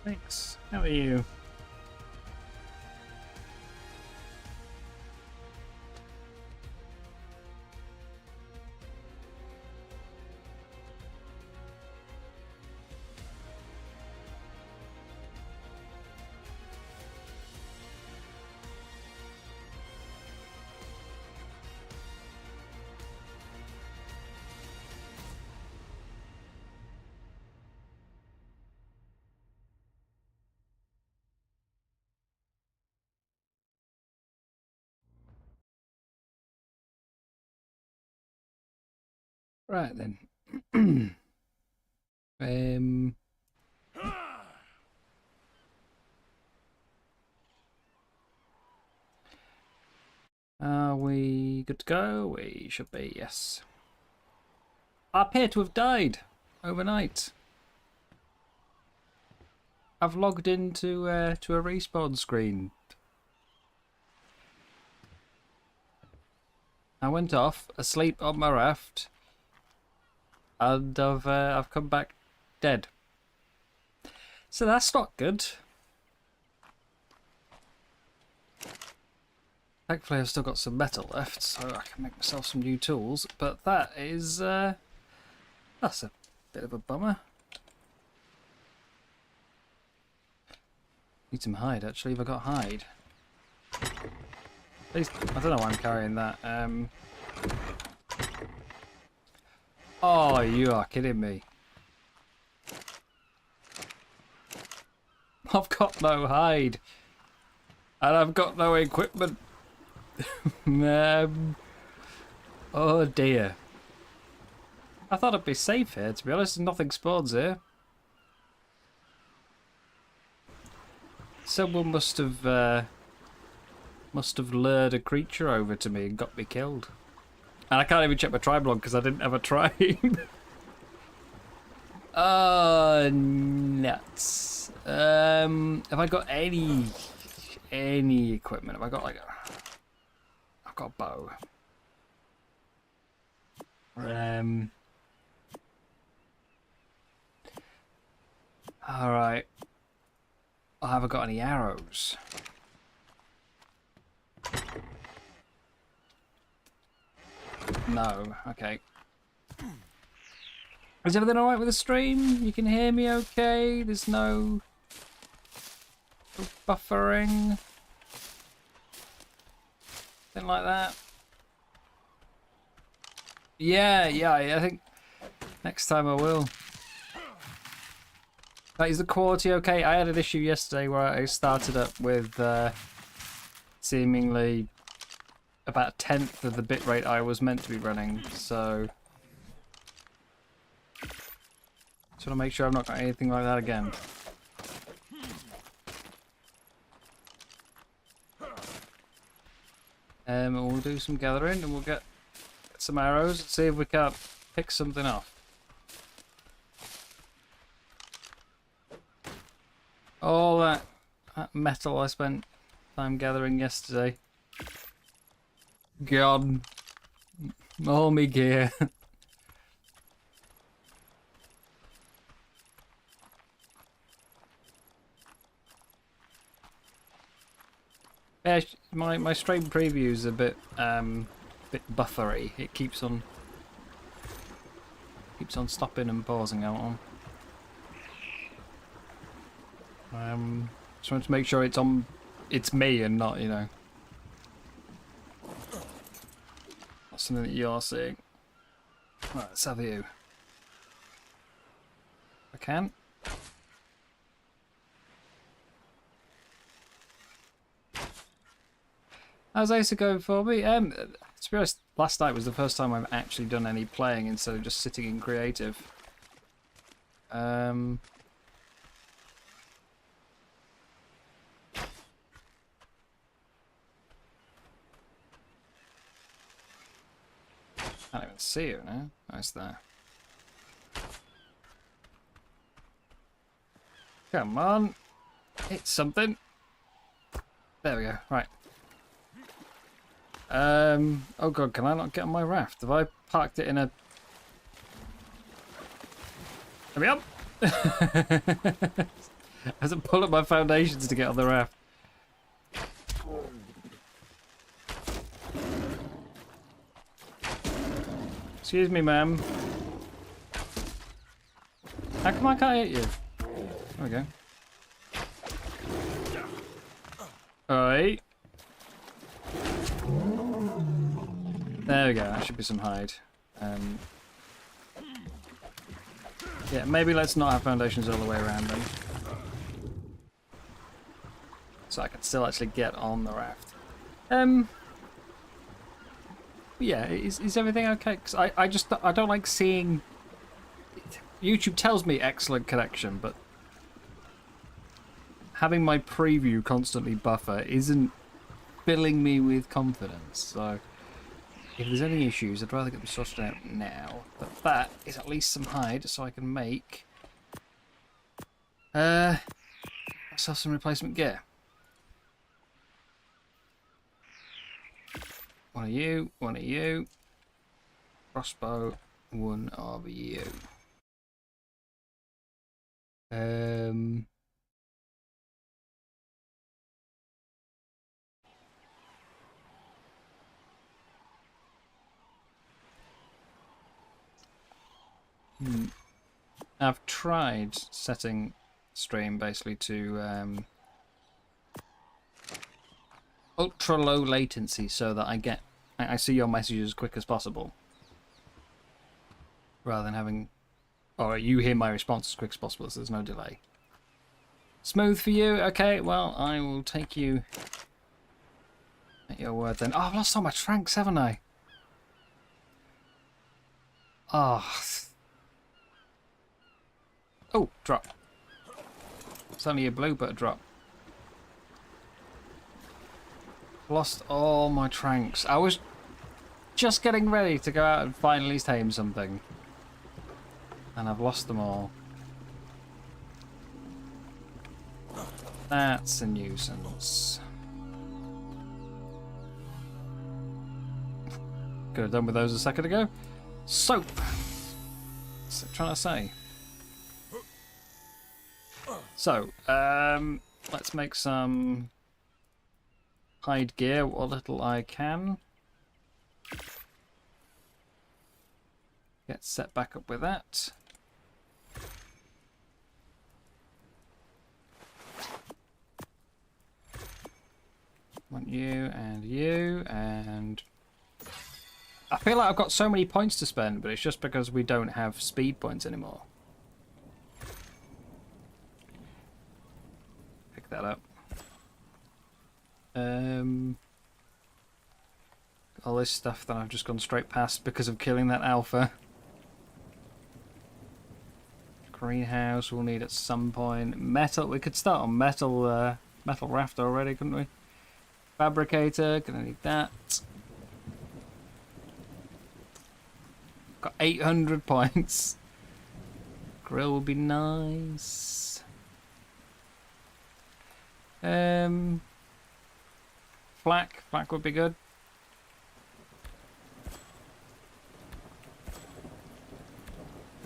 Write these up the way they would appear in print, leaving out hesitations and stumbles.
Thanks. How are you? Right then. Are we good to go? We should be, yes. I appear to have died overnight. I've logged into to a respawn screen. I went off asleep on my raft, and I've come back dead. So that's not good. Thankfully, I've still got some metal left, so I can make myself some new tools. But that is that's a bit of a bummer. Need some hide. Actually, have I got hide? At least I don't know why I'm carrying that. Oh, you are kidding me. I've got no hide. And I've got no equipment. Oh dear. I thought I'd be safe here, to be honest. Nothing spawns here. Someone must have lured a creature over to me and got me killed. And I can't even check my tribe log because I didn't have a tribe. Oh, nuts. Have I got any equipment? Have I got like I've got a bow. Alright. I haven't got any arrows. No, okay. Is everything alright with the stream? You can hear me okay? There's no buffering? Something like that? Yeah, I think next time I will. Is the quality okay? I had an issue yesterday where I started up with seemingly about a tenth of the bitrate I was meant to be running, so just want to make sure I've not got anything like that again. We'll do some gathering and we'll get some arrows and see if we can't pick something off. All that metal I spent time gathering yesterday. Gone. All me gear. Yeah, my stream preview is a bit buffery. It keeps on stopping and pausing out on. Just wanted to make sure it's me and not, you know, not something that you're seeing. Right, let's have you. I can. How's Asa going for me? To be honest, last night was the first time I've actually done any playing instead of just sitting in creative. Can't even see you now. Nice there. Come on. Hit something. There we go. Right. Oh god, can I not get on my raft? Have I parked it in a... There we are. As I pull up my foundations to get on the raft. Excuse me, ma'am. How come I can't hit you? There we go. Alright. There we go. That should be some hide. Yeah, maybe let's not have foundations all the way around then. So I can still actually get on the raft. Yeah, is everything okay? Because I don't like seeing... YouTube tells me excellent connection, but having my preview constantly buffer isn't filling me with confidence. So if there's any issues, I'd rather get them sorted out now. But that is at least some hide, so I can make myself some replacement gear. One of you, one of you. Crossbow, one of you. I've tried setting stream basically to ultra low latency so that I see your messages as quick as possible, rather than having, or you hear my response as quick as possible, so there's no delay. Smooth for you? Okay, well, I will take you at your word then. Oh, I've lost all my tranks, haven't I? Oh. Oh, drop. It's only a blue, but a drop. Lost all my tranks. I was just getting ready to go out and finally tame something. And I've lost them all. That's a nuisance. Could have done with those a second ago. Soap! What's it trying to say? So, let's make some hide gear, what little I can. Get set back up with that. Want you, and I feel like I've got so many points to spend, but it's just because we don't have speed points anymore. Pick that up. All this stuff that I've just gone straight past because of killing that alpha. Greenhouse we'll need at some point. Metal, we could start on metal raft already, couldn't we? Fabricator, gonna need that. Got 800 points. Grill would be nice. Flak would be good.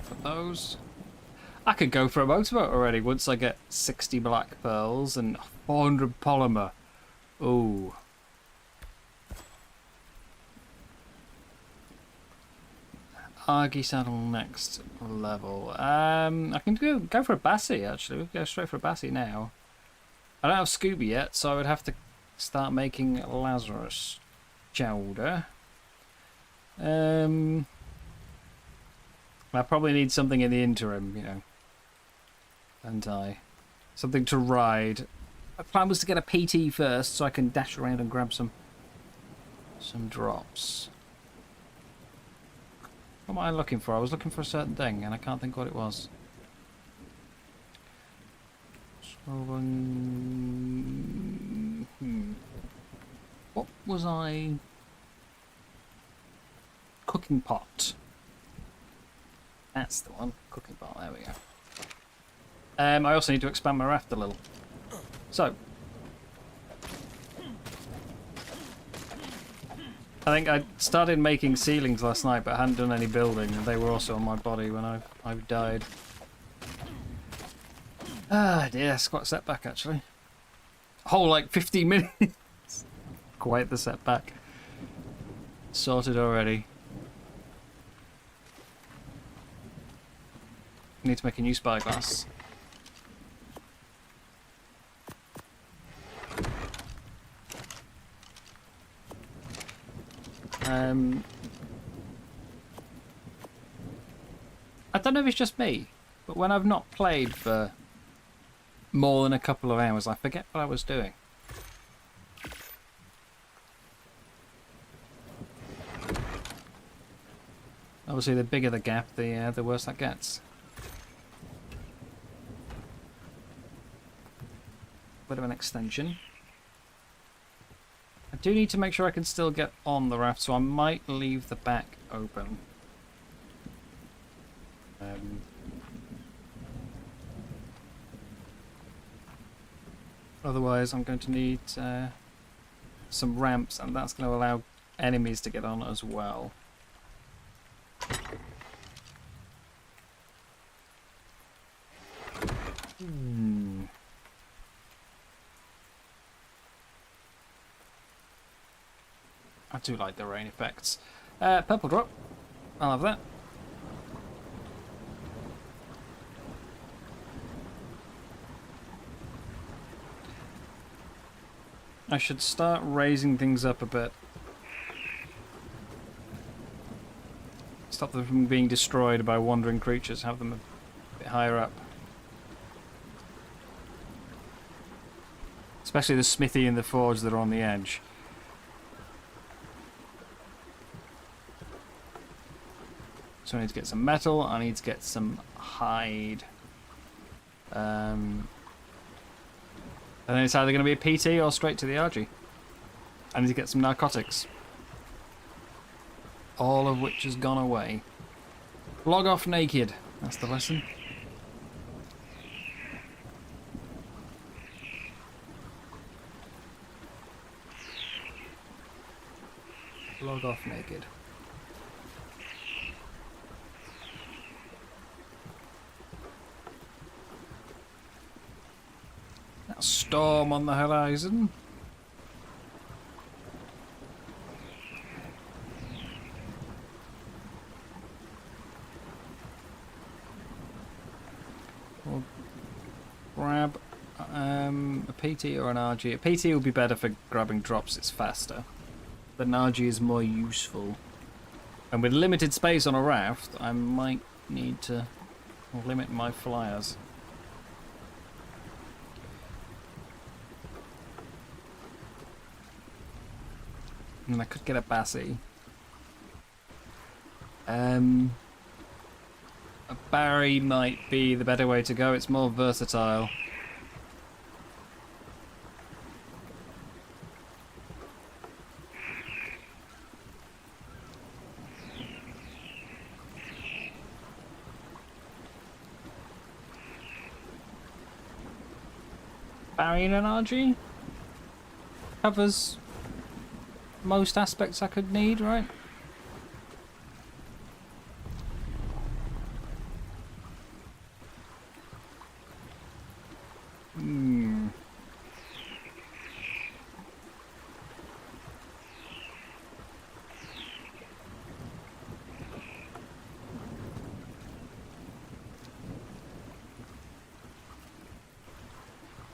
Put those. I could go for a motorboat already once I get 60 black pearls and 400 polymer. Ooh. Argy saddle next level. I can go for a Bassie actually. We can go straight for a Bassie now. I don't have Scooby yet, so I would have to start making Lazarus chowder. I probably need something in the interim, you know. And something to ride. My plan was to get a PT first, so I can dash around and grab some drops. What am I looking for? I was looking for a certain thing, and I can't think what it was. What was I? Cooking pot. That's the one. Cooking pot. There we go. I also need to expand my raft a little. So, I think I started making ceilings last night, but I hadn't done any building, and they were also on my body when I died. Ah, dear, it's quite a setback actually. Whole like 15 minutes. Quite the setback. Sorted already. Need to make a new spyglass. I don't know if it's just me, but when I've not played for more than a couple of hours, I forget what I was doing. Obviously, the bigger the gap, the worse that gets. Bit of an extension. I do need to make sure I can still get on the raft, so I might leave the back open. Otherwise, I'm going to need some ramps, and that's going to allow enemies to get on as well. I do like the rain effects. Purple drop. I'll have that. I should start raising things up a bit. Stop them from being destroyed by wandering creatures, have them a bit higher up. Especially the smithy and the forge that are on the edge. So I need to get some metal, I need to get some hide. And then it's either going to be a PT or straight to the RG. I need to get some narcotics. All of which has gone away. Log off naked. That's the lesson. Log off naked. That storm on the horizon. We'll grab a PT or an RG. A PT will be better for grabbing drops, it's faster. But an RG is more useful. And with limited space on a raft, I might need to limit my flyers. And I could get a Bassie. A Barry might be the better way to go, it's more versatile. Barry and an RG covers most aspects I could need, right?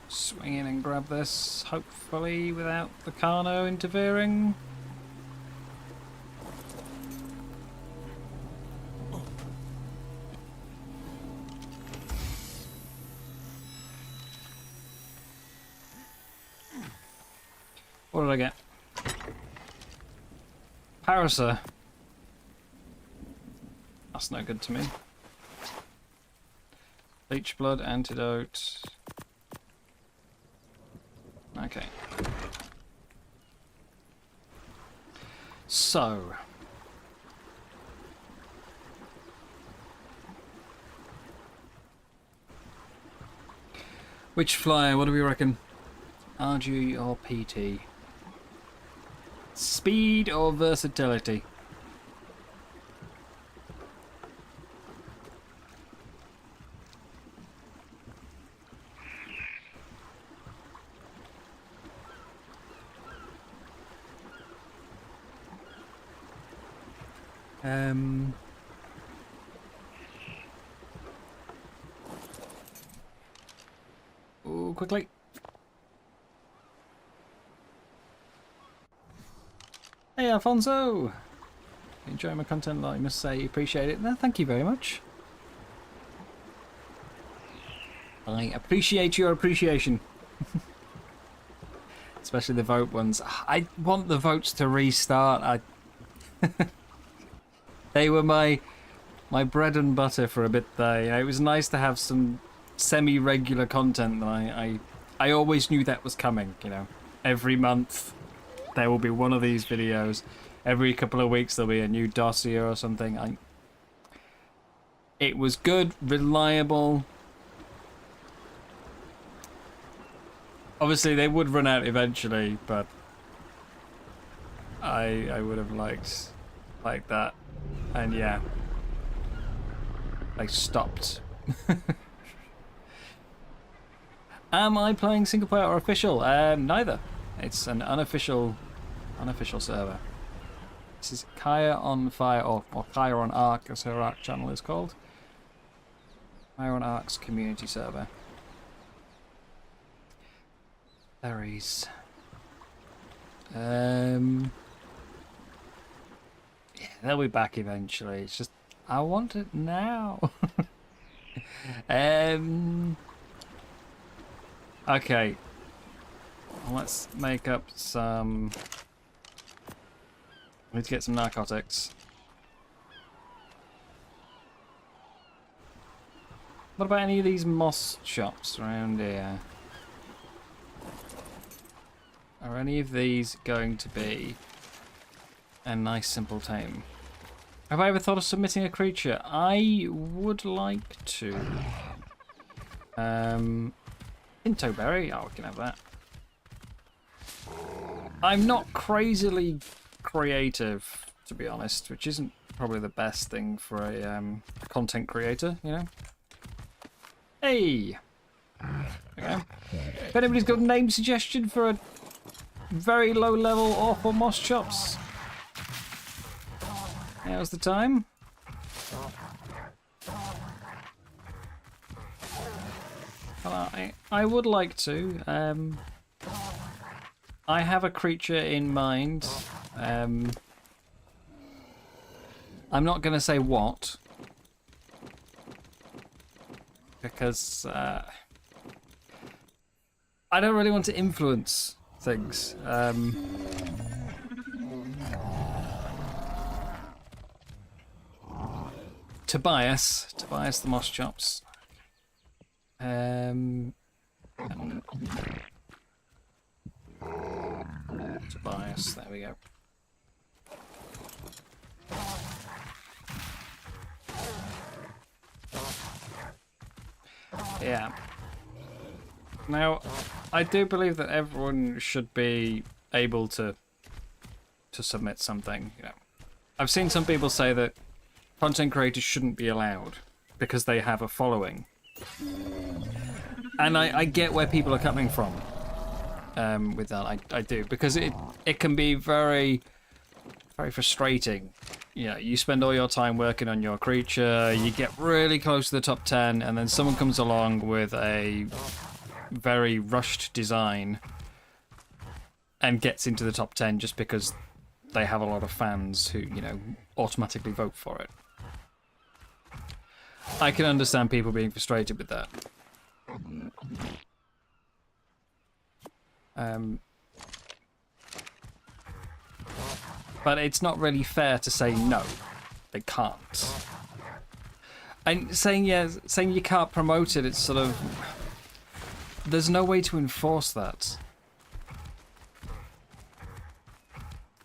Swing in and grab this, hopefully without the Carno interfering. What did I get? Parasa. That's no good to me. Leech blood, antidote. Okay. So. Which flyer? What do we reckon? RG or PT? Speed or versatility? Oh, quickly. Hey, Alfonso. Enjoying my content, I must say. Appreciate it. No, thank you very much. I appreciate your appreciation. Especially the vote ones. I want the votes to restart. They were my bread and butter for a bit there. It was nice to have some semi-regular content that I always knew that was coming, you know. Every month there will be one of these videos. Every couple of weeks there'll be a new dossier or something. It was good, reliable. Obviously they would run out eventually, but I would have liked that. And yeah, they stopped. Am I playing single player or official? Neither. It's an unofficial server. This is Kaya on Fire, or Kaya on ARK, as her ARK channel is called. Kaya on ARK's community server. Berries. Yeah, they'll be back eventually. It's just I want it now. Okay. Let's make up some. I need to get some narcotics. What about any of these moss shops around here? Are any of these going to be a nice simple tame? Have I ever thought of submitting a creature? I would like to. Pinto berry? Oh, we can have that. I'm not crazily creative, to be honest, which isn't probably the best thing for a content creator, you know? Hey! Okay. If anybody's got a name suggestion for a very low level awful moss chops, now's the time. Well, I would like to. I have a creature in mind. I'm not going to say what, because I don't really want to influence things. Tobias the moss chops. Tobias, there we go. Yeah. Now, I do believe that everyone should be able to submit something. You know, I've seen some people say that content creators shouldn't be allowed because they have a following, and I get where people are coming from with that. I do, because it can be very, very frustrating. You know, you spend all your time working on your creature, you get really close to the top 10, and then someone comes along with a very rushed design and gets into the top 10 just because they have a lot of fans who, you know, automatically vote for it. I can understand people being frustrated with that. But it's not really fair to say no, they can't. And saying you can't promote it, it's sort of, there's no way to enforce that.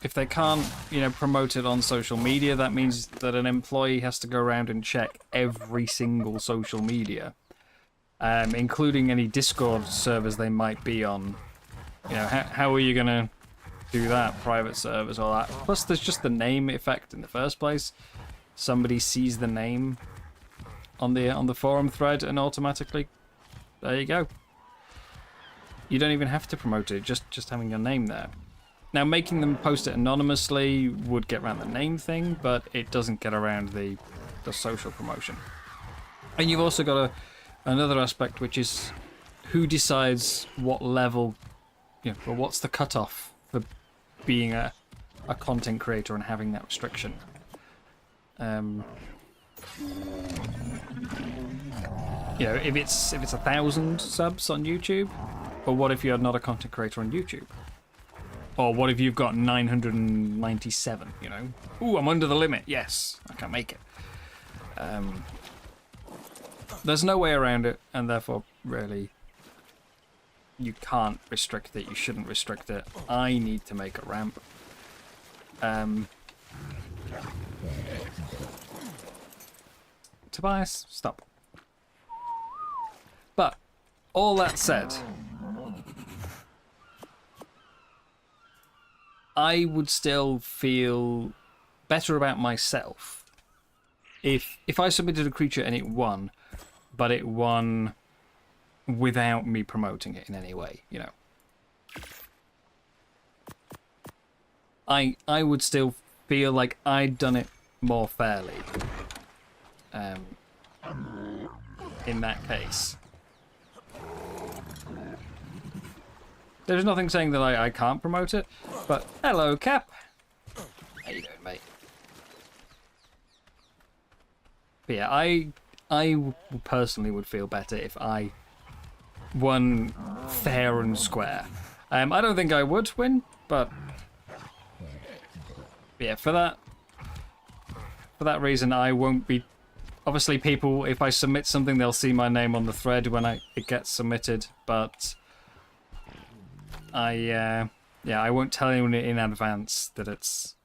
If they can't, you know, promote it on social media, that means that an employee has to go around and check every single social media, including any Discord servers they might be on. You know, how are you gonna do that? Private servers, all that. Plus, there's just the name effect in the first place. Somebody sees the name on the forum thread, and automatically, there you go. You don't even have to promote it. Just having your name there Now, making them post it anonymously would get around the name thing, but it doesn't get around the social promotion. And you've also got another aspect, which is who decides what level, or what's the cutoff for being a content creator and having that restriction. If it's 1,000 subs on YouTube, or what if you're not a content creator on YouTube? Or what if you've got 997, Ooh, I'm under the limit. Yes, I can't make it. There's no way around it, and therefore, really, you can't restrict it. You shouldn't restrict it. I need to make a ramp. Tobias, stop. But, all that said, I would still feel better about myself if I submitted a creature and it won, but it won without me promoting it in any way, I would still feel like I'd done it more fairly in that case. There's nothing saying that I can't promote it, but hello, Cap. How you doing, mate? But yeah, I personally would feel better if I won fair and square. I don't think I would win, but yeah, for that reason, I won't be. Obviously, people, if I submit something, they'll see my name on the thread when it gets submitted, but I won't tell anyone in advance that it's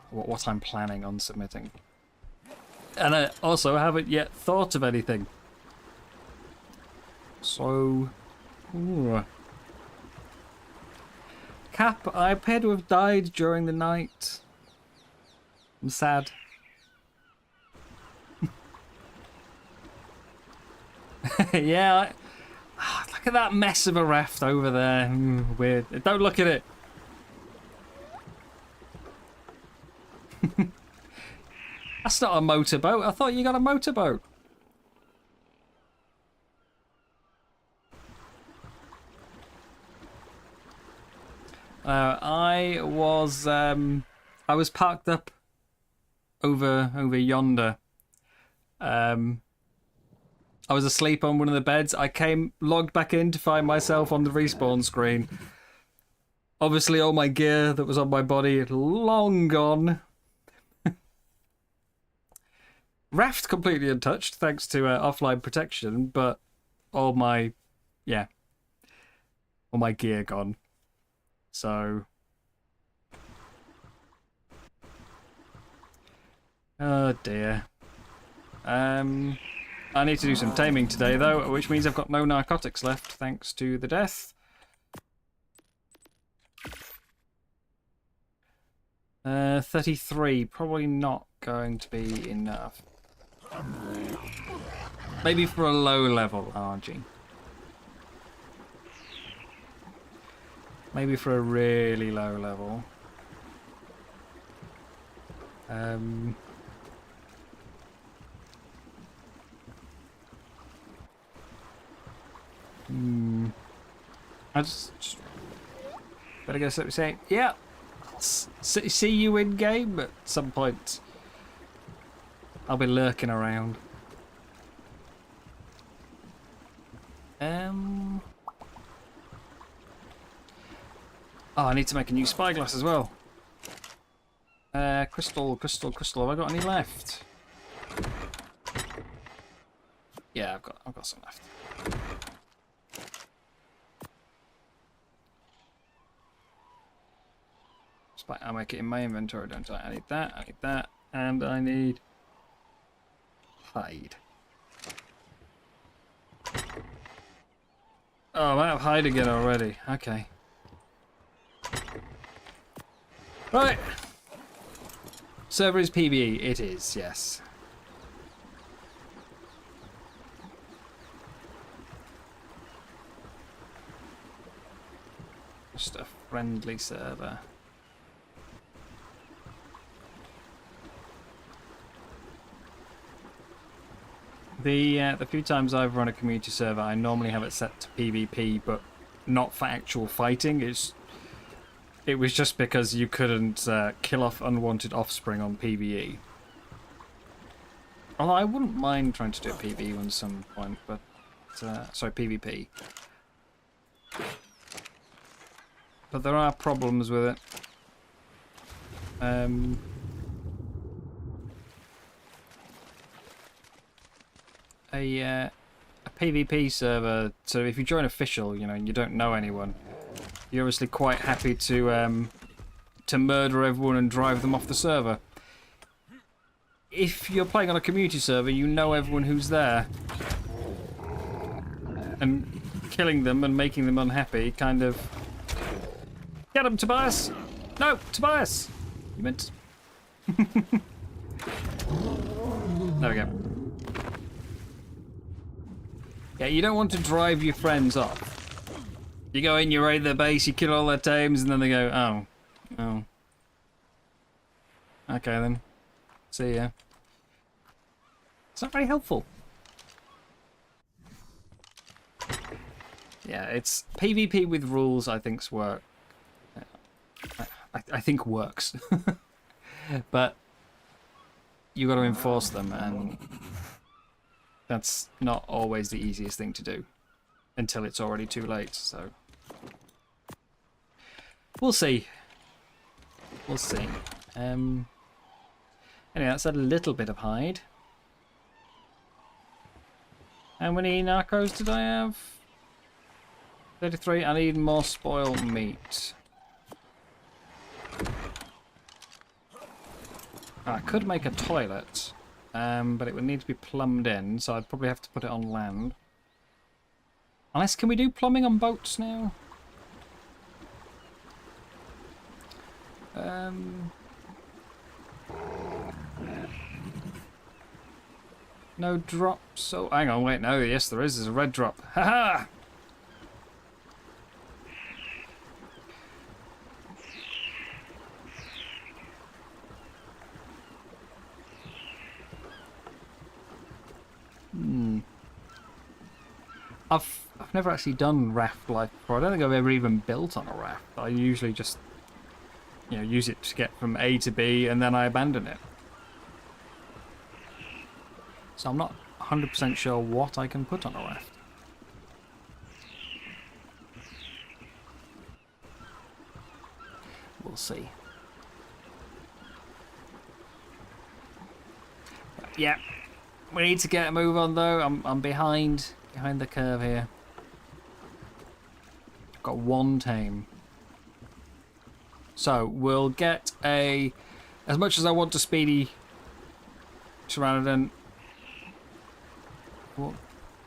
what I'm planning on submitting. And I also haven't yet thought of anything. So, ooh. Cap, I appear to have died during the night. I'm sad. Yeah, look at that mess of a raft over there. Weird. Don't look at it. That's not a motorboat. I thought you got a motorboat. I was parked up over yonder. I was asleep on one of the beds. I logged back in to find myself on the respawn screen. Obviously, all my gear that was on my body had long gone. Raft completely untouched, thanks to offline protection, but all my gear gone. So, oh dear. I need to do some taming today, though, which means I've got no narcotics left, thanks to the death. 33, probably not going to be enough. Maybe for a low-level RG. Maybe for a really low level. I just better go say, yeah, see you in game at some point. I'll be lurking around. Oh, I need to make a new spyglass as well. Crystal. Have I got any left? Yeah, I've got some left. I'll make it in my inventory, don't I? I need that, and I need hide. Oh, I'm out of hide again already. Okay. Right. Server is PvE. It is, yes. Just a friendly server. The few times I've run a community server, I normally have it set to PvP, but not for actual fighting. It was just because you couldn't kill off unwanted offspring on PvE. Although I wouldn't mind trying to do a PvE at some point, but sorry, PvP. But there are problems with it. A PvP server, so if you join official, you know, and you don't know anyone, you're obviously quite happy to murder everyone and drive them off the server. If you're playing on a community server, you know everyone who's there. And killing them and making them unhappy kind of... Get him, Tobias! No, Tobias! You meant... There we go. Yeah, you don't want to drive your friends off. You go in, you raid their base, you kill all their tames, and then they go, oh. Oh. Okay then. See ya. It's not very helpful. Yeah, it's PvP with rules. I think's work. I think works, but you got to enforce them, and that's not always the easiest thing to do until it's already too late. So we'll see. We'll see. Anyway, that's a little bit of hide. How many narcos did I have? 33. I need more spoiled meat. I could make a toilet, but it would need to be plumbed in, so I'd probably have to put it on land. Unless, can we do plumbing on boats now? No drops. So hang on, wait, no, yes there is. There's a red drop. Haha! I've never actually done raft life before. I don't think I've ever even built on a raft. I usually just, you know, use it to get from A to B and then I abandon it. So I'm not 100% sure what I can put on a raft. We'll see. But yeah, we need to get a move on though. I'm behind the curve here. I've got one tame. So we'll get a, as much as I want to speedy Pteranodon, we'll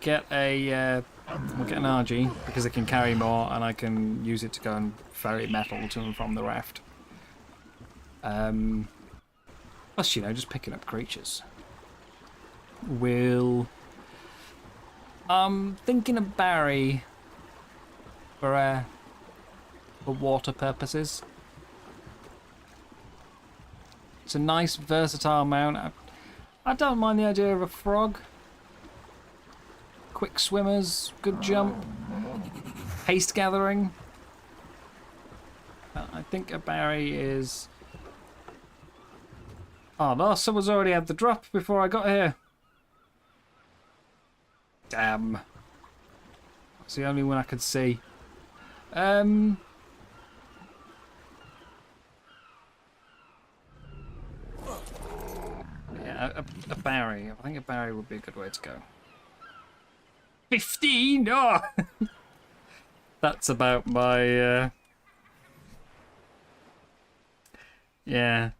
get an RG because it can carry more and I can use it to go and ferry metal to and from the raft. Plus, you know, just picking up creatures. I'm thinking of Barry for water purposes. It's a nice versatile mount. I don't mind the idea of a frog. Quick swimmers, good jump, haste gathering. I think a Barry is... Oh no, someone's already had the drop before I got here. Damn. That's the only one I could see. Yeah, a Barry. I think a Barry would be a good way to go. 15! Oh! That's about my... Yeah.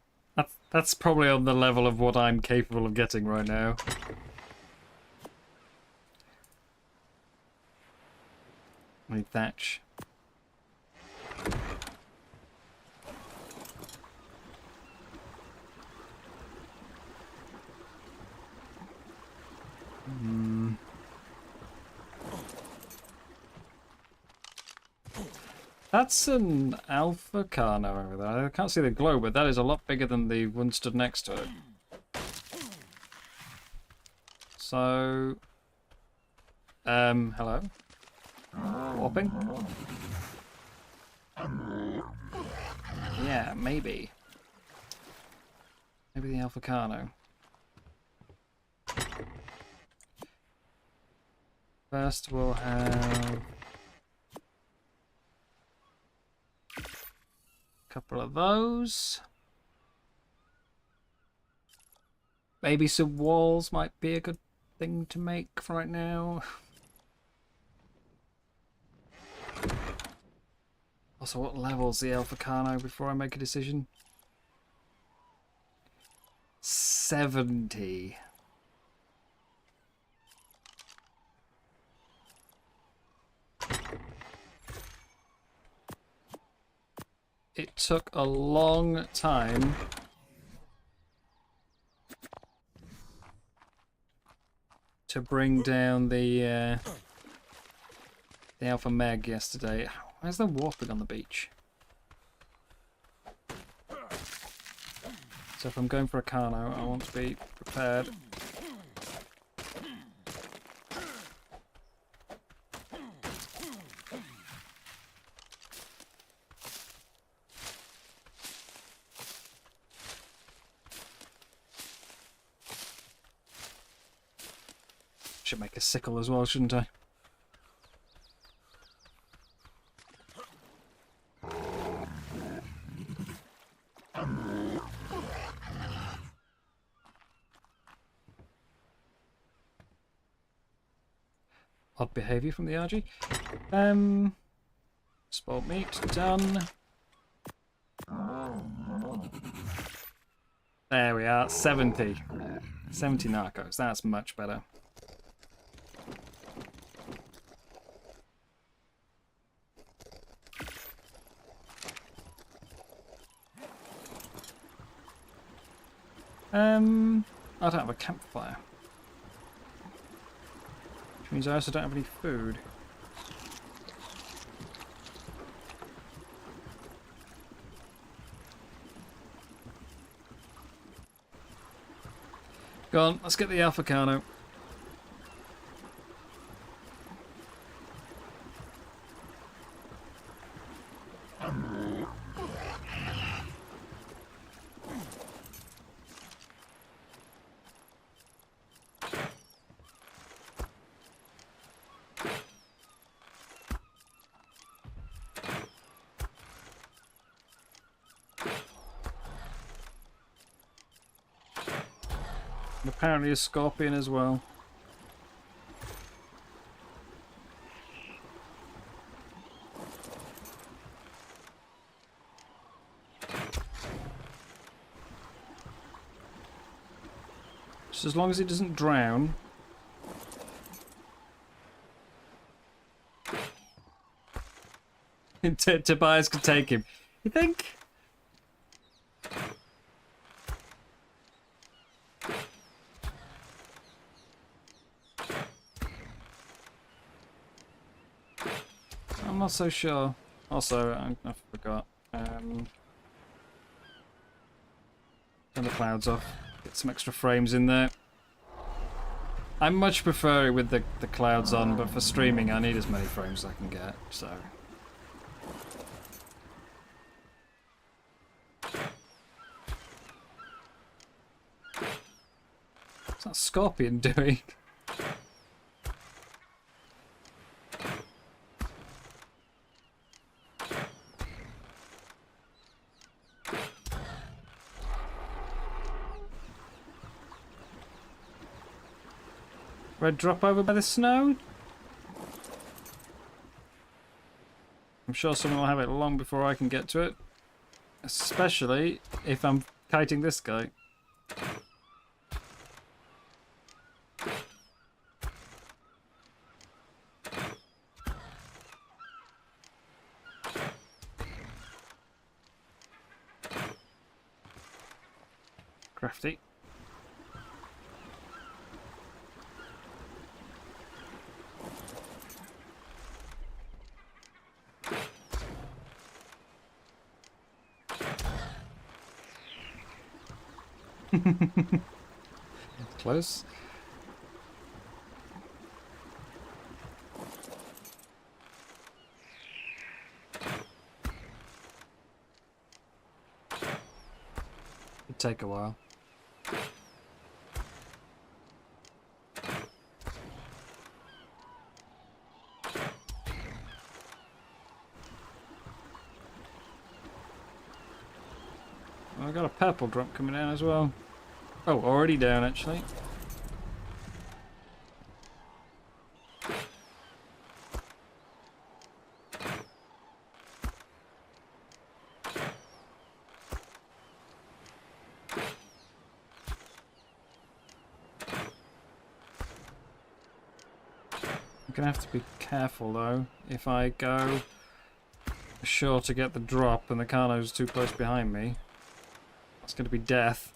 That's probably on the level of what I'm capable of getting right now. Need thatch. That's an Alpha Carno over there. I can't see the glow, but that is a lot bigger than the one stood next to it. So, hello? Warping? Yeah, maybe. Maybe the Alpha Carno. First we'll have a couple of those. Maybe some walls might be a good thing to make for right now. Also, what level's the Alpha Carno before I make a decision? 70. It took a long time to bring down the Alpha Meg yesterday. Where's the warping on the beach? So if I'm going for a Carno, I want to be prepared. Should make a sickle as well, shouldn't I? Odd behaviour from the RG. Spoiled meat, done. There we are, 70. 70 narcos, that's much better. I don't have a campfire. Which means I also don't have any food. Go on, let's get the Alpha Carno. And apparently a scorpion as well. Just as long as it doesn't drown. Tobias could take him. You think? I'm not so sure. Also, I forgot. Turn the clouds off. Get some extra frames in there. I much prefer it with the clouds on, but for streaming I need as many frames as I can get, so... What's that scorpion doing? Red drop over by the snow? I'm sure someone will have it long before I can get to it. Especially if I'm kiting this guy. Crafty. Close. It'd take a while. I got a purple drop coming down as well. Oh, already down actually. I'm gonna have to be careful though. If I go sure to get the drop and the Carno's too close behind me, it's gonna be death.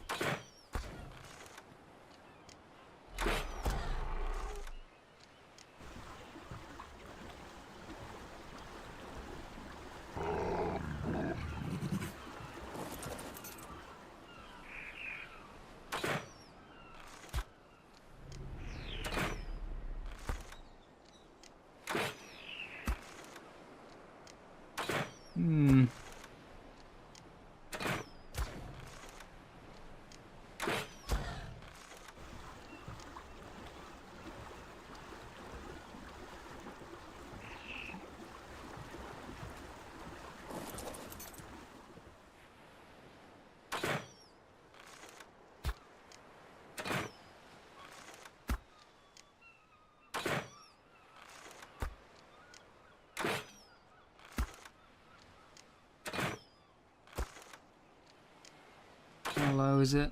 How low is it?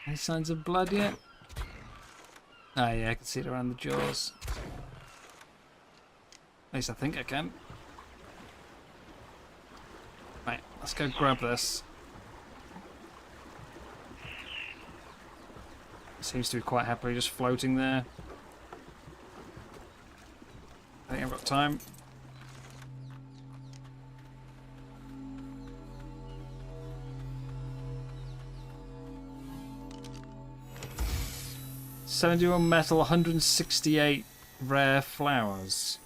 Any signs of blood yet? Ah, yeah, I can see it around the jaws. At least I think I can. Right, let's go grab this. Seems to be quite happily just floating there. I think I've got time. $71 metal, 168 rare flowers.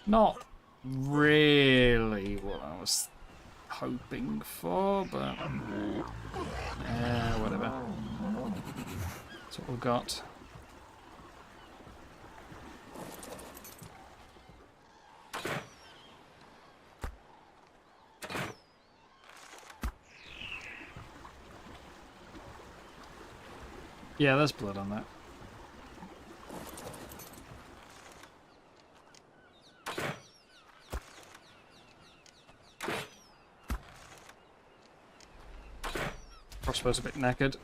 Not really what I was hoping for, but whatever. That's what we've got. Yeah, there's blood on that. Crossbow's a bit knackered.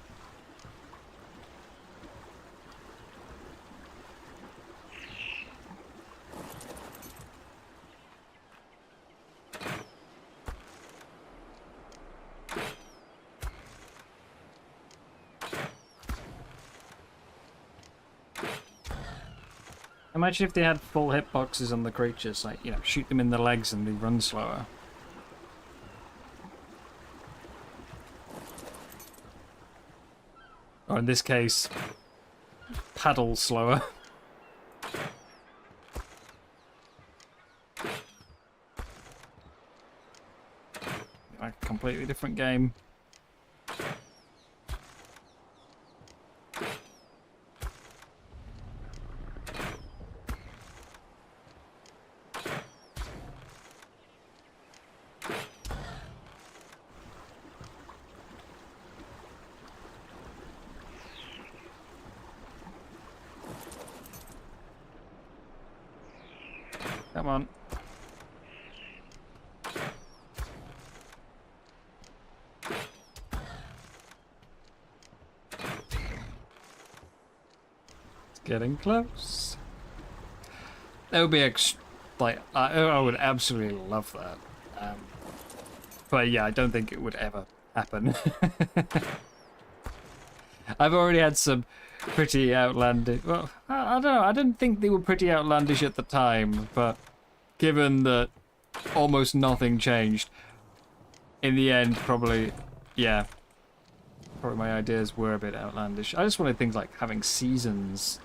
Imagine if they had full hitboxes on the creatures, like, you know, shoot them in the legs and they run slower. Or in this case, paddle slower. Like a completely different game. Come on. It's getting close. That would be like I would absolutely love that. But yeah, I don't think it would ever happen. I've already had some pretty outlandish. Well, I don't know. I didn't think they were pretty outlandish at the time, but given that almost nothing changed, in the end, probably yeah, probably my ideas were a bit outlandish. I just wanted things like having seasons,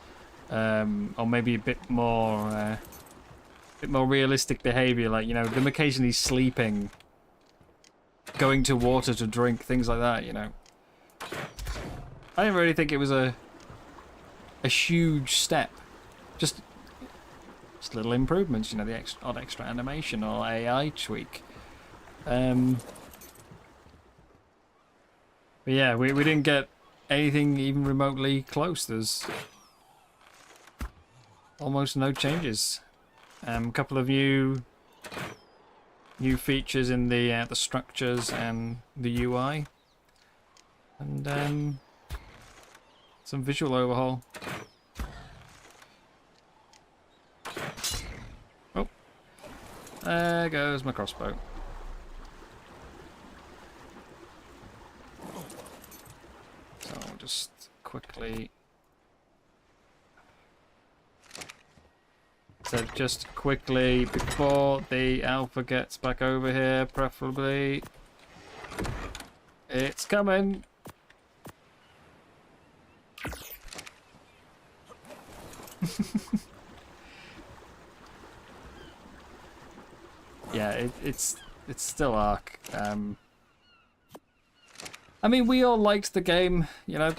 or maybe a bit more realistic behavior, like, you know, them occasionally sleeping, going to water to drink, things like that, you know. I didn't really think it was a huge step. Just little improvements, you know, the odd extra animation or AI tweak. But yeah, we didn't get anything even remotely close. There's almost no changes. A couple of new features in the structures and the UI, and some visual overhaul. Oh, there goes my crossbow. So I'll just quickly. So just quickly before the alpha gets back over here, preferably. It's coming. Yeah, it's still ARK. I mean, we all liked the game, you know.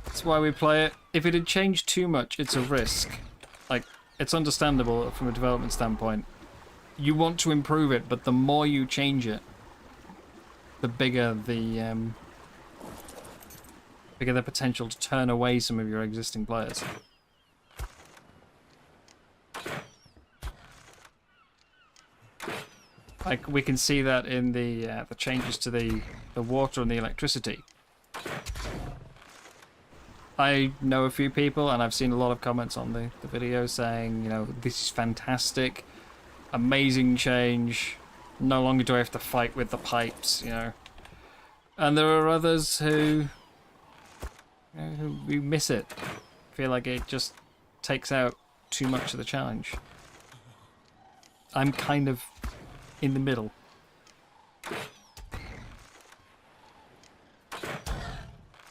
That's why we play it. If it had changed too much, it's a risk. Like, it's understandable from a development standpoint. You want to improve it, but the more you change it, the bigger the potential to turn away some of your existing players. Like, we can see that in the changes to the water and the electricity. I know a few people, and I've seen a lot of comments on the video saying, you know, this is fantastic, amazing change, no longer do I have to fight with the pipes, you know. And there are others who miss it, feel like it just takes out too much of the challenge. I'm kind of in the middle.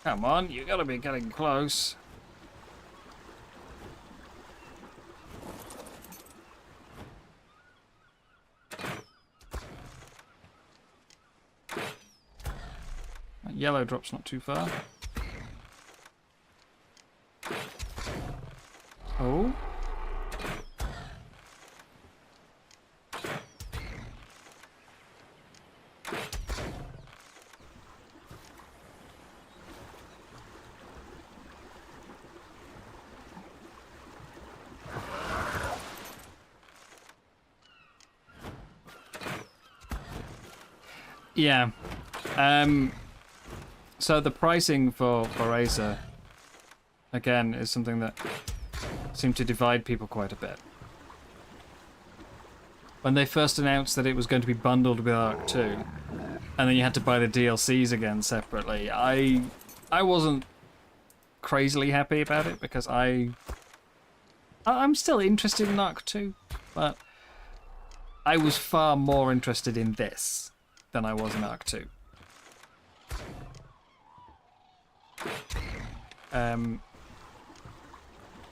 Come on, you gotta be getting close. That yellow drop's not too far. Oh. Yeah. So the pricing for Acer, again, is something that seemed to divide people quite a bit. When they first announced that it was going to be bundled with ARK 2, and then you had to buy the DLCs again separately, I wasn't crazily happy about it, because I'm still interested in ARK 2, but I was far more interested in this than I was in ARK 2.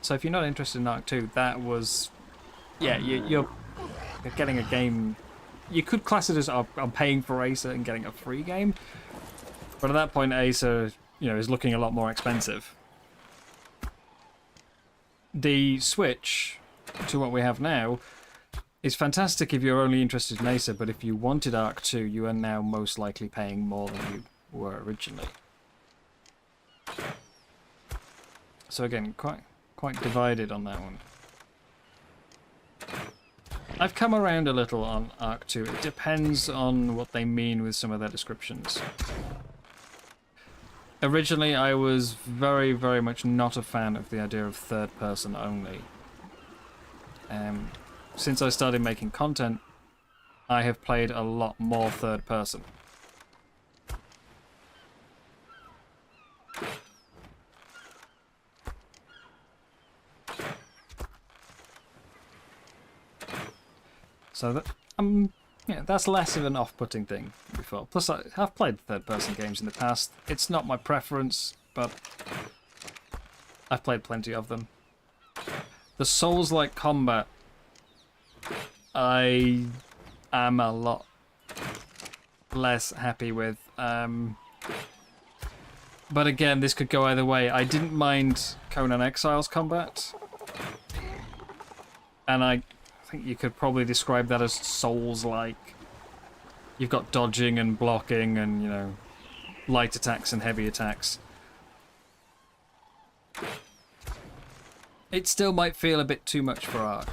So if you're not interested in ARK 2, that was... Yeah, you're getting a game... You could class it as I'm paying for Acer and getting a free game, but at that point Acer, you know, is looking a lot more expensive. The switch to what we have now is fantastic if you're only interested in Acer, but if you wanted ARK 2, you are now most likely paying more than you were originally. So again, quite divided on that one. I've come around a little on ARK 2. It depends on what they mean with some of their descriptions. Originally, I was very, very much not a fan of the idea of third person only. Since I started making content, I have played a lot more third person. So that Yeah, that's less of an off-putting thing before. Plus, I have played third-person games in the past. It's not my preference, but I've played plenty of them. The Souls-like combat, I am a lot less happy with. But again, this could go either way. I didn't mind Conan Exile's combat, and I think you could probably describe that as Souls-like. You've got dodging and blocking and, you know, light attacks and heavy attacks. It still might feel a bit too much for ARK.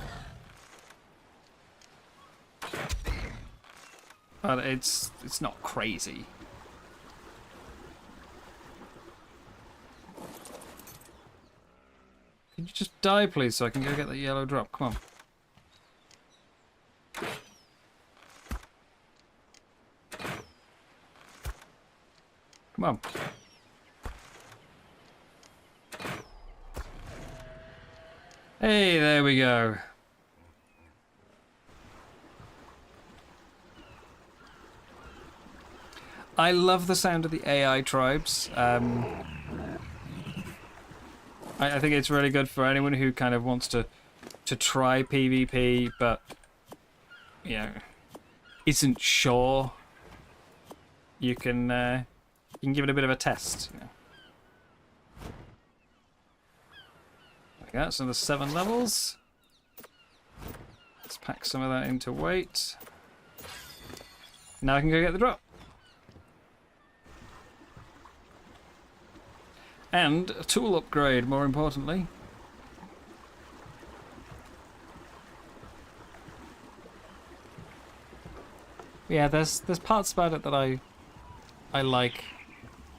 But it's not crazy. Can you just die, please, so I can go get that yellow drop? Come on. Come on. Hey, there we go. I love the sound of the AI tribes. I think it's really good for anyone who kind of wants to try PvP, but, you know, isn't sure. You can give it a bit of a test. You know. Like that, so there's 7 levels. Let's pack some of that into weight. Now I can go get the drop. And a tool upgrade, more importantly. Yeah, there's parts about it that I like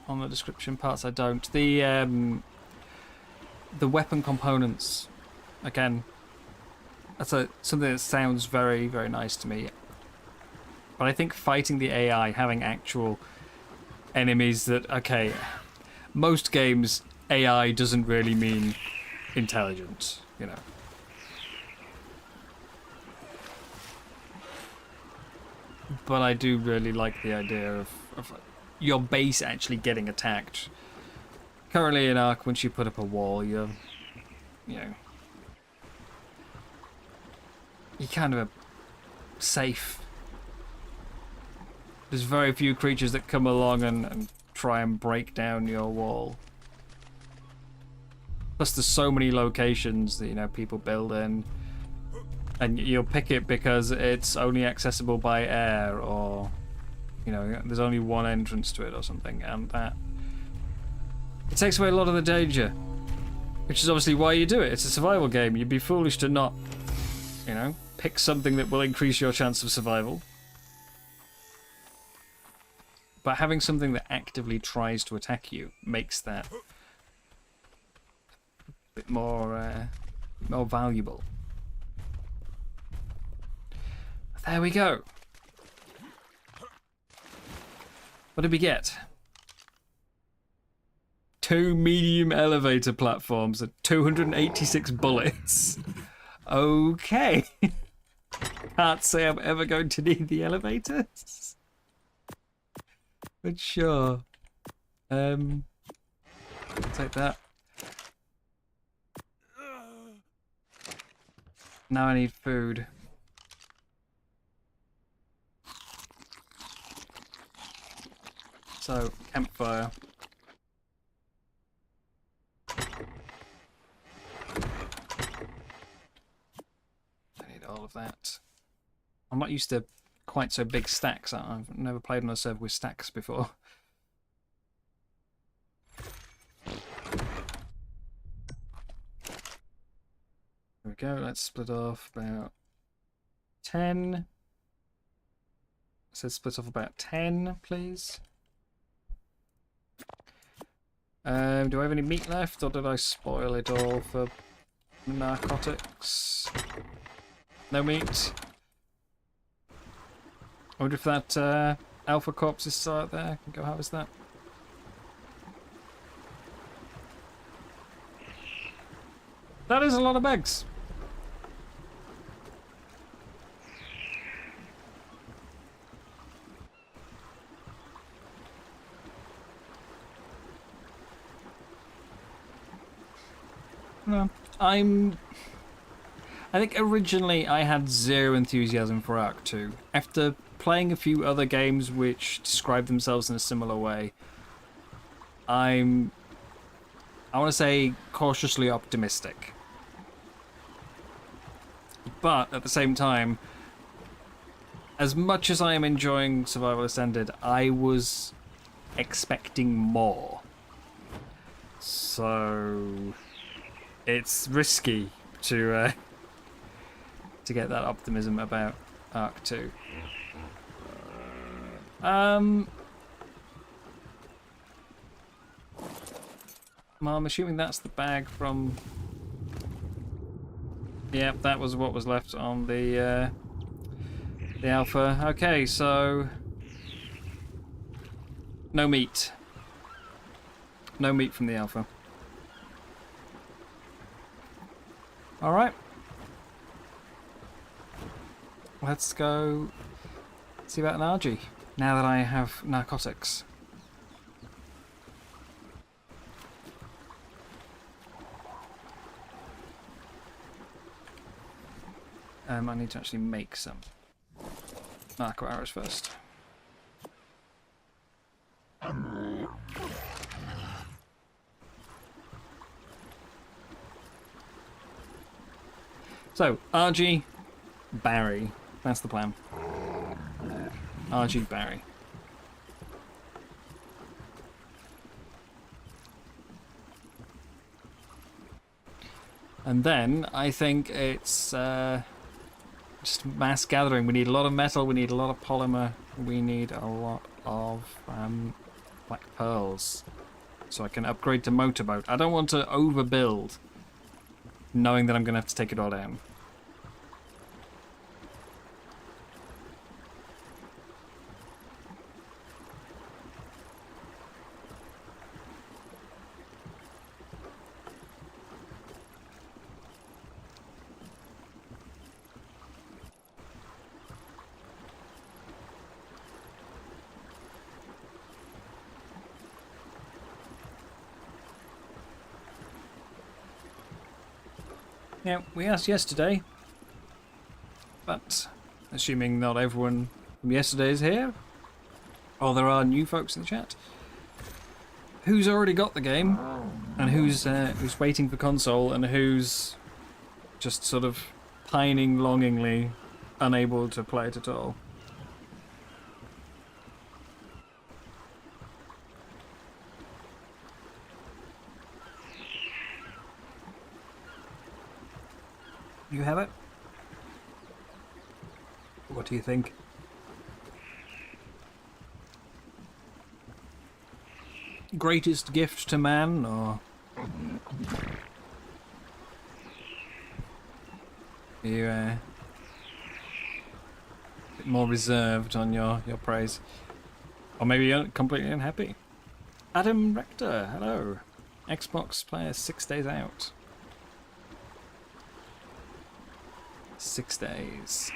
on the description, parts I don't. The weapon components, again, that's something that sounds very, very nice to me. But I think fighting the AI, having actual enemies that, okay, most games AI doesn't really mean intelligent, you know. But I do really like the idea of your base actually getting attacked. Currently in ARK, once you put up a wall, you're kind of safe. There's very few creatures that come along and try and break down your wall. Plus there's so many locations that, you know, people build in. And you'll pick it because it's only accessible by air, or, you know, there's only one entrance to it or something, and that it takes away a lot of the danger. Which is obviously why you do it. It's a survival game. You'd be foolish to not, you know, pick something that will increase your chance of survival. But having something that actively tries to attack you makes that a bit more valuable. There we go. What did we get? 2 medium elevator platforms and 286 bullets. Okay. Can't say I'm ever going to need the elevators. But sure. I'll take that. Now I need food. So, campfire. I need all of that. I'm not used to quite so big stacks. I've never played on a server with stacks before. There we go, let's split off about 10. I said split off about 10, please. Do I have any meat left, or did I spoil it all for narcotics? No meat. I wonder if that alpha corpse is still out there. I can go harvest that. That is a lot of eggs. No, I think originally I had zero enthusiasm for ARK 2. After playing a few other games which describe themselves in a similar way, I want to say cautiously optimistic. But at the same time, as much as I am enjoying Survival Ascended, I was expecting more. So it's risky to get that optimism about ARK 2. Well, I'm assuming that's the bag from... Yep, that was what was left on the alpha. Okay, so... No meat. No meat from the alpha. Alright. Let's go see about an RG, now that I have narcotics. I need to actually make some narco arrows first. So, RG, Barry. That's the plan. RG, Barry. And then, I think it's just mass gathering. We need a lot of metal, we need a lot of polymer, we need a lot of black pearls. So I can upgrade to motorboat. I don't want to overbuild, knowing that I'm going to have to take it all down. Yeah, we asked yesterday, but assuming not everyone from yesterday is here, or there are new folks in the chat, who's already got the game, and who's waiting for console, and who's just sort of pining longingly, unable to play it at all. You have it? What do you think? Greatest gift to man, or are you a bit more reserved on your praise? Or maybe you're completely unhappy? Adam Rector, hello. Xbox player 6 days out. 6 days.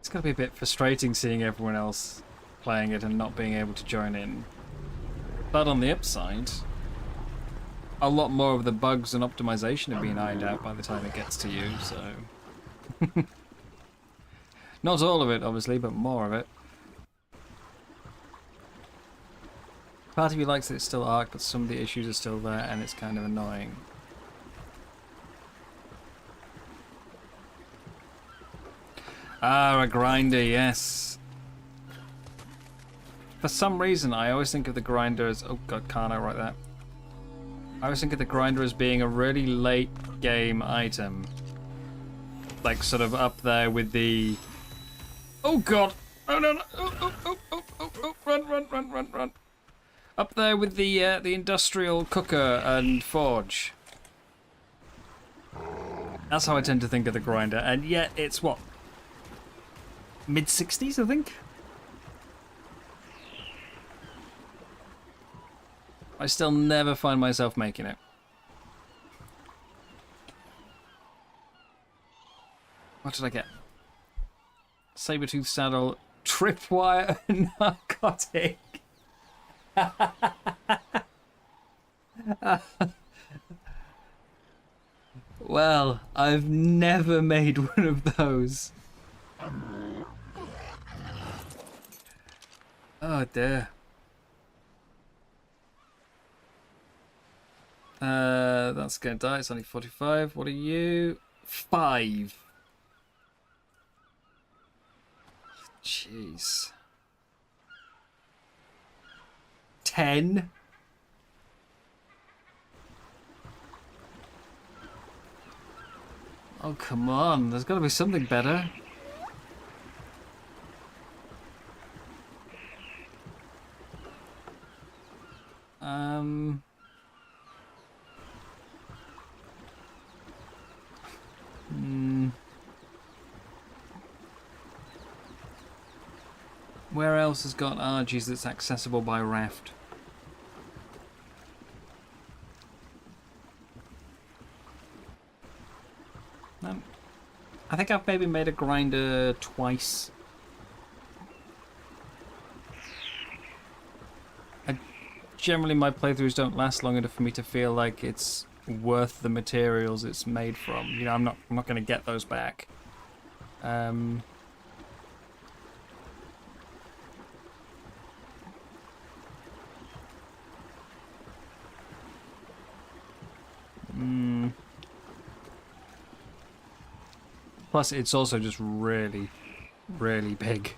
It's gotta be a bit frustrating seeing everyone else playing it and not being able to join in. But on the upside, a lot more of the bugs and optimization have been ironed out by the time it gets to you, so... Not all of it, obviously, but more of it. Part of you likes that it's still ARK, but some of the issues are still there, and it's kind of annoying. Ah, a grinder, yes. For some reason, I always think of the grinder as... Oh god, can't I write that? I always think of the grinder as being a really late game item. Like, sort of up there with the... Oh god! Oh no, no! Oh, run! Up there with the industrial cooker and forge. That's how I tend to think of the grinder, and yet it's what? Mid-60s, I think? I still never find myself making it. What did I get? saber-tooth saddle, tripwire, narcotic. Well, I've never made one of those. Oh dear. That's gonna die. It's only 45. What are you? 5. Jeez. 10. Oh, come on. There's got to be something better. Where else has got RGs that's accessible by Raft? I think I've maybe made a grinder twice. Generally, my playthroughs don't last long enough for me to feel like it's worth the materials it's made from. You know, I'm not going to get those back. Plus, it's also just really, really big.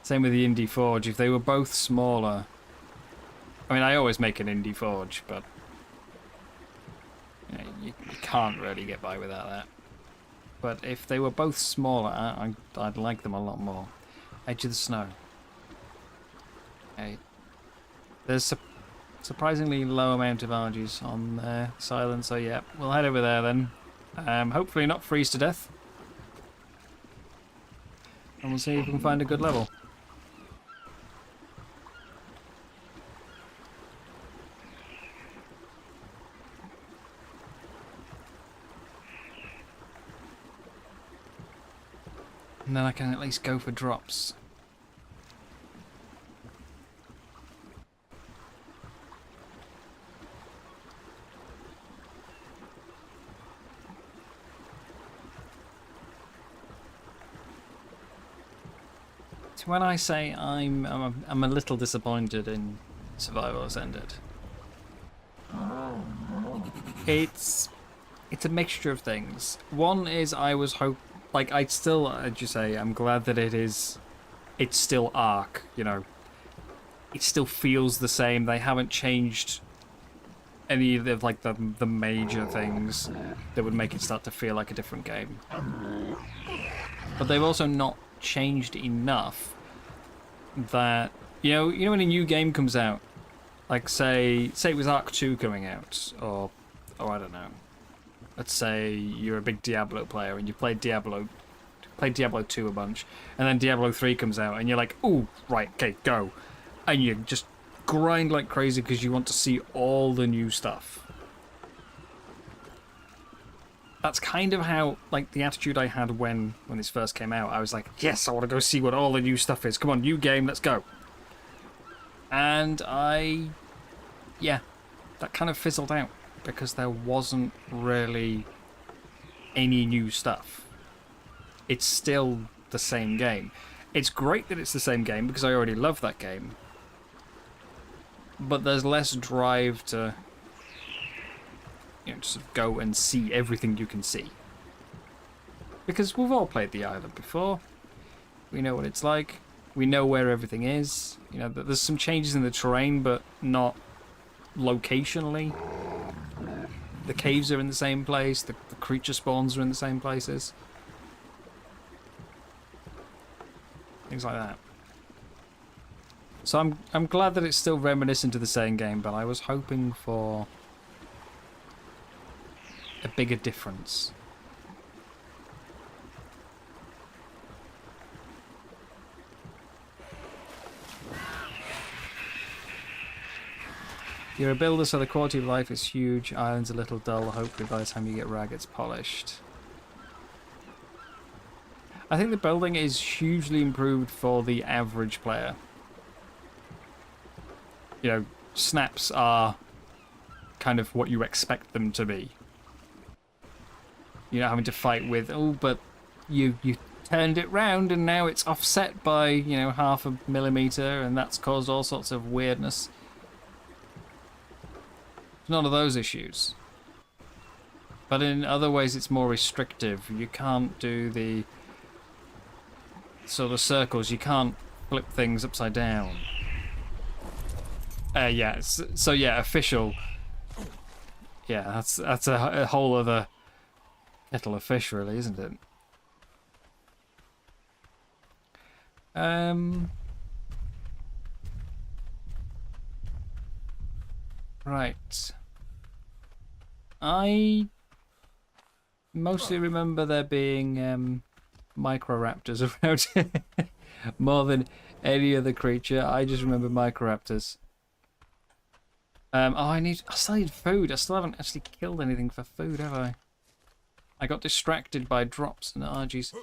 Same with the Indie Forge. If they were both smaller... I mean, I always make an Indie Forge, but... you can't really get by without that. But if they were both smaller, I'd like them a lot more. Edge of the Snow. Okay. There's surprisingly low amount of RGs on there. Silent, so yeah. We'll head over there then. Hopefully not freeze to death. And we'll see if we can find a good level. And then I can at least go for drops. So when I say I'm a little disappointed in Survival Ascended, it's a mixture of things. One is I was I'd just say I'm glad that it's still ARK, you know. It still feels the same. They haven't changed any of the major things that would make it start to feel like a different game. But they've also not changed enough that you know when a new game comes out, like say it was ARK 2 coming out, or I don't know. Let's say you're a big Diablo player and you played Diablo 2 a bunch, and then Diablo 3 comes out and you're like, ooh, right, okay, go. And you just grind like crazy because you want to see all the new stuff. That's kind of how, the attitude I had when this first came out. I was like, yes, I want to go see what all the new stuff is. Come on, new game, let's go. And yeah, that kind of fizzled out. Because there wasn't really any new stuff. It's still the same game. It's great that it's the same game because I already love that game. But there's less drive to, just go and see everything you can see. Because we've all played the island before. We know what it's like. We know where everything is. You know, there's some changes in the terrain, but not locationally. The caves are in the same place, the creature spawns are in the same places. Things like that. So I'm glad that it's still reminiscent of the same game, but I was hoping for a bigger difference. You're a builder, so the quality of life is huge. Island's a little dull. Hopefully by the time you get Rag, it's polished. I think the building is hugely improved for the average player. You know, snaps are kind of what you expect them to be. You're not having to fight with, oh, but you turned it round and now it's offset by, you know, 0.5 millimeter and that's caused all sorts of weirdness. None of those issues. But in other ways it's more restrictive. You can't do the sort of circles. You can't flip things upside down. Yeah, so yeah, official. Yeah, that's a whole other kettle of fish, really, isn't it? Right. I mostly remember there being microraptors around here more than any other creature. I just remember microraptors. Oh, I still need food. I still haven't actually killed anything for food, have I? I got distracted by drops and RGs.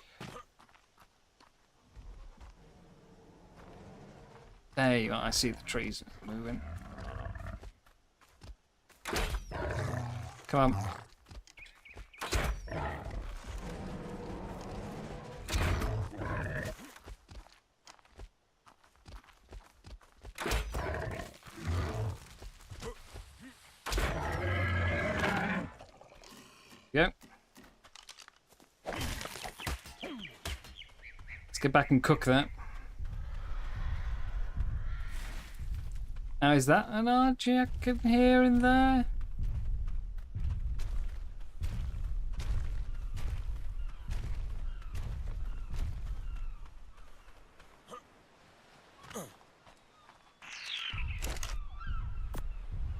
There you are. I see the trees moving. Come on. Yep. Let's get back and cook that. Now, is that an RG I can hear in there?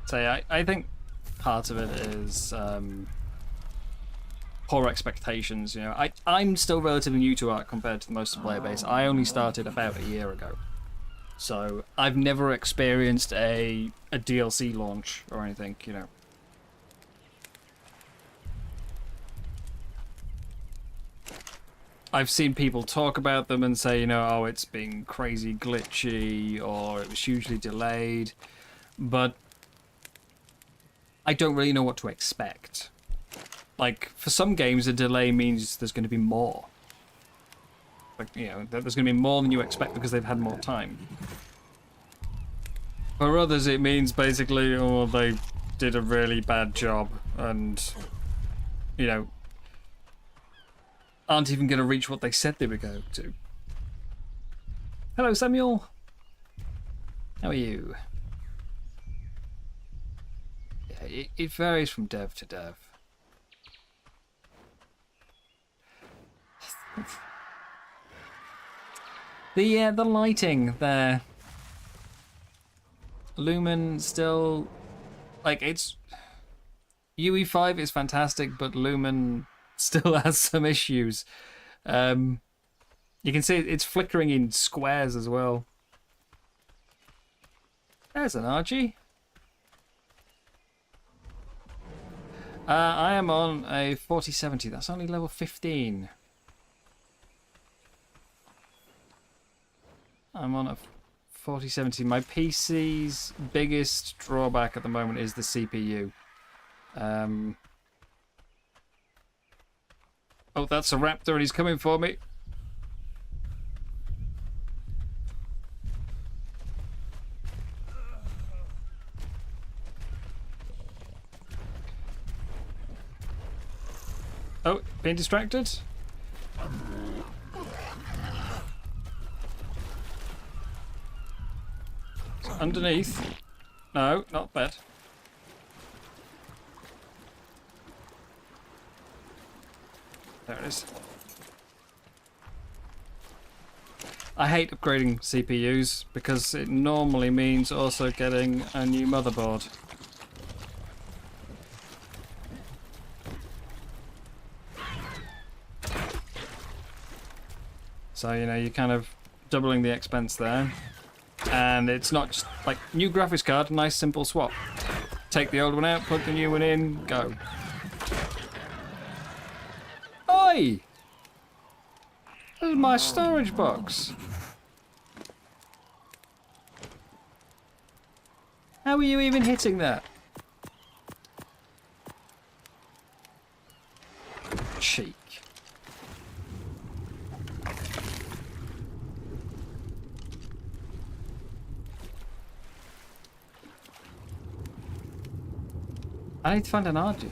So I think part of it is poor expectations. You know, I'm still relatively new to ARK compared to most of the player base. I only started about a year ago, so I've never experienced a DLC launch or anything. You know, I've seen people talk about them and say, you know, oh, it's been crazy glitchy or it was hugely delayed, but I don't really know what to expect. Like, for some games, a delay means there's going to be more. Like, you know, there's going to be more than you expect because they've had more time. For others, it means basically, oh, they did a really bad job and, you know, aren't even going to reach what they said they were going to. Hello, Samuel. How are you? Yeah, it varies from dev to dev. The lighting there. Lumen still, like, it's UE5 is fantastic, but Lumen still has some issues. You can see it's flickering in squares as well. There's an Archie. I am on a 4070. That's only level 15. I'm on a 4070. My PC's biggest drawback at the moment is the CPU. Oh, that's a raptor and he's coming for me. Oh, being distracted? Underneath. No, not bad. There it is. I hate upgrading CPUs because it normally means also getting a new motherboard. So, you know, you're kind of doubling the expense there. And it's not just like new graphics card, nice simple swap. Take the old one out, put the new one in, go. Oi! This is my storage box. How are you even hitting that? Cheek. I need to find an RG.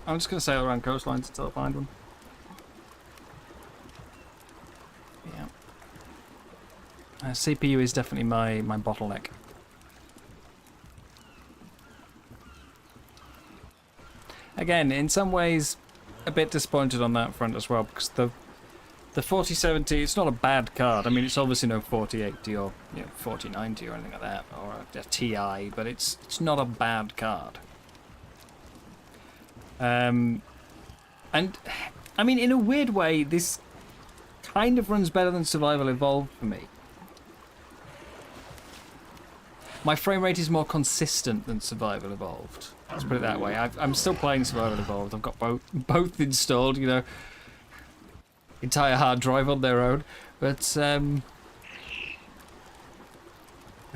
I'm just gonna sail around coastlines until I find one. Yeah. CPU is definitely my bottleneck. Again, in some ways, a bit disappointed on that front as well, because the 4070, it's not a bad card. I mean, it's obviously no 4080 or 4090 or anything like that, or a TI, but it's not a bad card. And I mean, in a weird way, this kind of runs better than Survival Evolved for me. My frame rate is more consistent than Survival Evolved. Let's put it that way. I'm still playing Survival Evolved. I've got both installed, entire hard drive on their own. But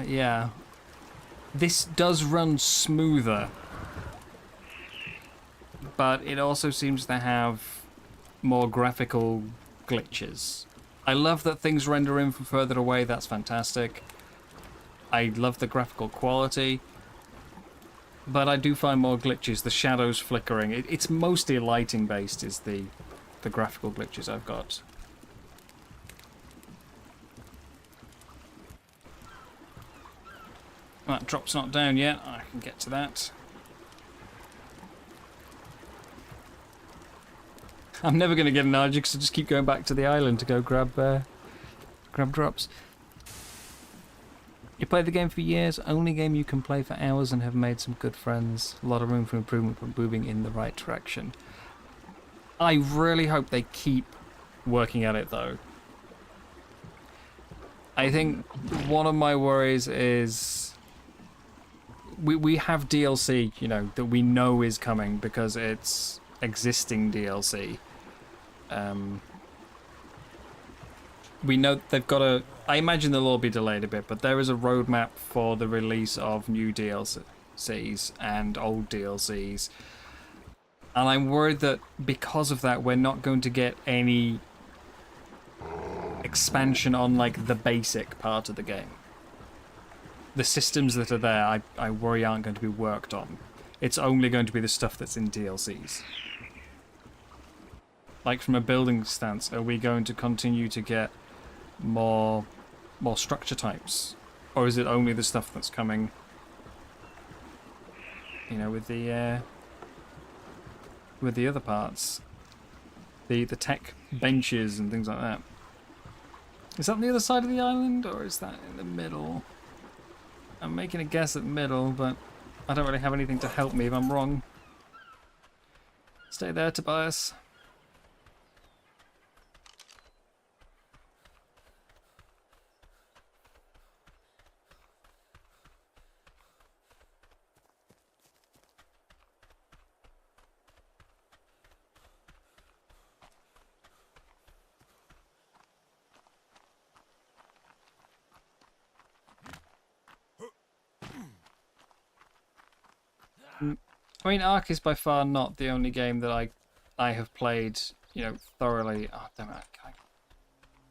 yeah, this does run smoother, but it also seems to have more graphical glitches. I love that things render in from further away. That's fantastic. I love the graphical quality, but I do find more glitches. The shadows flickering. It's mostly lighting based is the graphical glitches I've got. That drop's not down yet. I can get to that. I'm never going to get an RG because I just keep going back to the island to go grab drops. You played the game for years, only game you can play for hours and have made some good friends. A lot of room for improvement, but moving in the right direction. I really hope they keep working at it though. I think one of my worries is we have DLC, that we know is coming because it's existing DLC. We know they've got I imagine they'll all be delayed a bit, but there is a roadmap for the release of new DLCs and old DLCs. And I'm worried that because of that, we're not going to get any expansion on, the basic part of the game. The systems that are there, I worry aren't going to be worked on. It's only going to be the stuff that's in DLCs. From a building stance, are we going to continue to get more structure types, or is it only the stuff that's coming with the other parts, the tech benches and things like that? Is that on the other side of the island, or is that in the middle? I'm making a guess at middle, but I don't really have anything to help me if I'm wrong. Stay there, Tobias. I mean, ARK is by far not the only game that I have played, thoroughly. Oh, damn it.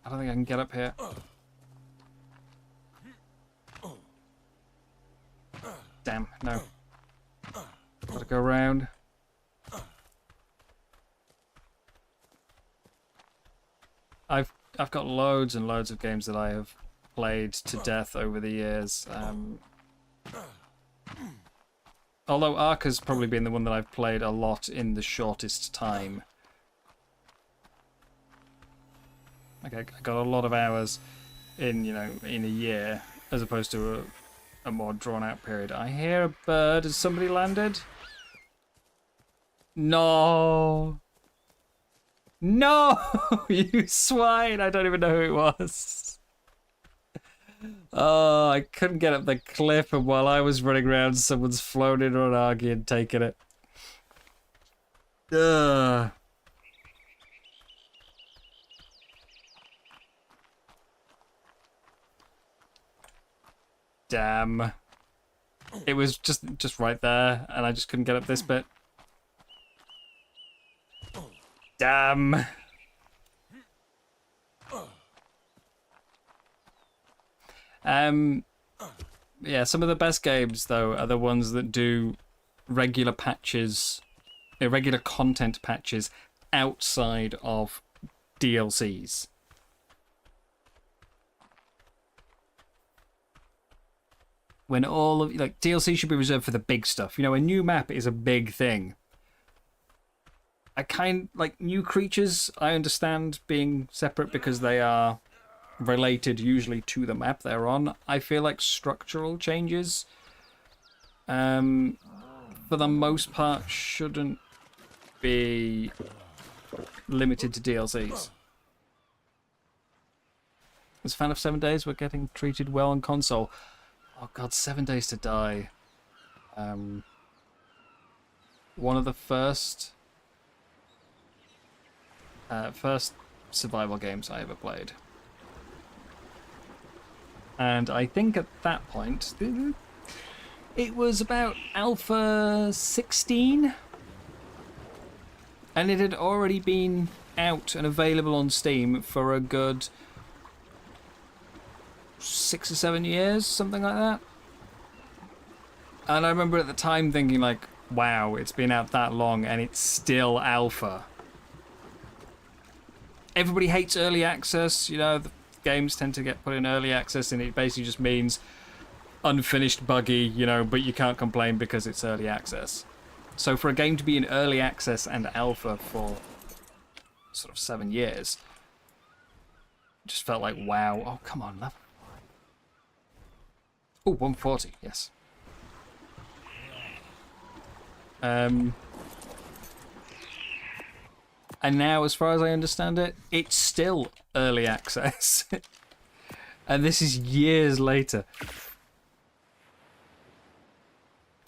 I don't think I can get up here. Damn, no. Gotta go around. I've got loads and loads of games that I have played to death over the years. Although ARK has probably been the one that I've played a lot in the shortest time. I got a lot of hours in, in a year, as opposed to a more drawn-out period. I hear a bird. Has somebody landed? No! No! You swine! I don't even know who it was. Oh, I couldn't get up the cliff, and while I was running around, someone's flown in on an ARG and taken it. Ugh. Damn. It was just right there, and I just couldn't get up this bit. Damn. Yeah, some of the best games, though, are the ones that do regular patches, irregular content patches outside of DLCs. When all of, like, DLC should be reserved for the big stuff. You know, a new map is a big thing. Like, new creatures, I understand being separate because they are related usually to the map they're on. I feel like structural changes, for the most part, shouldn't be limited to DLCs. As a fan of 7 Days, we're getting treated well on console. Oh god, 7 Days to Die. One of the first survival games I ever played. And I think at that point, it was about Alpha 16. And it had already been out and available on Steam for a good 6 or 7 years, something like that. And I remember at the time thinking, like, wow, it's been out that long and it's still alpha. Everybody hates early access, you know, the games tend to get put in early access and it basically just means unfinished, buggy, you know, but you can't complain because it's early access. So for a game to be in early access and alpha for sort of 7 years, it just felt like, wow. Oh, come on, level. Oh, 140, yes. And now, as far as I understand it, it's still early access. And this is years later.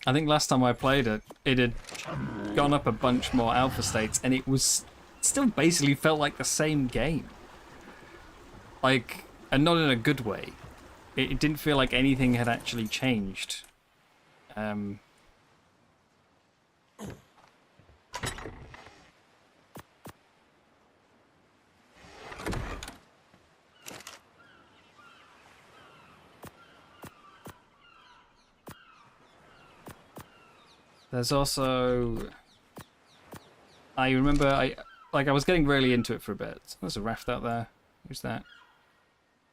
I think last time I played it, it had gone up a bunch more alpha states, and it was still basically felt like the same game. Like, and not in a good way. It didn't feel like anything had actually changed. There's also... I remember I was getting really into it for a bit. There's a raft out there. Who's that?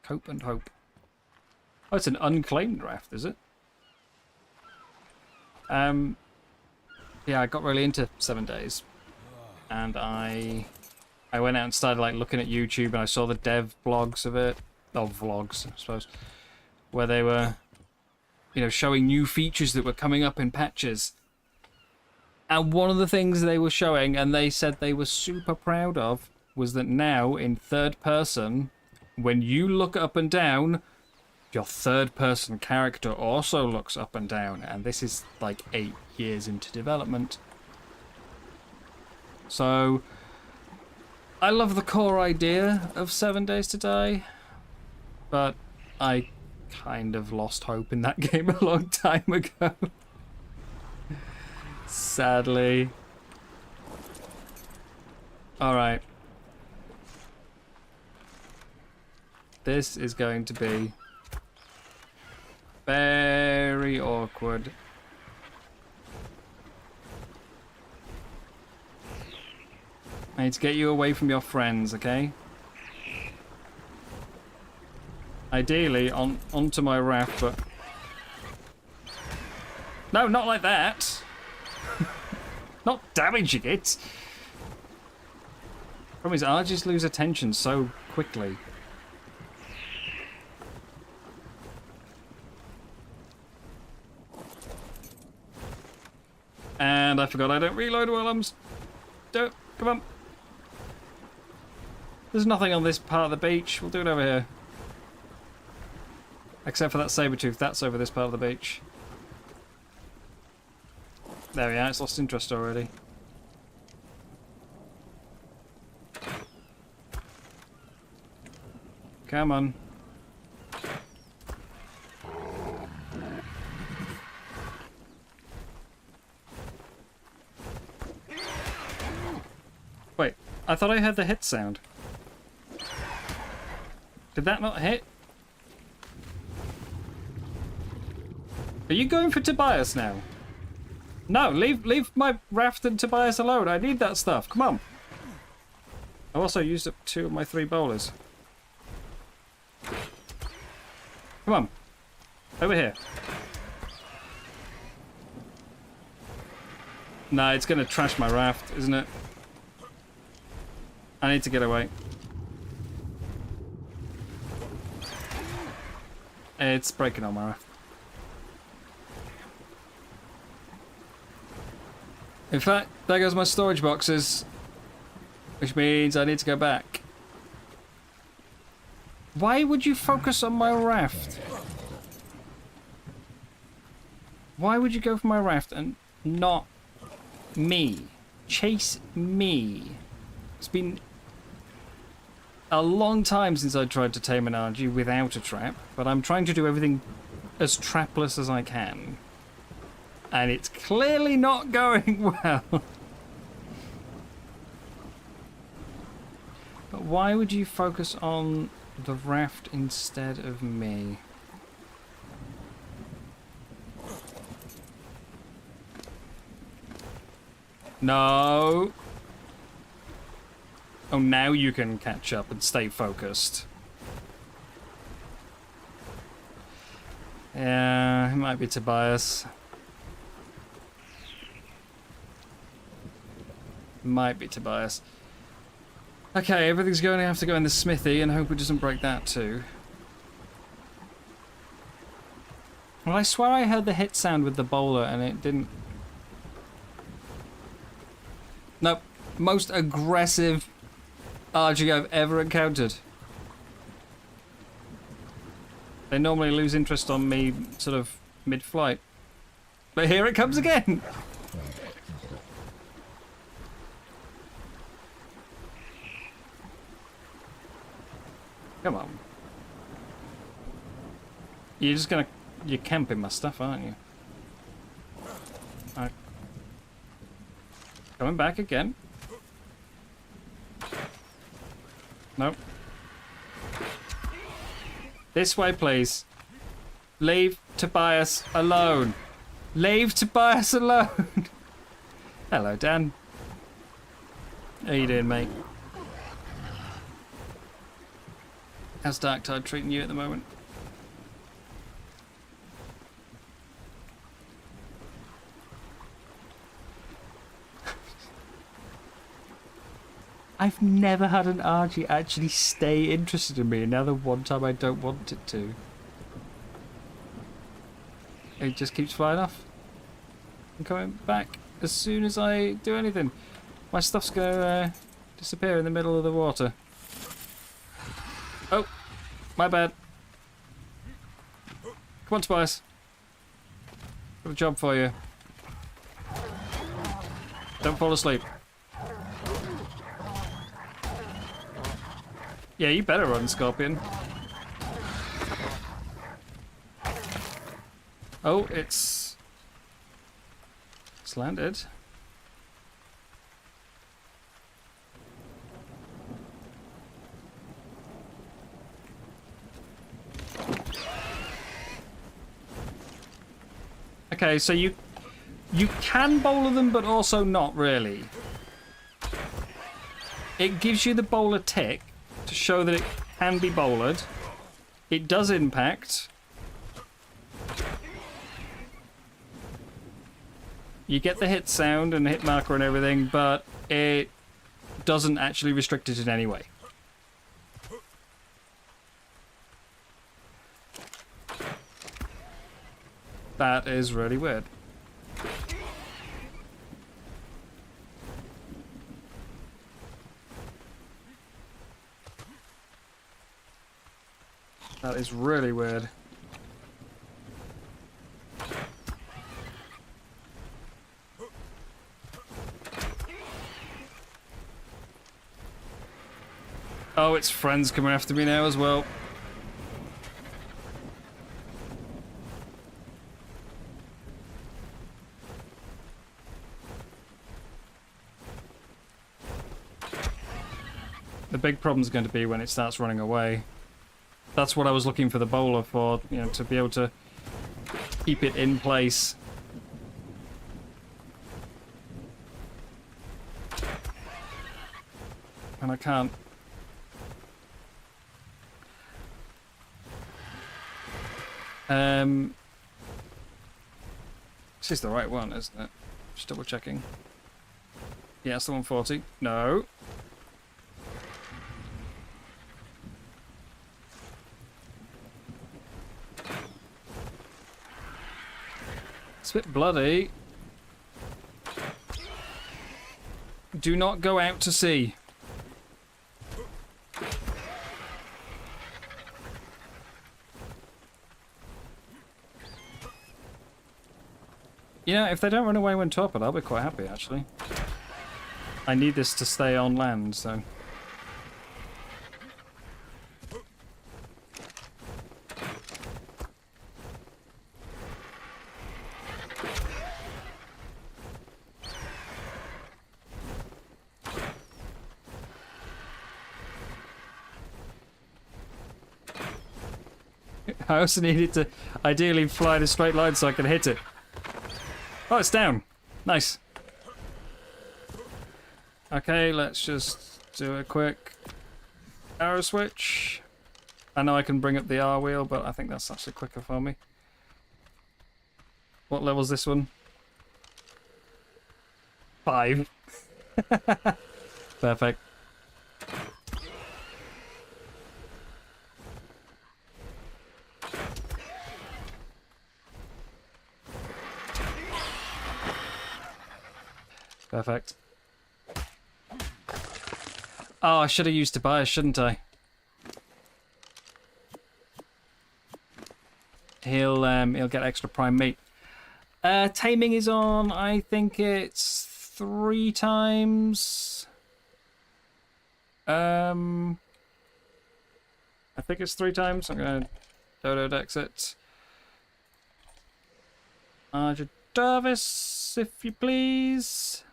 Cope and Hope. Oh, it's an unclaimed raft, is it? Yeah, I got really into 7 Days. And I went out and started like looking at YouTube and I saw the dev blogs of it. Oh, vlogs, I suppose. Where they were, you know, showing new features that were coming up in patches. And one of the things they were showing, and they said they were super proud of, was that now, in third person, when you look up and down, your third person character also looks up and down. And this is like 8 years into development. So, I love the core idea of 7 Days to Die, but I kind of lost hope in that game a long time ago. Sadly. Alright. This is going to be very awkward. I need to get you away from your friends, okay? Ideally, onto my raft, but... No, not like that! Not damaging it! Problem is, I just lose attention so quickly. And I forgot I don't reload while I'm... Don't, come on. There's nothing on this part of the beach. We'll do it over here. Except for that saber-tooth. That's over this part of the beach. There we are. It's lost interest already. Come on. Wait, I thought I heard the hit sound. Did that not hit? Are you going for Tobias now? No, leave my Raft and Tobias alone. I need that stuff. Come on. I also used up 2 of my 3 bowlers. Come on. Over here. Nah, it's going to trash my Raft, isn't it? I need to get away. It's breaking on my Raft. In fact, there goes my storage boxes. Which means I need to go back. Why would you focus on my Raft? Why would you go for my Raft and not me? Chase me. It's been a long time since I tried to tame an RG without a trap, but I'm trying to do everything as trapless as I can. And it's clearly not going well. But why would you focus on the Raft instead of me? No. Oh, now you can catch up and stay focused. Yeah, it might be Tobias. Might be Tobias. Okay, everything's going to have to go in the smithy and hope it doesn't break that too. Well, I swear I heard the hit sound with the bowler and it didn't. Nope. Most aggressive RG I've ever encountered. They normally lose interest on me sort of mid-flight. But here it comes again! Come on. You're just gonna... You're camping my stuff, aren't you? Alright. Coming back again. Nope. This way, please. Leave Tobias alone. Leave Tobias alone. Hello, Dan. How you doing, mate? How's Darktide treating you at the moment? I've never had an RG actually stay interested in me, and now the one time I don't want it to. It just keeps flying off. I'm coming back as soon as I do anything. My stuff's gonna disappear in the middle of the water. Oh, my bad. Come on, Tobias. Got a job for you. Don't fall asleep. Yeah, you better run, Scorpion. Oh, it's landed. Okay, so you can bowler them, but also not really. It gives you the bowler tick to show that it can be bowlered. It does impact. You get the hit sound and hit marker and everything, but it doesn't actually restrict it in any way. That is really weird. That is really weird. Oh, it's friends coming after me now as well. The big problem's going to be when it starts running away. That's what I was looking for the bowler for, you know, to be able to keep it in place. And I can't. This is the right one, isn't it? Just double checking. Yeah, it's the 140. No. It's a bit bloody. Do not go out to sea. You know, if they don't run away when toppled, I'll be quite happy, actually. I need this to stay on land, so... I also needed to ideally fly in a straight line so I can hit it. Oh, it's down. Nice. Okay, let's just do a quick arrow switch. I know I can bring up the R wheel, but I think that's actually quicker for me. What level's this one? 5. Perfect. Perfect. Oh, I should have used Tobias, shouldn't I? He'll get extra prime meat. Taming is on. I think it's 3 times. I think it's 3 times. I'm gonna dodo exit. Arja Davis, if you please.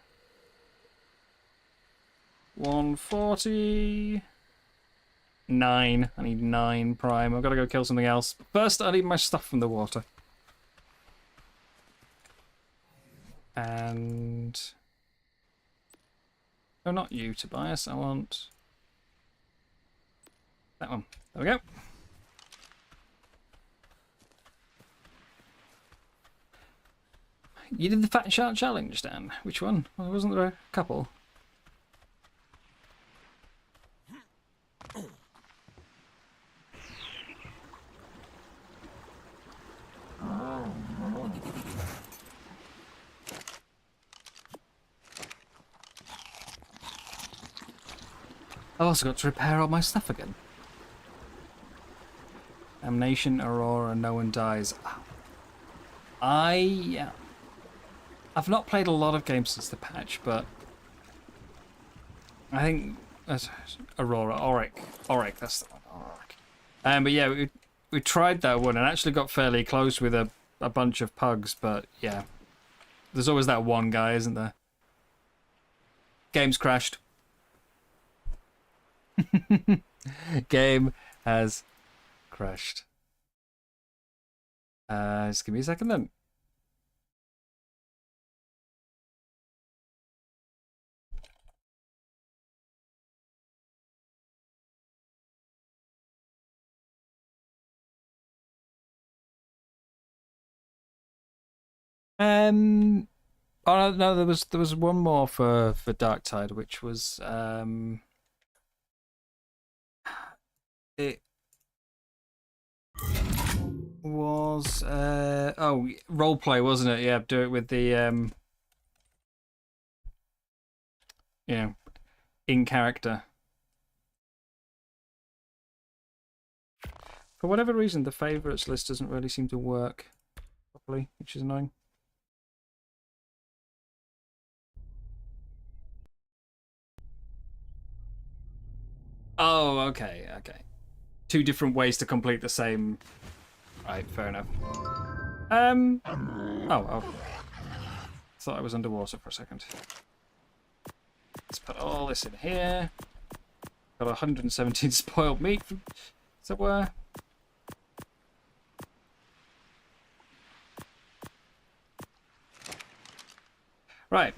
140. 9. I need 9 prime. I've got to go kill something else. First, I need my stuff from the water. And... oh, not you, Tobias. I want... that one. There we go. You did the Fat Shark Challenge, Dan. Which one? Well, wasn't there a couple? I've also got to repair all my stuff again. Damnation, Aurora, no one dies. I've not played a lot of games since the patch, but I think Aurora, Auric, that's the one, Auric. But yeah, we tried that one and actually got fairly close with a bunch of pugs, but yeah, there's always that one guy, isn't there? Game's crashed. Game has crashed. Just give me a second then. Oh no, there was one more for Darktide, which was it was oh, roleplay, wasn't it? Yeah, do it with the you know, in character. For whatever reason, the favorites list doesn't really seem to work properly, which is annoying. Oh, okay. 2 different ways to complete the same. Right, fair enough. Oh. Thought I was underwater for a second. Let's put all this in here. Got 117 spoiled meat from somewhere. Right.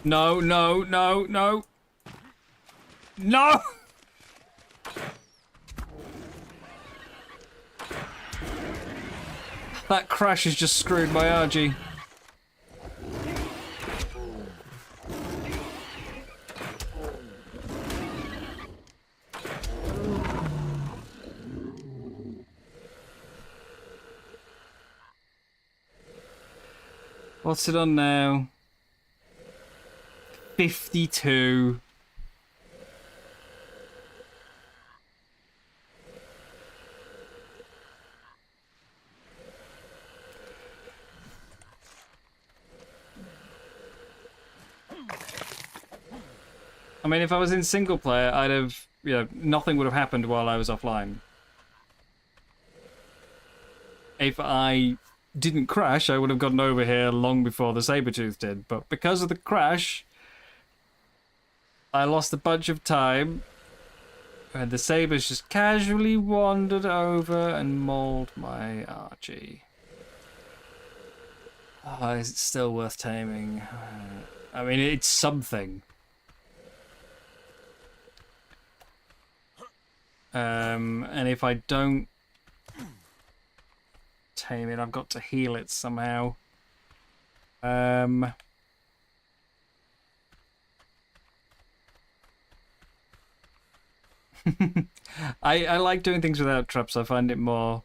No, no, no, no. No! That crash has just screwed my RG. What's it on now? 52. I mean, if I was in single player, I'd have, you know, nothing would have happened while I was offline. If I didn't crash, I would have gotten over here long before the Sabertooth did. But because of the crash, I lost a bunch of time. And the Sabers just casually wandered over and mauled my Archie. Oh, is it still worth taming? I mean, it's something. And if I don't tame it, I've got to heal it somehow. I like doing things without traps. I find it more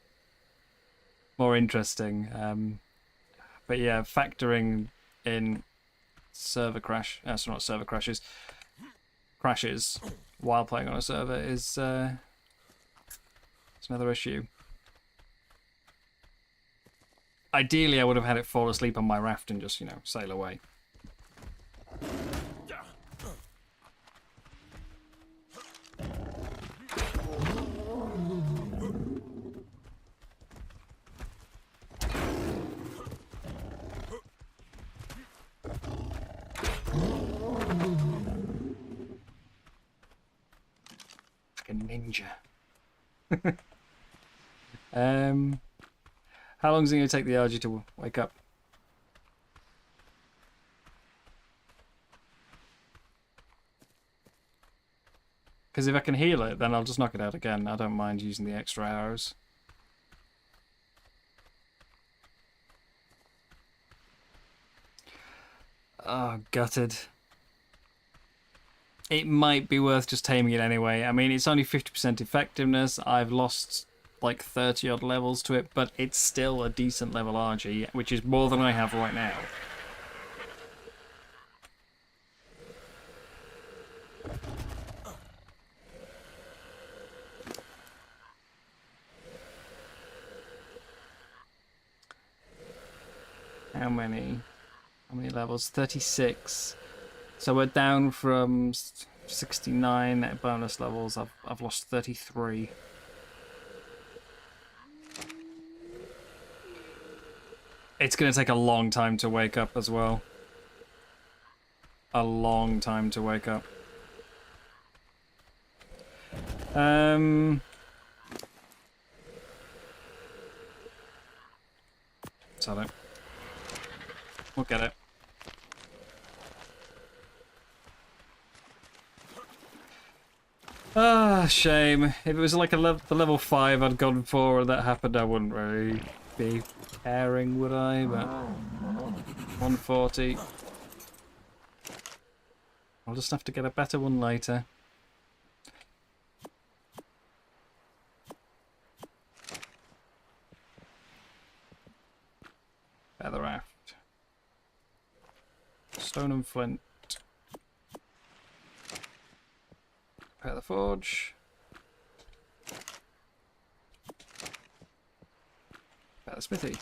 interesting. But yeah, factoring in server crash, so not server crashes while playing on a server is it's another issue. Ideally, I would have had it fall asleep on my raft and just, you know, sail away. Like a ninja. How long is it going to take the RG to wake up? Because if I can heal it, then I'll just knock it out again. I don't mind using the extra arrows. Oh, gutted. It might be worth just taming it anyway. I mean, it's only 50% effectiveness. I've lost like 30 odd levels to it, but it's still a decent level RG, which is more than I have right now. How many levels? 36. So we're down from 69 at bonus levels. I've lost 33. It's going to take a long time to wake up as well. A long time to wake up. So we'll get it. Ah, shame. If it was like the level 5 I'd gone for and that happened, I wouldn't really be caring, would I? But 140. I'll just have to get a better one later. Feather Raft. Stone and flint. Prepare the forge. Prepare the smithy.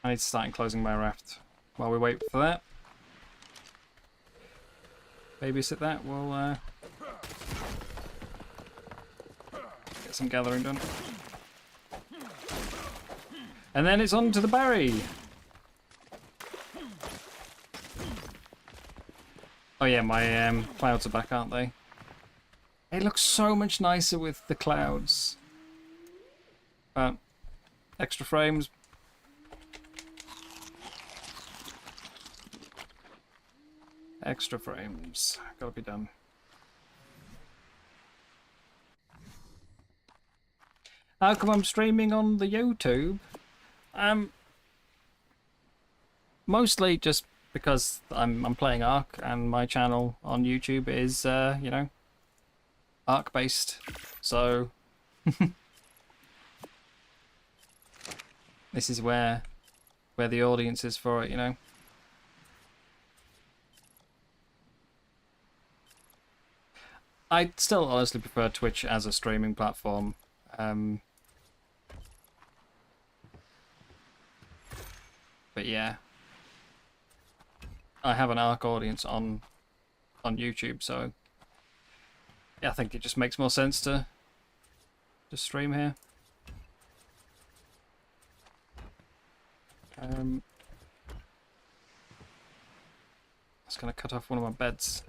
I need to start enclosing my raft while we wait for that. babysit that. We'll get some gathering done. And then it's on to the berry. Oh yeah, my clouds are back, aren't they? It looks so much nicer with the clouds. But extra frames. Extra frames. Gotta be done. How come I'm streaming on the YouTube? Mostly just because I'm playing ARK and my channel on YouTube is you know, ARK based. So this is where the audience is for it, you know. I still honestly prefer Twitch as a streaming platform. But yeah, I have an ARK audience on YouTube, so yeah, I think it just makes more sense to stream here. It's gonna cut off one of my beds.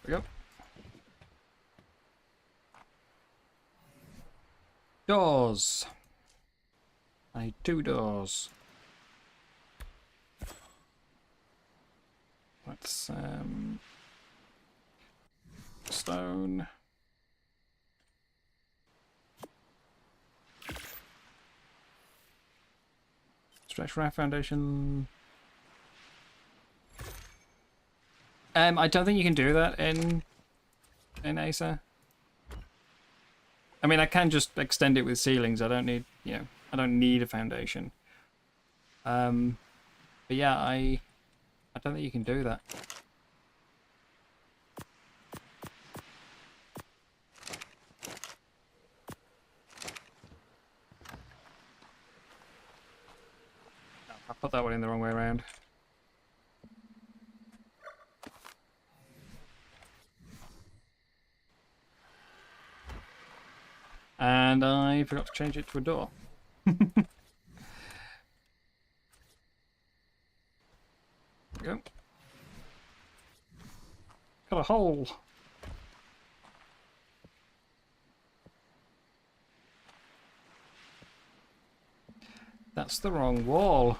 There we go. Doors. I need 2 doors. Let's stone. Stretch raft foundation. I don't think you can do that in Acer. I mean, I can just extend it with ceilings. I don't need, you know, I don't need a foundation. But yeah, I don't think you can do that. No, I put that one in the wrong way around. And I forgot to change it to a door. There we go. Got a hole. That's the wrong wall.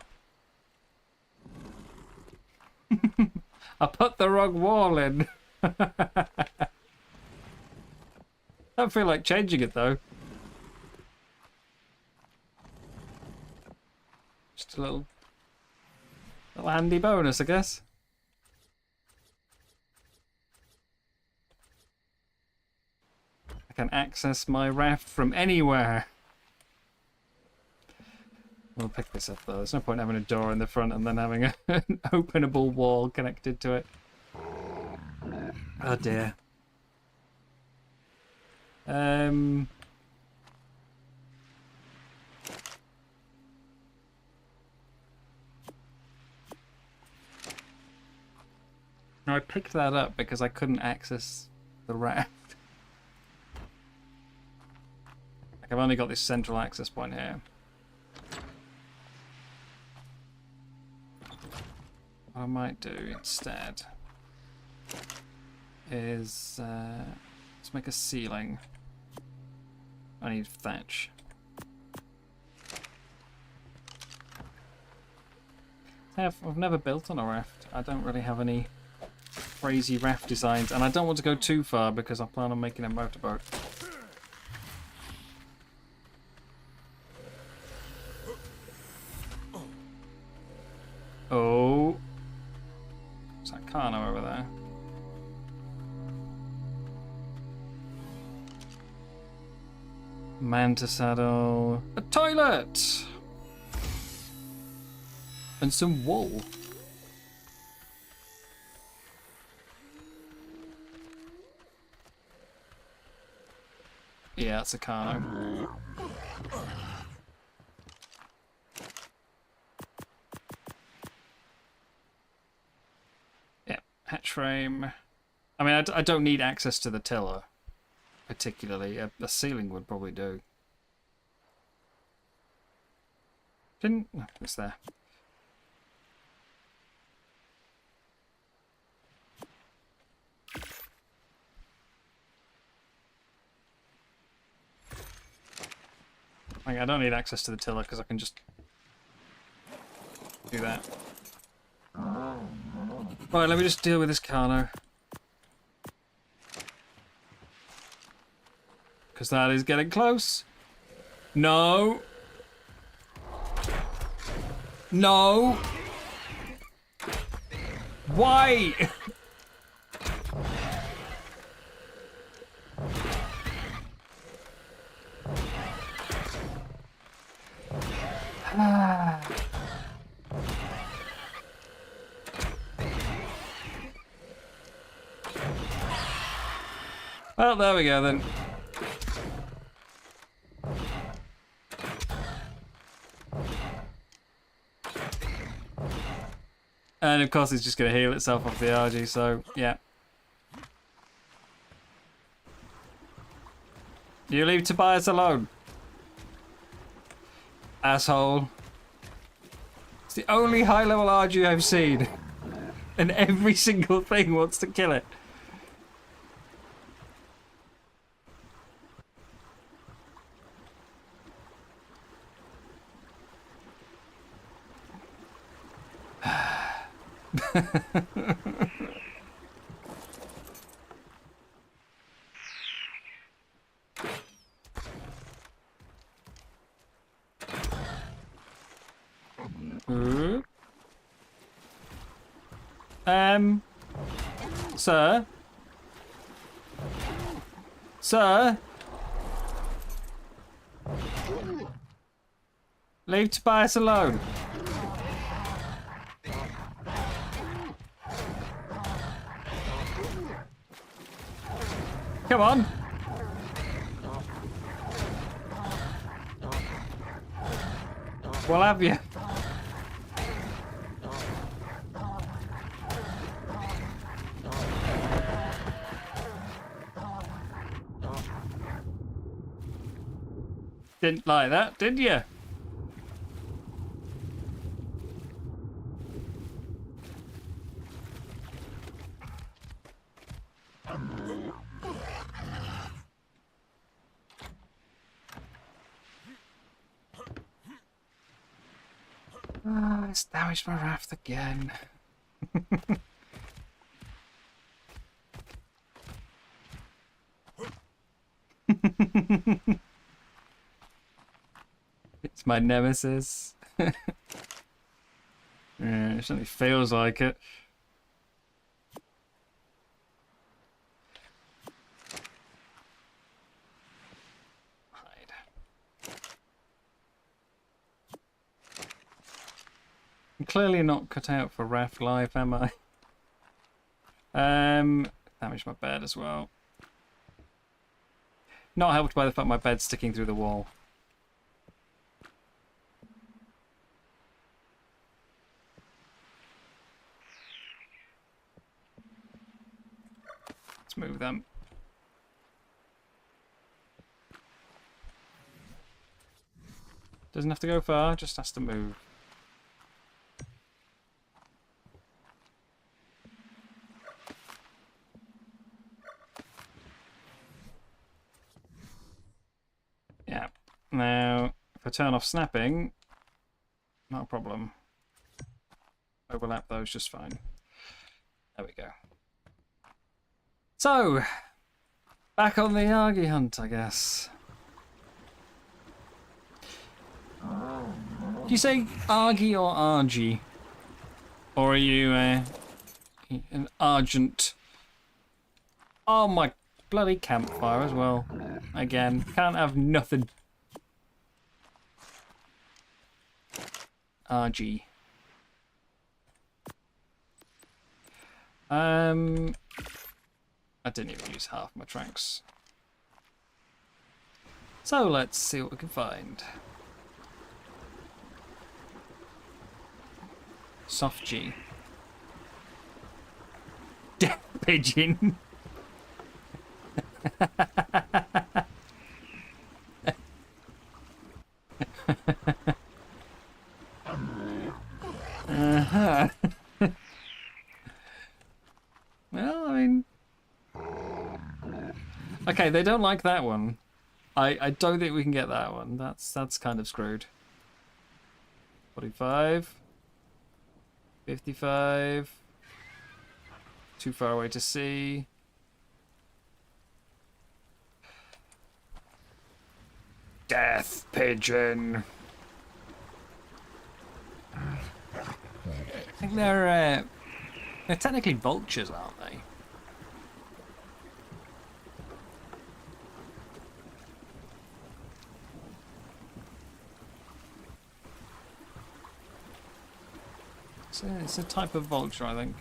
I put the wrong wall in. I don't feel like changing it though. Just a little handy bonus, I guess. I can access my raft from anywhere. We'll pick this up though. There's no point having a door in the front and then having an openable wall connected to it. Oh dear. No, I picked that up because I couldn't access the raft. Like, I've only got this central access point here. What I might do instead is let's make a ceiling. I need thatch. I've never built on a raft. I don't really have any crazy raft designs, and I don't want to go too far because I plan on making a motorboat. Oh, is that Carno over there? Manta saddle, a toilet, and some wool. Yeah, it's a Carno. Yeah, hatch frame. I mean, I don't need access to the tiller, particularly. A ceiling would probably do. Didn't... Oh, it's there. I don't need access to the tiller because I can just do that. Right, let me just deal with this Carno. Because that is getting close. No. No. Why? Well, there we go then. And of course it's just going to heal itself off the RG, so yeah. You leave Tobias alone. Asshole. It's the only high level RG I've seen. And every single thing wants to kill it. Sir? Sir? Leave Tobias alone. Come on. We'll have you. Didn't like that, did you? It's damaged my raft again. It's my nemesis. Yeah, it certainly feels like it. Hide. I'm clearly not cut out for Raft life, am I? Damaged my bed as well. Not helped by the fact my bed's sticking through the wall. Let's move them. Doesn't have to go far, just has to move. Yeah. Now, if I turn off snapping, not a problem. Overlap those just fine. There we go. So, back on the Argy hunt, I guess. Do you say Argy or Argy? Or are you an Argent? Oh my bloody campfire as well. Again, can't have nothing. RG. I didn't even use half my tracks. So let's see what we can find. Soft G. Death pigeon. Uh-huh. Well, I mean... Okay, they don't like that one. I don't think we can get that one. That's kind of screwed. 45. 55. Too far away to see. Death pigeon. I think they're technically vultures, aren't they? So it's a type of vulture, I think.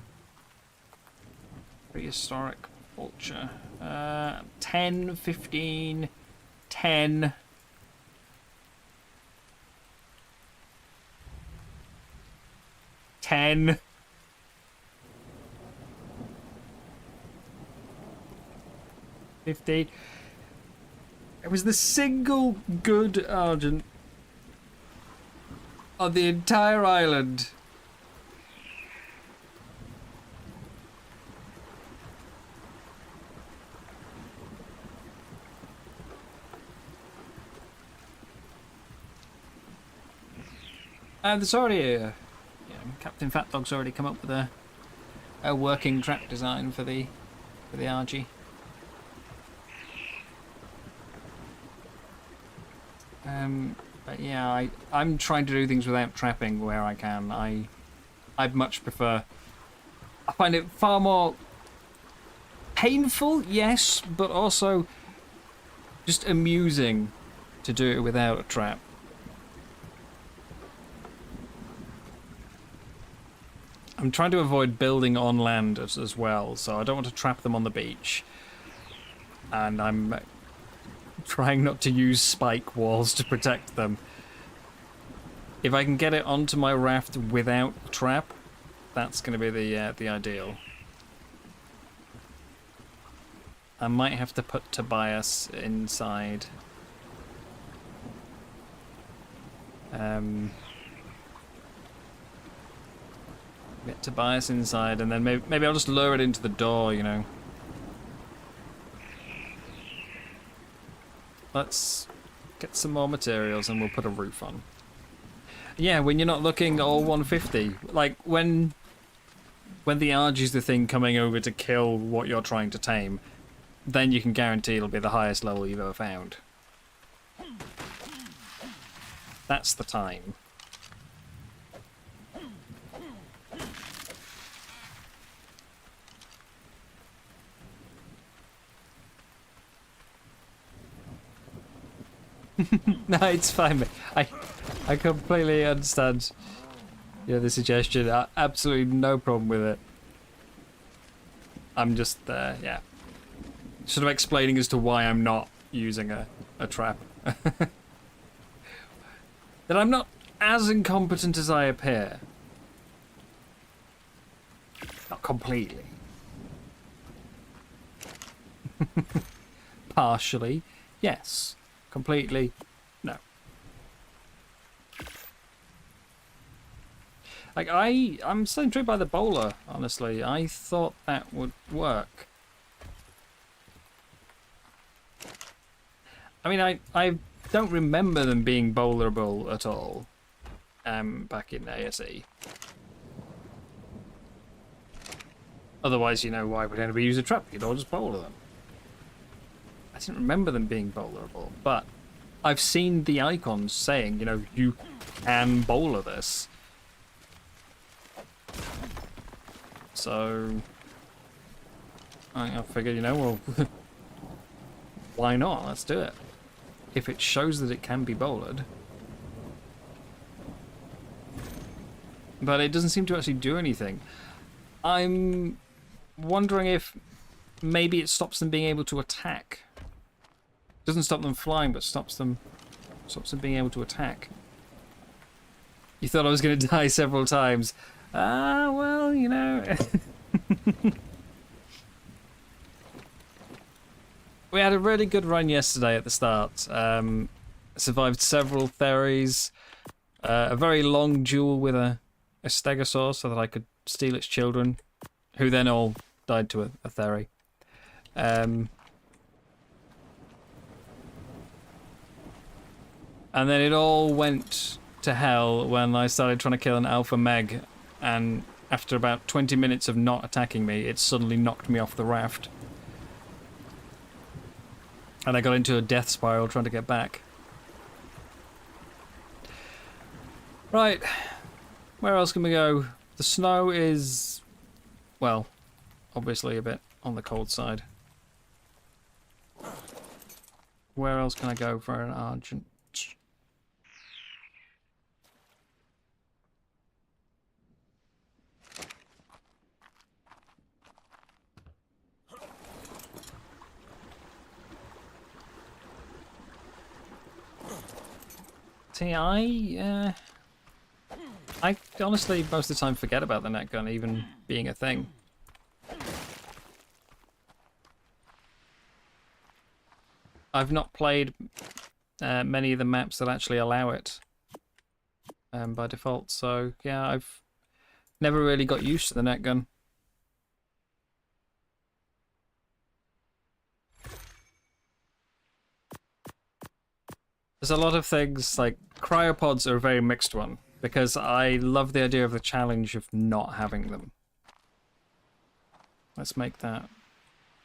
Prehistoric vulture. 10, 15, 10. $10. $50. It was the single good Argent on the entire island. There's already a... Captain Fat Dog's already come up with a working trap design for the RG. But yeah, I'm trying to do things without trapping where I can. I'd much prefer. I find it far more painful, yes, but also just amusing to do it without a trap. I'm trying to avoid building on land as well, so I don't want to trap them on the beach. And I'm trying not to use spike walls to protect them. If I can get it onto my raft without a trap, that's going to be the ideal. I might have to put Tobias inside. Get Tobias inside, and then maybe I'll just lure it into the door, you know. Let's get some more materials and we'll put a roof on. Yeah, when you're not looking all 150. Like, when the RG's the thing coming over to kill what you're trying to tame, then you can guarantee it'll be the highest level you've ever found. That's the time. No, it's fine, mate. I completely understand, the suggestion. Absolutely no problem with it. I'm just, yeah, sort of explaining as to why I'm not using a trap. That I'm not as incompetent as I appear. Not completely. Partially, yes. Completely, no. Like, I'm so intrigued by the bowler, honestly. I thought that would work. I mean, I don't remember them being bowlerable at all back in ASE. Otherwise, why would anybody use a trap? You'd all just bowler them. I didn't remember them being bowlerable, but I've seen the icons saying, you can bowler this. So I figured, well, why not? Let's do it. If it shows that it can be bowlered. But it doesn't seem to actually do anything. I'm wondering if maybe it stops them being able to attack Doesn't stop them flying, but stops them being able to attack. You thought I was going to die several times. Ah, well, you know. We had a really good run yesterday at the start. Survived several ferries. A very long duel with a stegosaur so that I could steal its children, who then all died to a ferry. And then it all went to hell when I started trying to kill an alpha meg, and after about 20 minutes of not attacking me, it suddenly knocked me off the raft. And I got into a death spiral trying to get back. Right, where else can we go? The snow is, well, obviously a bit on the cold side. Where else can I go for an Argent? See, I honestly most of the time forget about the net gun even being a thing. I've not played many of the maps that actually allow it by default, so yeah, I've never really got used to the net gun. There's a lot of things, like cryopods are a very mixed one, because I love the idea of the challenge of not having them. Let's make that...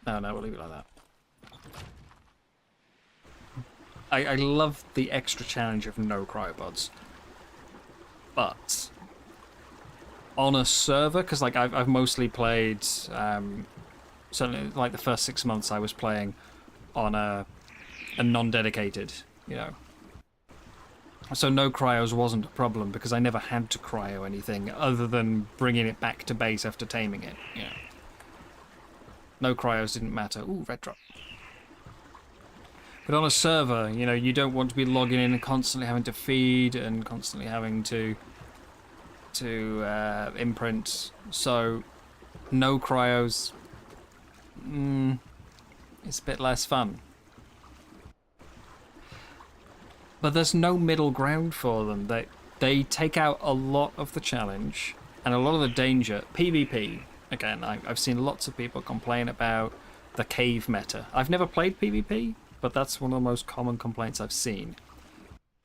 No, we'll leave it like that. I love the extra challenge of no cryopods. But on a server, because like I've mostly played, certainly like the first 6 months I was playing on a non-dedicated, you know. So no cryos wasn't a problem because I never had to cryo anything other than bringing it back to base after taming it, you know. No cryos didn't matter. Ooh, red drop. But on a server, you know, you don't want to be logging in and constantly having to feed and constantly having to imprint. So no cryos, it's a bit less fun. But there's no middle ground for them. They take out a lot of the challenge and a lot of the danger. PvP, again, I've seen lots of people complain about the cave meta. I've never played PvP, but that's one of the most common complaints I've seen,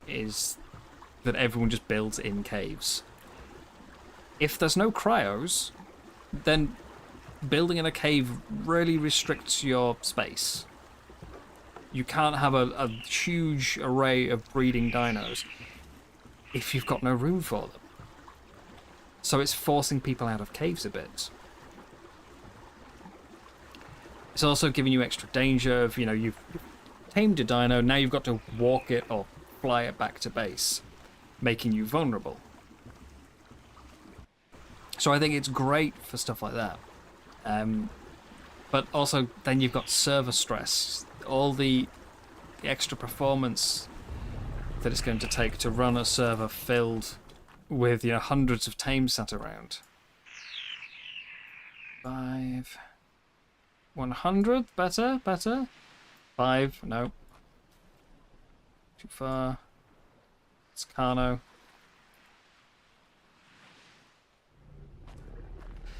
is that everyone just builds in caves. If there's no cryos, then building in a cave really restricts your space. You can't have a huge array of breeding dinos if you've got no room for them. So it's forcing people out of caves a bit. It's also giving you extra danger of, you know, you've tamed a dino, now you've got to walk it or fly it back to base, making you vulnerable. So I think it's great for stuff like that. But also then you've got server stress. All the extra performance that it's going to take to run a server filled with, you know, hundreds of tames sat around. 5... 100? Better? 5? No. Too far. It's Carno.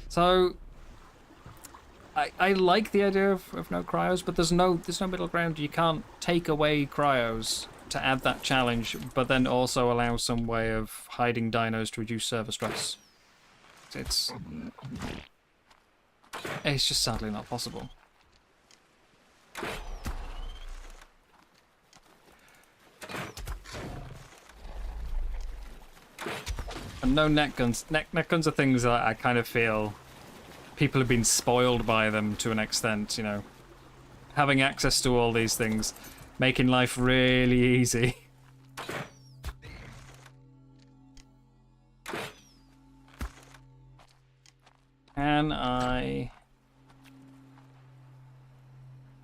So I like the idea of no cryos, but there's no middle ground. You can't take away cryos to add that challenge, but then also allow some way of hiding dinos to reduce server stress. It's just sadly not possible. And no net guns. Net guns are things that I kind of feel people have been spoiled by them to an extent, you know. Having access to all these things, making life really easy. Can I...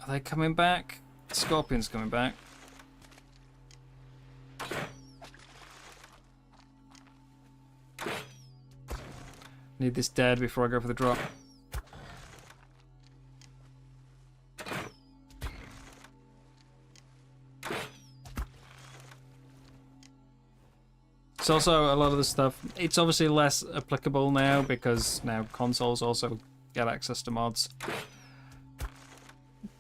Are they coming back? Scorpion's coming back. Need this dead before I go for the drop. It's also a lot of the stuff, it's obviously less applicable now because now consoles also get access to mods.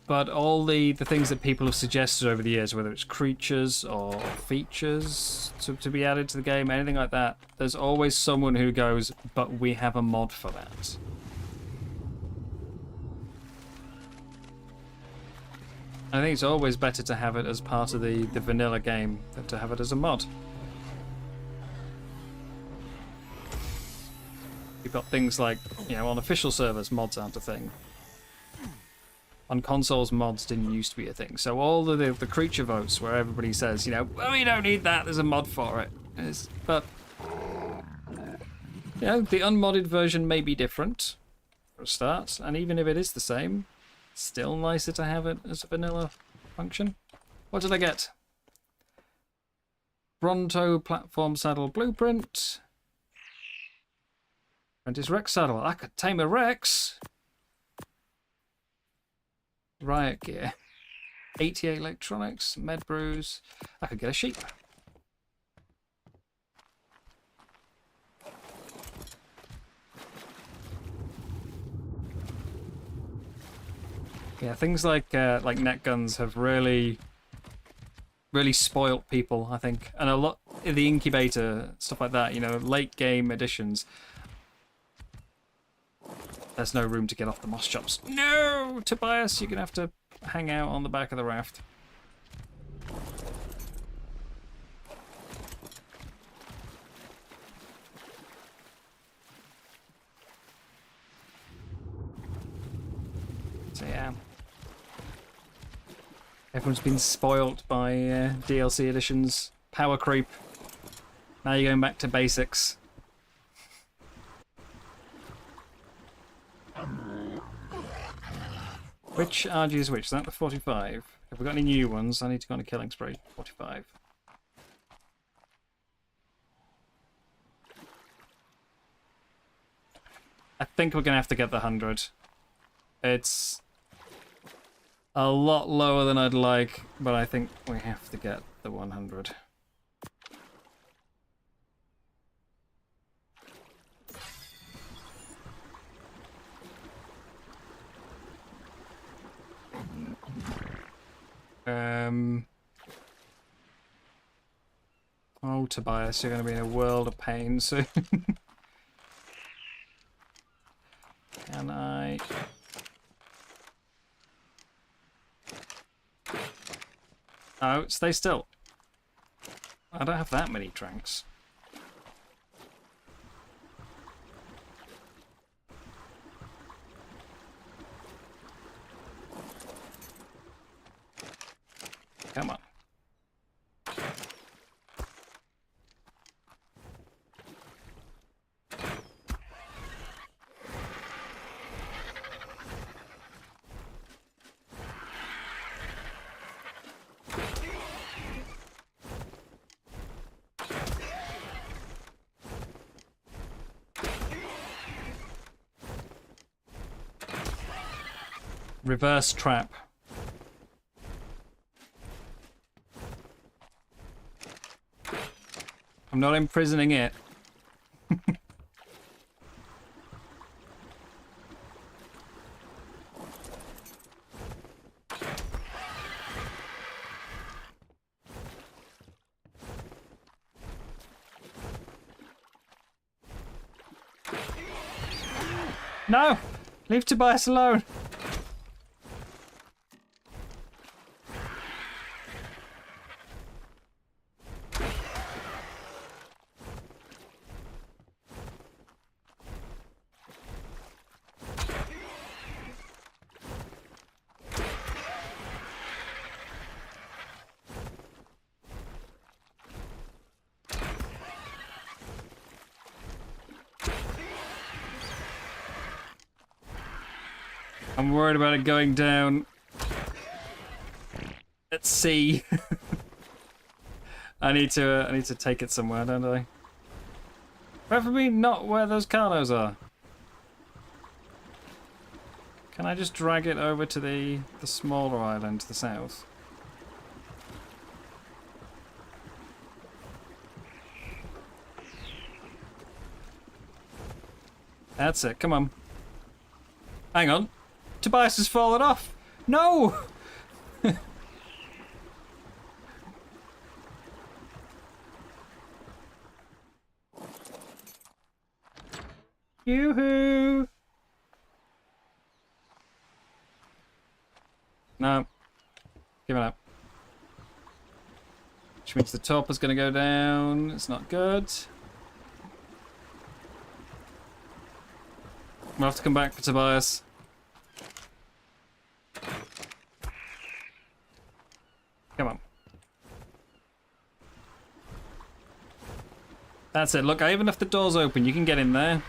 But all the things that people have suggested over the years, whether it's creatures or features to be added to the game, anything like that, there's always someone who goes, but we have a mod for that. I think it's always better to have it as part of the vanilla game than to have it as a mod. You've got things like, you know, on official servers, mods aren't a thing. On consoles, mods didn't used to be a thing. So all of the creature votes where everybody says, you know, well, you don't need that, there's a mod for it. But, you know, the unmodded version may be different for a start. And even if it is the same, it's still nicer to have it as a vanilla function. What did I get? Bronto platform saddle blueprint. Apprentice Rex saddle. I could tame a Rex. Riot gear. 88 electronics. Med brews. I could get a sheep. Yeah, things like net guns have really spoilt people, I think, and a lot in the incubator stuff like that. You know, late game additions. There's no room to get off the moss chops. No, Tobias, you're gonna have to hang out on the back of the raft. So yeah, everyone's been spoilt by DLC additions. Power creep. Now you're going back to basics. Which RG is which? Is that the 45? Have we got any new ones? I need to go on a killing spree. 45. I think we're going to have to get the 100. It's a lot lower than I'd like, but I think we have to get the 100. Oh, Tobias, you're going to be in a world of pain soon. Can I... Oh, stay still. I don't have that many tranks. Come on. Reverse trap. I'm not imprisoning it. No! Leave Tobias alone! I'm worried about it going down. sea. I need to take it somewhere, don't I? Preferably not where those carnos are. Can I just drag it over to the smaller island to the south? That's it, come on. Hang on. Tobias has fallen off. No! Yoo-hoo! No. Giving up. Which means the top is going to go down. It's not good. We'll have to come back for Tobias. Come on. That's it. Look, I even left the doors open. You can get in there.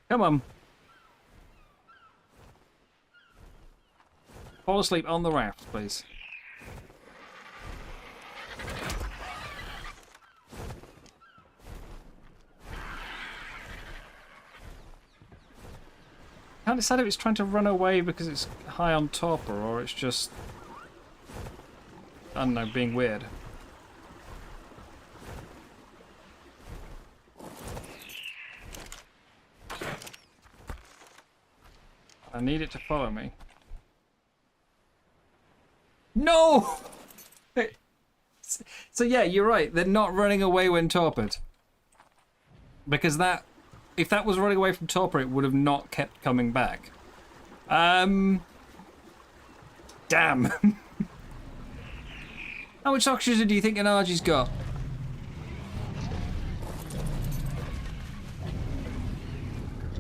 Come on. Fall asleep on the raft, please. Can't decide if it's trying to run away because it's high on top or it's just, I don't know, being weird. I need it to follow me. No! So yeah, you're right. They're not running away when torpid. Because that, if that was running away from torpor, it would have not kept coming back. Damn. How much oxygen do you think an Argy's got?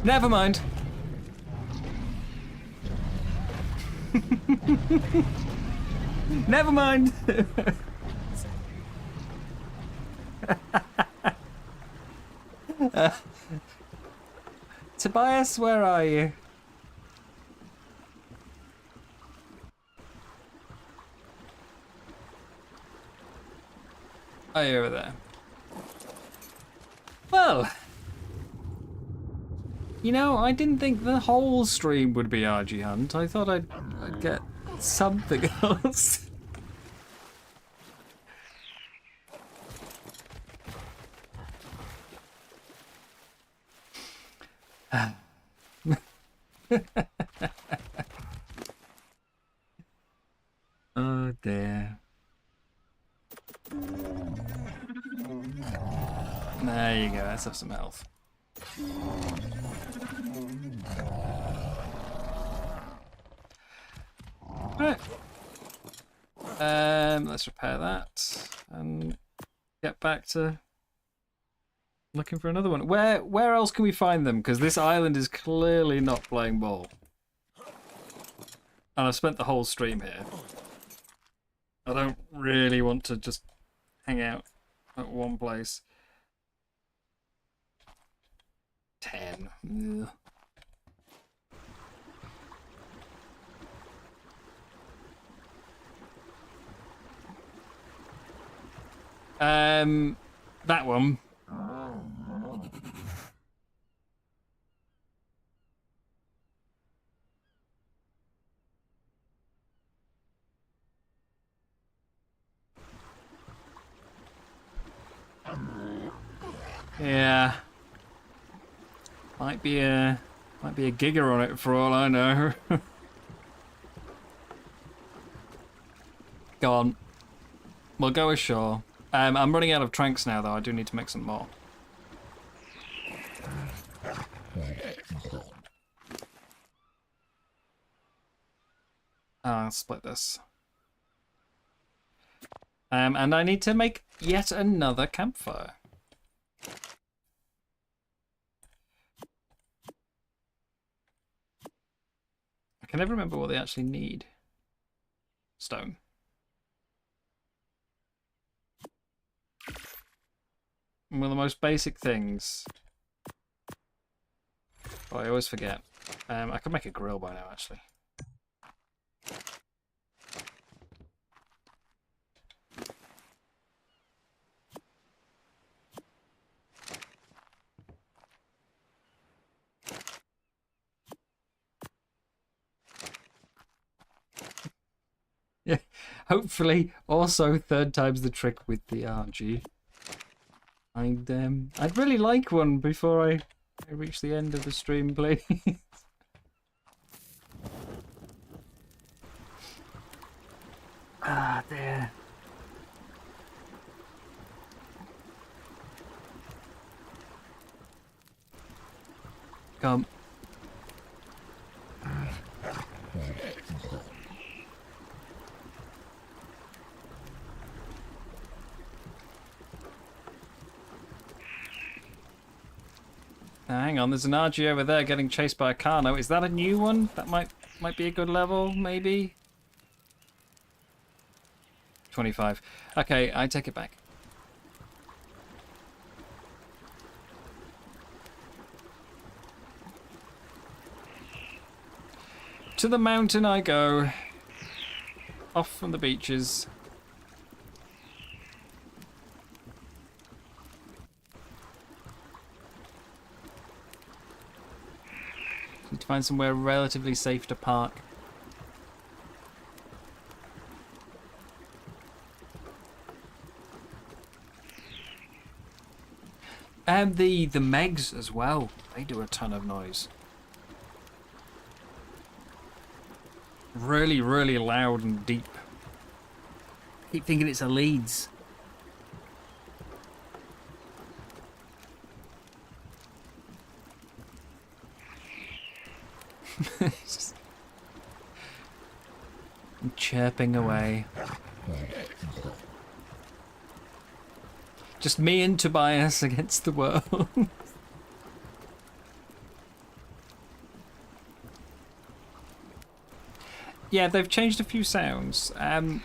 Never mind. Never mind. Tobias, where are you? Oh, you're over there. Well, you know, I didn't think the whole stream would be RG Hunt. I thought I'd get something else. Oh dear. There you go, let's have some health. Right. Let's repair that and get back to looking for another one. Where else can we find them? Because this island is clearly not playing ball. And I've spent the whole stream here. I don't really want to just hang out at one place. 10. Ugh. That one. Yeah. Might be a giga on it for all I know. Go on. We'll go ashore. I'm running out of tranks now, though. I do need to make some more. I'll split this. And I need to make yet another campfire. I can never remember what they actually need. Stone. One of the most basic things. Oh, I always forget. I could make a grill by now, actually. Yeah, hopefully also third time's the trick with the RG. I'd really like one before I reach the end of the stream, please. Ah, there. Come. Hang on, there's an RG over there getting chased by a car now. Is that a new one? That might be a good level, maybe? 25. Okay, I take it back. To the mountain I go. Off from the beaches. Need to find somewhere relatively safe to park. And the Megs as well. They do a ton of noise. Really, really loud and deep. Keep thinking it's a Leeds. Just chirping away. Just me and Tobias against the world. Yeah, they've changed a few sounds. As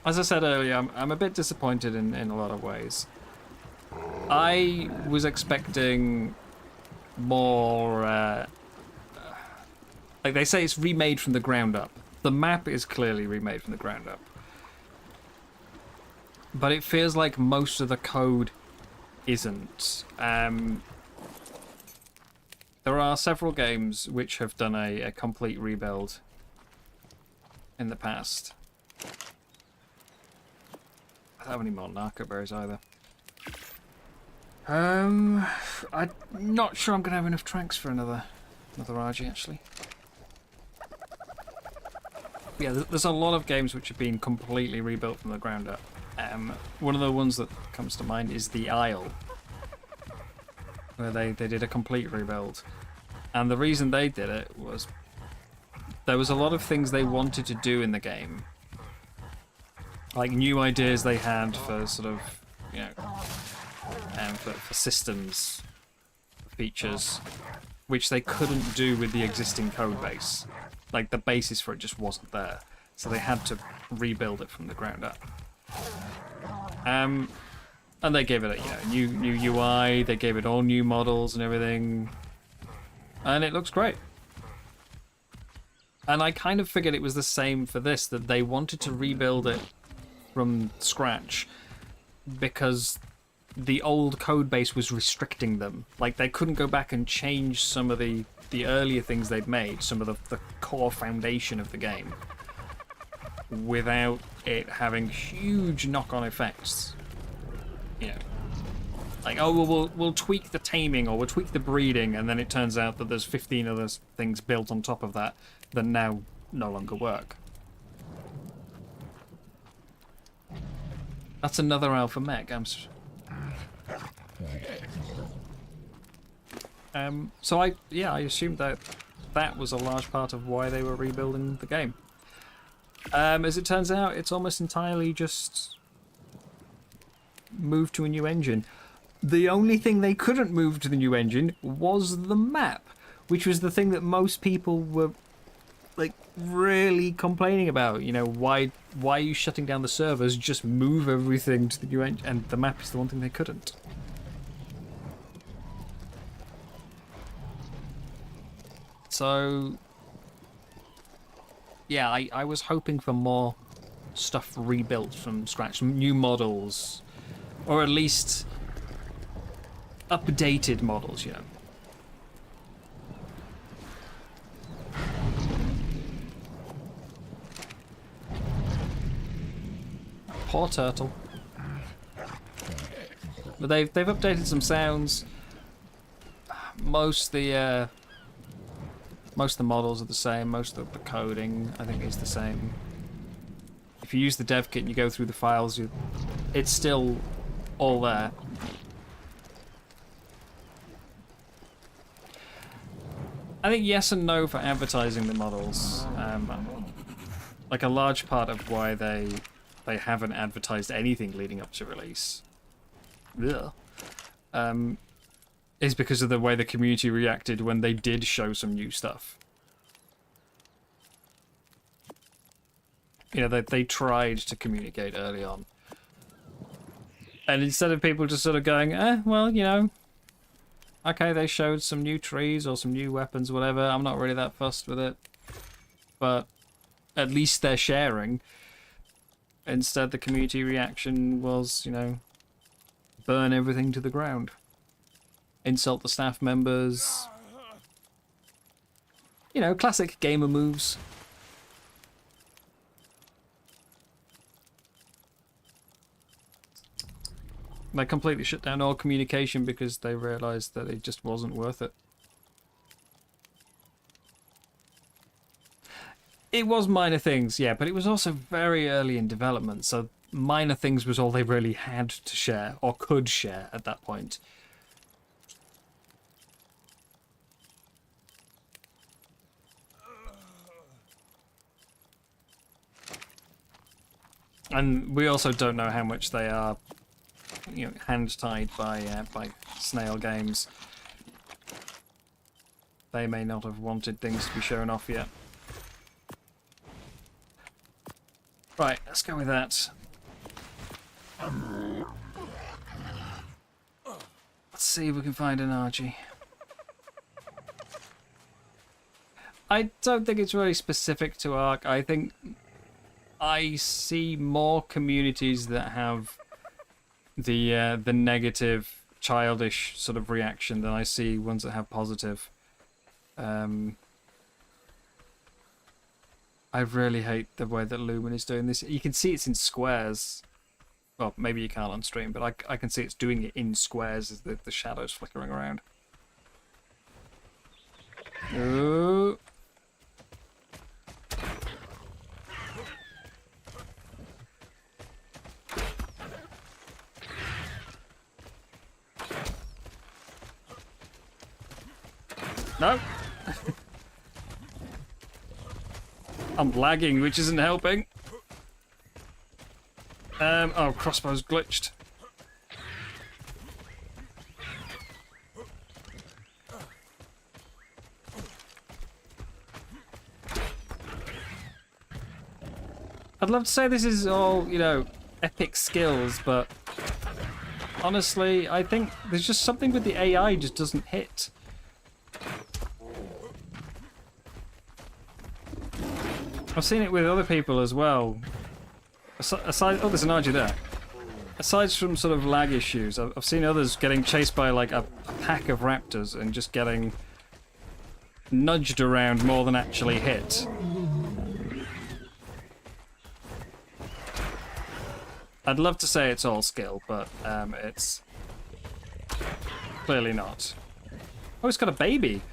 I said earlier, I'm a bit disappointed in a lot of ways. I was expecting more... like they say, it's remade from the ground up. The map is clearly remade from the ground up. But it feels like most of the code isn't. There are several games which have done a complete rebuild in the past. I don't have any more narco berries either. I'm not sure I'm gonna have enough tranks for another RG actually. But yeah, there's a lot of games which have been completely rebuilt from the ground up. One of the ones that comes to mind is the Isle, where they did a complete rebuild, and the reason they did it was there was a lot of things they wanted to do in the game, like new ideas they had for sort of, you know, for systems, features, which they couldn't do with the existing code base. Like the basis for it just wasn't there, so they had to rebuild it from the ground up. And they gave it a new UI. They gave it all new models and everything, and it looks great. And I kind of figured it was the same for this, that they wanted to rebuild it from scratch because the old code base was restricting them. Like they couldn't go back and change some of the earlier things they'd made, some of the core foundation of the game, without it having huge knock-on effects. You know, like, oh, well, we'll tweak the taming or we'll tweak the breeding, and then it turns out that there's 15 other things built on top of that that now no longer work. That's another alpha mech. So I assumed that was a large part of why they were rebuilding the game. As it turns out, it's almost entirely just moved to a new engine. The only thing they couldn't move to the new engine was the map, which was the thing that most people were like really complaining about. You know, why are you shutting down the servers? Just move everything to the new engine. And the map is the one thing they couldn't. So yeah, I was hoping for more stuff rebuilt from scratch, new models, or at least updated models, you know. Poor turtle. But they've updated some sounds. Most of the models are the same. Most of the coding, I think, is the same. If you use the dev kit and you go through the files, it's still all there. I think yes and no for advertising the models. Like a large part of why they haven't advertised anything leading up to release, is because of the way the community reacted when they did show some new stuff. You know, they tried to communicate early on. And instead of people just sort of going, well, you know, okay, they showed some new trees or some new weapons, whatever, I'm not really that fussed with it. But at least they're sharing. Instead, the community reaction was, you know, burn everything to the ground. Insult the staff members. You know, classic gamer moves. They completely shut down all communication because they realised that it just wasn't worth it. It was minor things, yeah, but it was also very early in development, so minor things was all they really had to share, or could share at that point. And we also don't know how much they are, you know, hand-tied by Snail Games. They may not have wanted things to be shown off yet. Right, let's go with that. Let's see if we can find an Argy. I don't think it's really specific to ARK. I think I see more communities that have the negative, childish sort of reaction than I see ones that have positive. I really hate the way that Lumen is doing this. You can see it's in squares. Well, maybe you can't on stream, but I can see it's doing it in squares as the shadows flickering around. Ooh. No. I'm lagging, which isn't helping. Oh, crossbow's glitched. I'd love to say this is all, you know, epic skills, but honestly, I think there's just something with the AI just doesn't hit. I've seen it with other people as well. Aside, oh, there's an Argy there. Aside from sort of lag issues, I've seen others getting chased by like a pack of raptors and just getting nudged around more than actually hit. I'd love to say it's all skill, but it's clearly not. Oh, it's got a baby.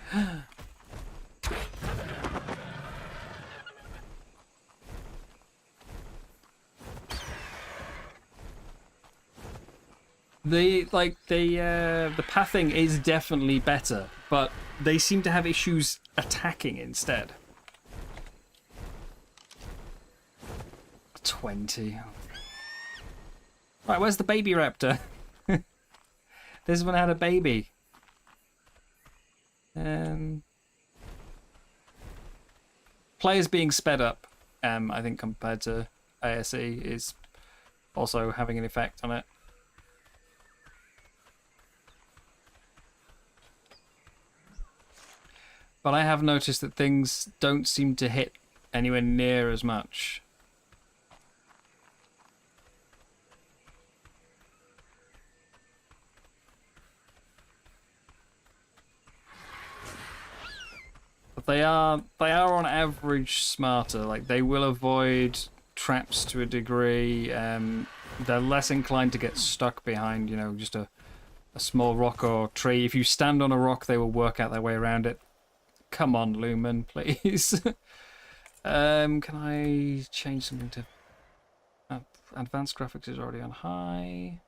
The pathing is definitely better, but they seem to have issues attacking instead. 20. Right, where's the baby raptor? This one had a baby. Players being sped up, I think, compared to ASE is also having an effect on it. But I have noticed that things don't seem to hit anywhere near as much. But they are on average smarter. Like, they will avoid traps to a degree. They're less inclined to get stuck behind, you know, just a small rock or tree. If you stand on a rock, they will work out their way around it. Come on, Lumen, please. Can I change something to... advanced graphics is already on high.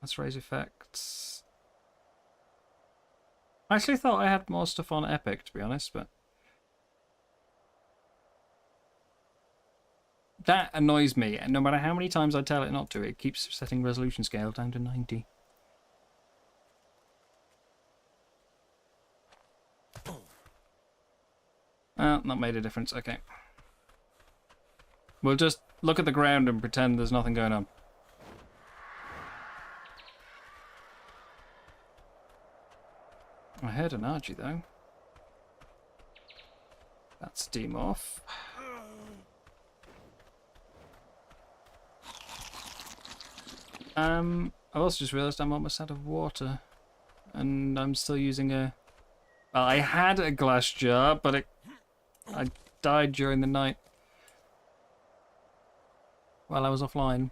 Let's raise effects. I actually thought I had more stuff on epic, to be honest, but... that annoys me, and no matter how many times I tell it not to, it keeps setting resolution scale down to 90. Oh, that made a difference, okay. We'll just look at the ground and pretend there's nothing going on. I heard an Archie, though. That's demorph. I also just realised I'm almost out of water. And I'm still using a... well, I had a glass jar, but I died during the night. While I was offline.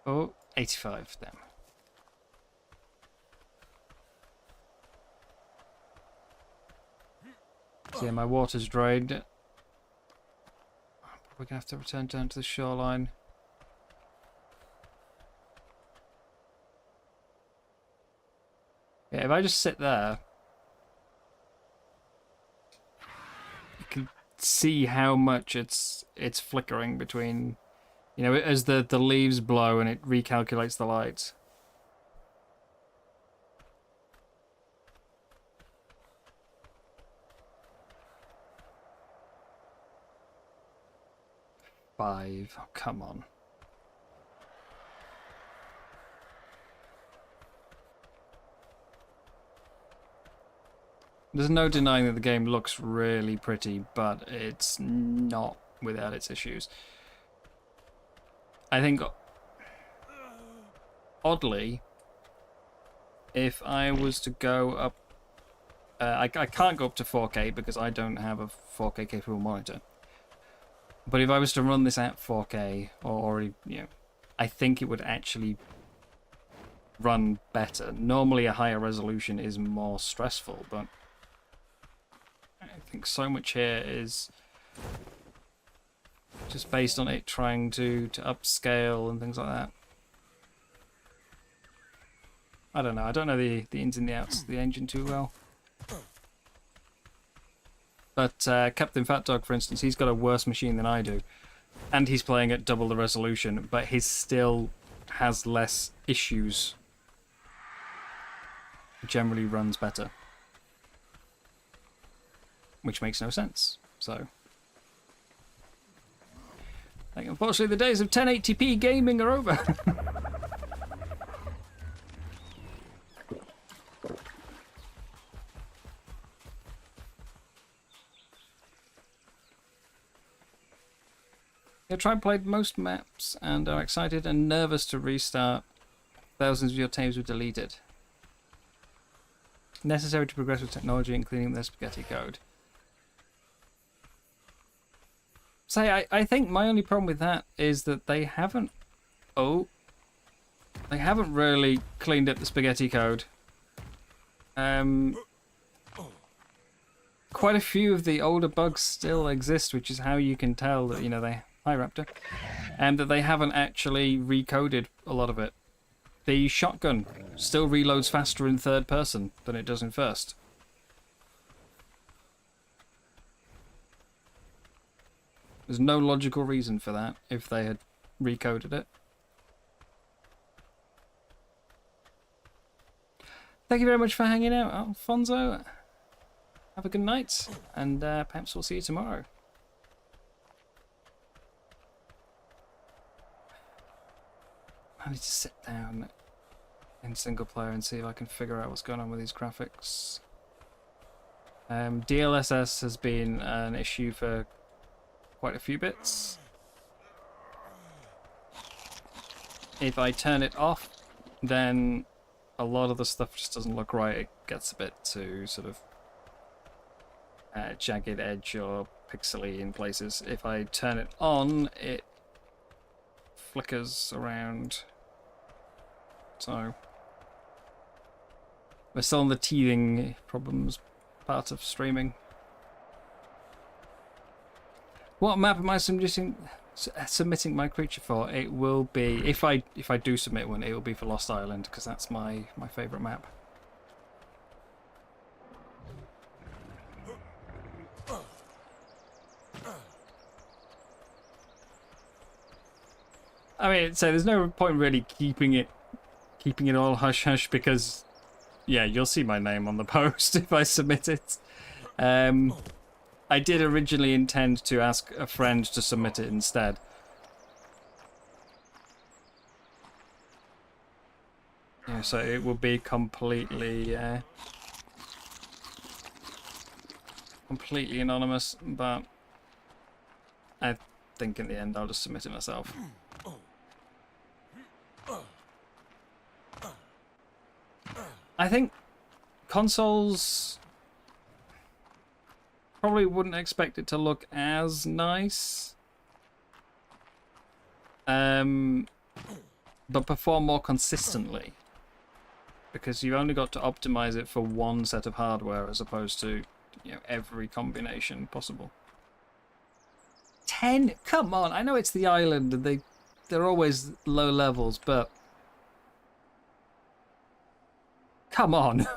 Oh, 85 then. So yeah, my water's drained. I'm probably gonna have to return down to the shoreline. Yeah, if I just sit there, you can see how much it's flickering between, you know, as the leaves blow and it recalculates the light. Five. Oh, come on. There's no denying that the game looks really pretty, but it's not without its issues. I think, oddly, if I was to go up... I can't go up to 4K because I don't have a 4K capable monitor. But if I was to run this at 4K, or you know, I think it would actually run better. Normally a higher resolution is more stressful, but I think so much here is just based on it trying to upscale and things like that. I don't know. I don't know the ins and the outs of the engine too well. But Captain Fat Dog, for instance, he's got a worse machine than I do. And he's playing at double the resolution, but his still has less issues. Generally runs better. Which makes no sense. So, like, unfortunately, the days of 1080p gaming are over. I tried and played most maps and are excited and nervous to restart. Thousands of your tames were deleted. Necessary to progress with technology, including the spaghetti code. Say, I think my only problem with that is that they haven't... oh. They haven't really cleaned up the spaghetti code. Quite a few of the older bugs still exist, which is how you can tell that, you know, they... hi, Raptor. And that they haven't actually recoded a lot of it. The shotgun still reloads faster in third person than it does in first. There's no logical reason for that if they had recoded it. Thank you very much for hanging out, Alfonso. Have a good night, and perhaps we'll see you tomorrow. need to sit down in single player and see if I can figure out what's going on with these graphics. DLSS has been an issue for quite a few bits. If I turn it off, then a lot of the stuff just doesn't look right. It gets a bit too sort of jagged edge or pixely in places. If I turn it on, it flickers around. So we're still on the teething problems part of streaming. What map am I submitting my creature for? It will be, if I do submit one, it will be for Lost Island, because that's my favourite map. I mean, so there's no point really keeping it all hush hush, because yeah, you'll see my name on the post if I submit it. I did originally intend to ask a friend to submit it instead. Yeah, so it will be completely anonymous, but I think in the end I'll just submit it myself. I think consoles probably wouldn't expect it to look as nice, but perform more consistently, because you've only got to optimize it for one set of hardware as opposed to, you know, every combination possible. 10? Come on, I know it's the island and they're always low levels, but come on.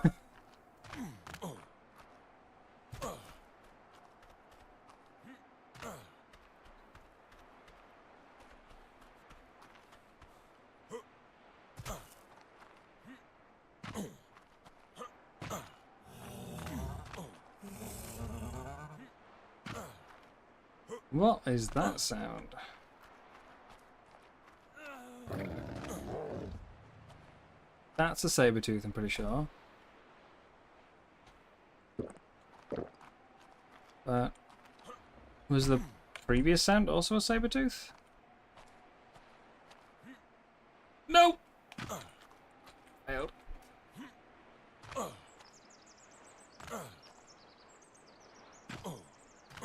What is that sound? That's a saber-tooth, I'm pretty sure. But was the previous sound also a saber-tooth? No! Failed.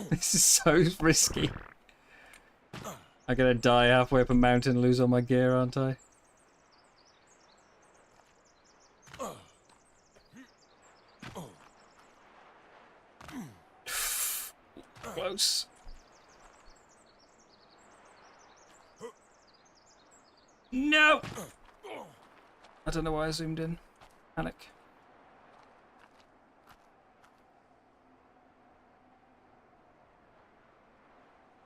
This is so risky. I'm gonna die halfway up a mountain and lose all my gear, aren't I? Close. No! I don't know why I zoomed in. Panic.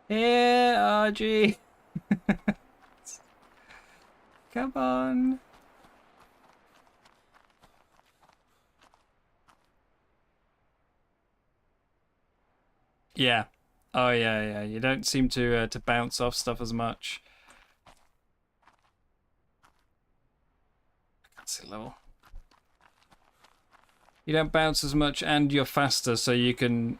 Here, RG. Come on. Yeah. Oh yeah. You don't seem to bounce off stuff as much. I can't see level. You don't bounce as much, and you're faster, so you can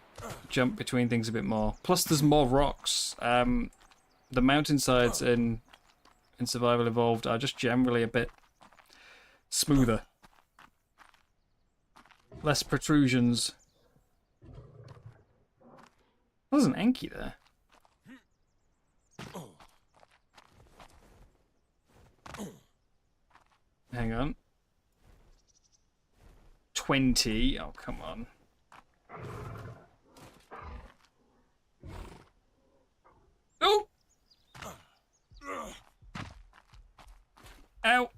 jump between things a bit more. Plus, there's more rocks. The mountainsides in Survival Evolved are just generally a bit smoother. Less protrusions. There's an Enki there. Hang on. 20. Oh, come on. Oh! Ow!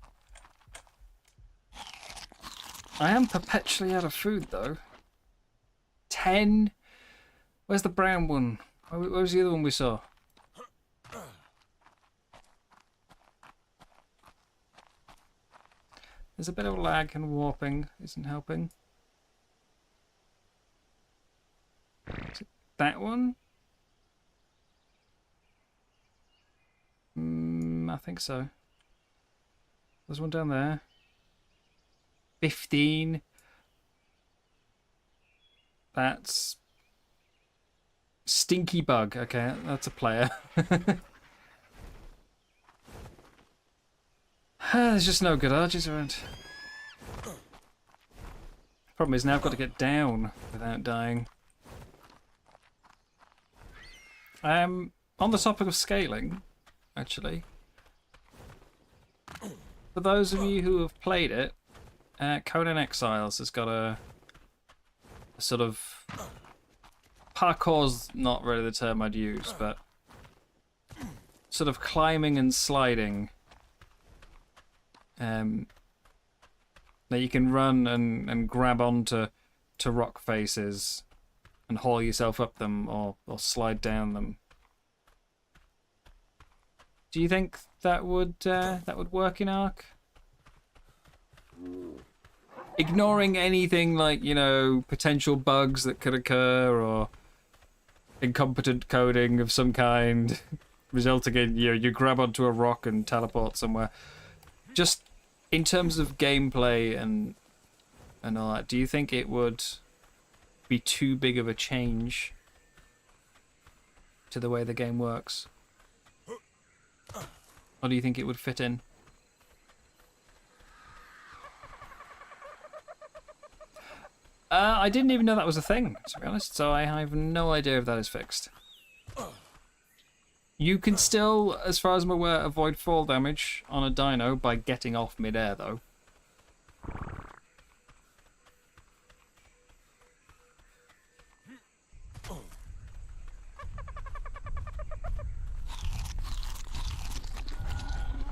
I am perpetually out of food, though. 10. Where's the brown one? Where was the other one we saw? There's a bit of lag and warping. Isn't helping. Is it that one? I think so. There's one down there. 15. That's Stinky Bug. Okay, that's a player. There's just no good archers around. Problem is now I've got to get down without dying. On the topic of scaling, actually, for those of you who have played it, Conan Exiles has got a sort of parkour's not really the term I'd use, but sort of climbing and sliding. That you can run and grab onto rock faces and haul yourself up them or slide down them. Do you think that would work in ARK? Ignoring anything like, you know, potential bugs that could occur or incompetent coding of some kind resulting in you grab onto a rock and teleport somewhere. Just in terms of gameplay and all that, do you think it would be too big of a change to the way the game works? Or do you think it would fit in? I didn't even know that was a thing, to be honest, so I have no idea if that is fixed. You can still, as far as I'm aware, avoid fall damage on a dino by getting off mid-air, though.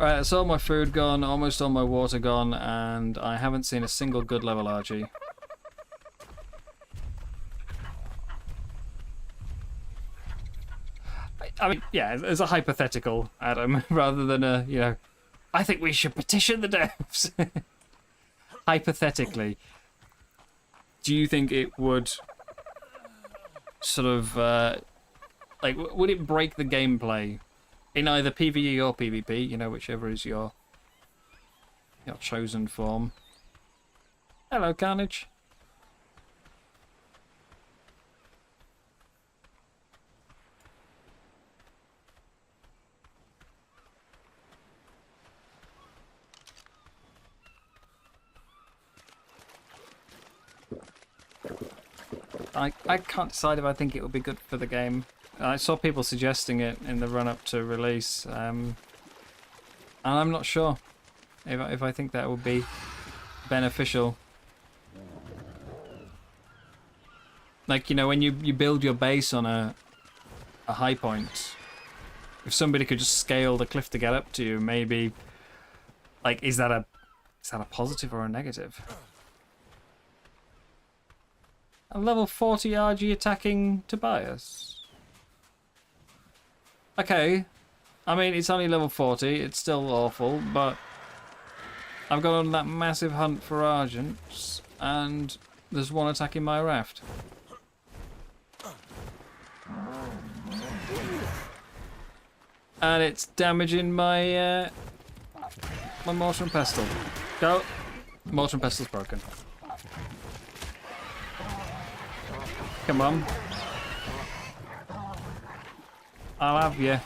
Alright, that's all my food gone, almost all my water gone, and I haven't seen a single good level RG. I mean, yeah, as a hypothetical, Adam, rather than a, you know, I think we should petition the devs. Hypothetically, do you think it would sort of, like, would it break the gameplay in either PvE or PvP, you know, whichever is your chosen form? Hello, Carnage. I can't decide if I think it would be good for the game. I saw people suggesting it in the run-up to release, and I'm not sure if I think that would be beneficial. Like, you know, when you build your base on a high point, if somebody could just scale the cliff to get up to you, maybe, like, is that a positive or a negative? A level 40 RG attacking Tobias. Okay, I mean, it's only level 40, it's still awful, but I've gone on that massive hunt for Argents, and there's one attacking my raft. And it's damaging my my mortar and pestle. Go! Mortar and pestle's broken. Come on. I'll have you.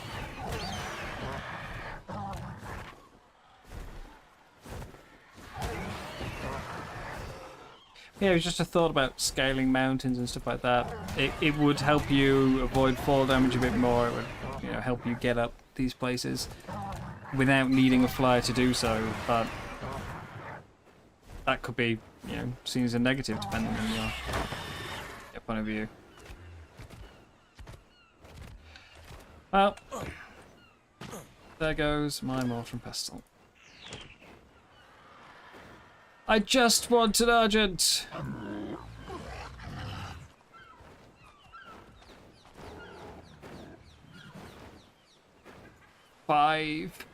Yeah, it was just a thought about scaling mountains and stuff like that. It would help you avoid fall damage a bit more. It would, you know, help you get up these places without needing a flyer to do so. But that could be, you know, seen as a negative depending on your point of view. Well, there goes my mortar and pestle. I just want an Argent! Five.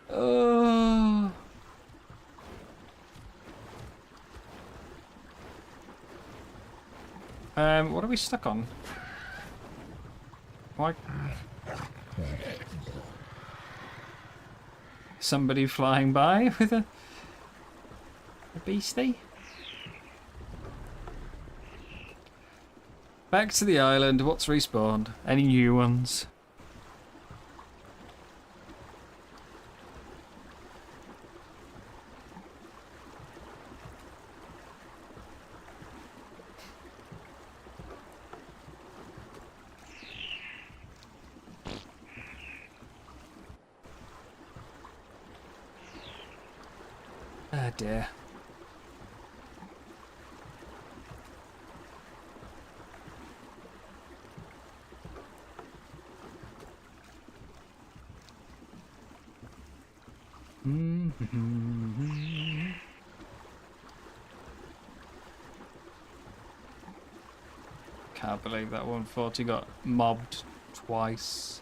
Oh. What are we stuck on? Why? somebody flying by with a beastie. Back to the island. What's respawned? Any new ones? Oh dear. Can't believe that 140 got mobbed twice.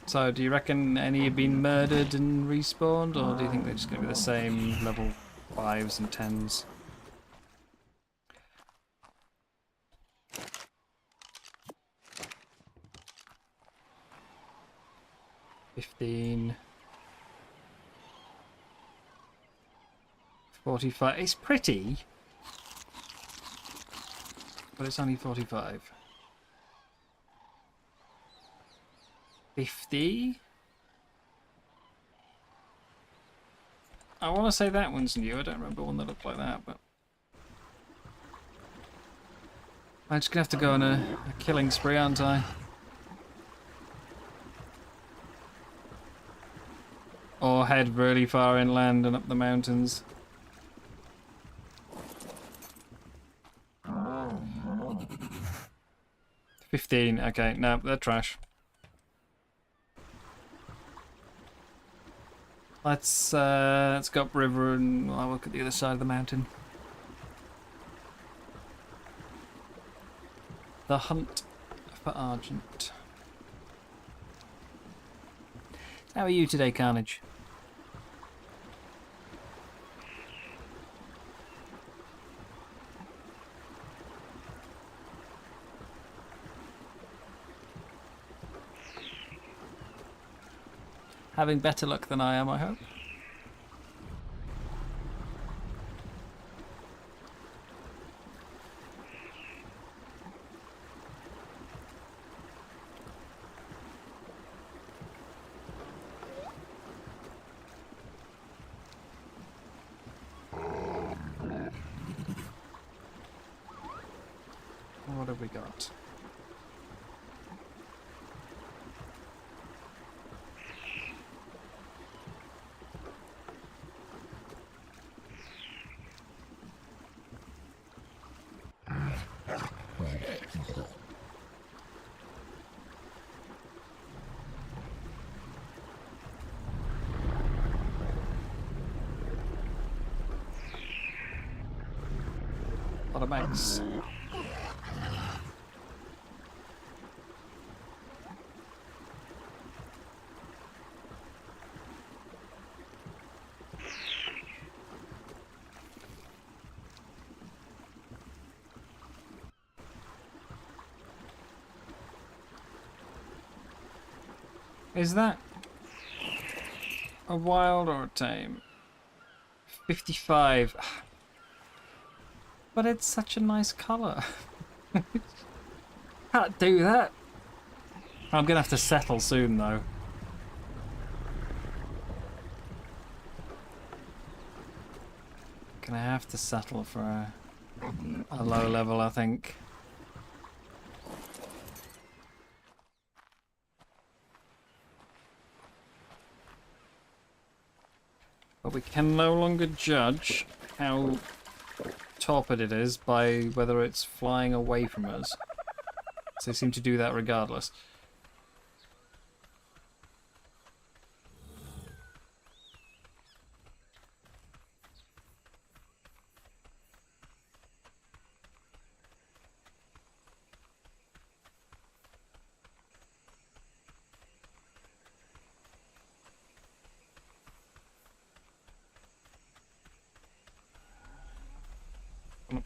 So, do you reckon any have been murdered and respawned, or do you think they're just going to be the same level 5s and 10s? $15. 45. It's pretty, but it's only 45. 50. I want to say that one's new. I don't remember one that looked like that, but I'm just gonna have to go on a killing spree, aren't I? Or head really far inland and up the mountains. $15. Okay, no, they're trash. Let's go upriver and I'll look at the other side of the mountain. The hunt for Argent. How are you today, Carnage? Having better luck than I am, I hope. What have we got? A lot of bags. Is that a wild or a tame? 55. But it's such a nice colour. Can't do that. I'm gonna have to settle soon though. Gonna have to settle for a low level, I think. But we can no longer judge how torpid it is by whether it's flying away from us. So they seem to do that regardless.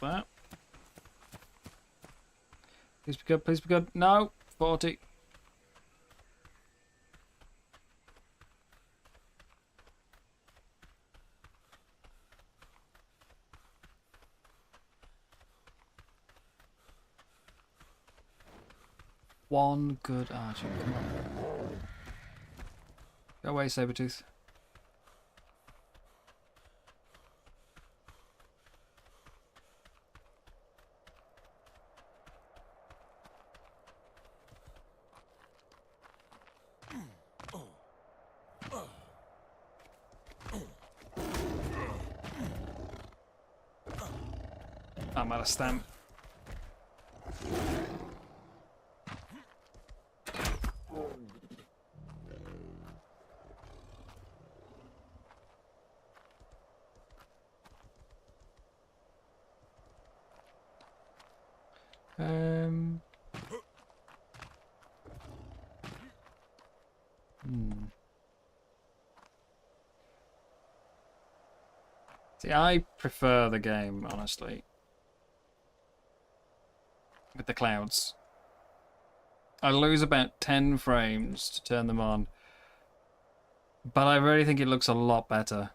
that. Please be good, please be good. No! 40. One good archer, come on. Go away, Sabretooth. I'm out of stamp. See, I prefer the game, honestly, with the clouds. I lose about 10 frames to turn them on, but I really think it looks a lot better.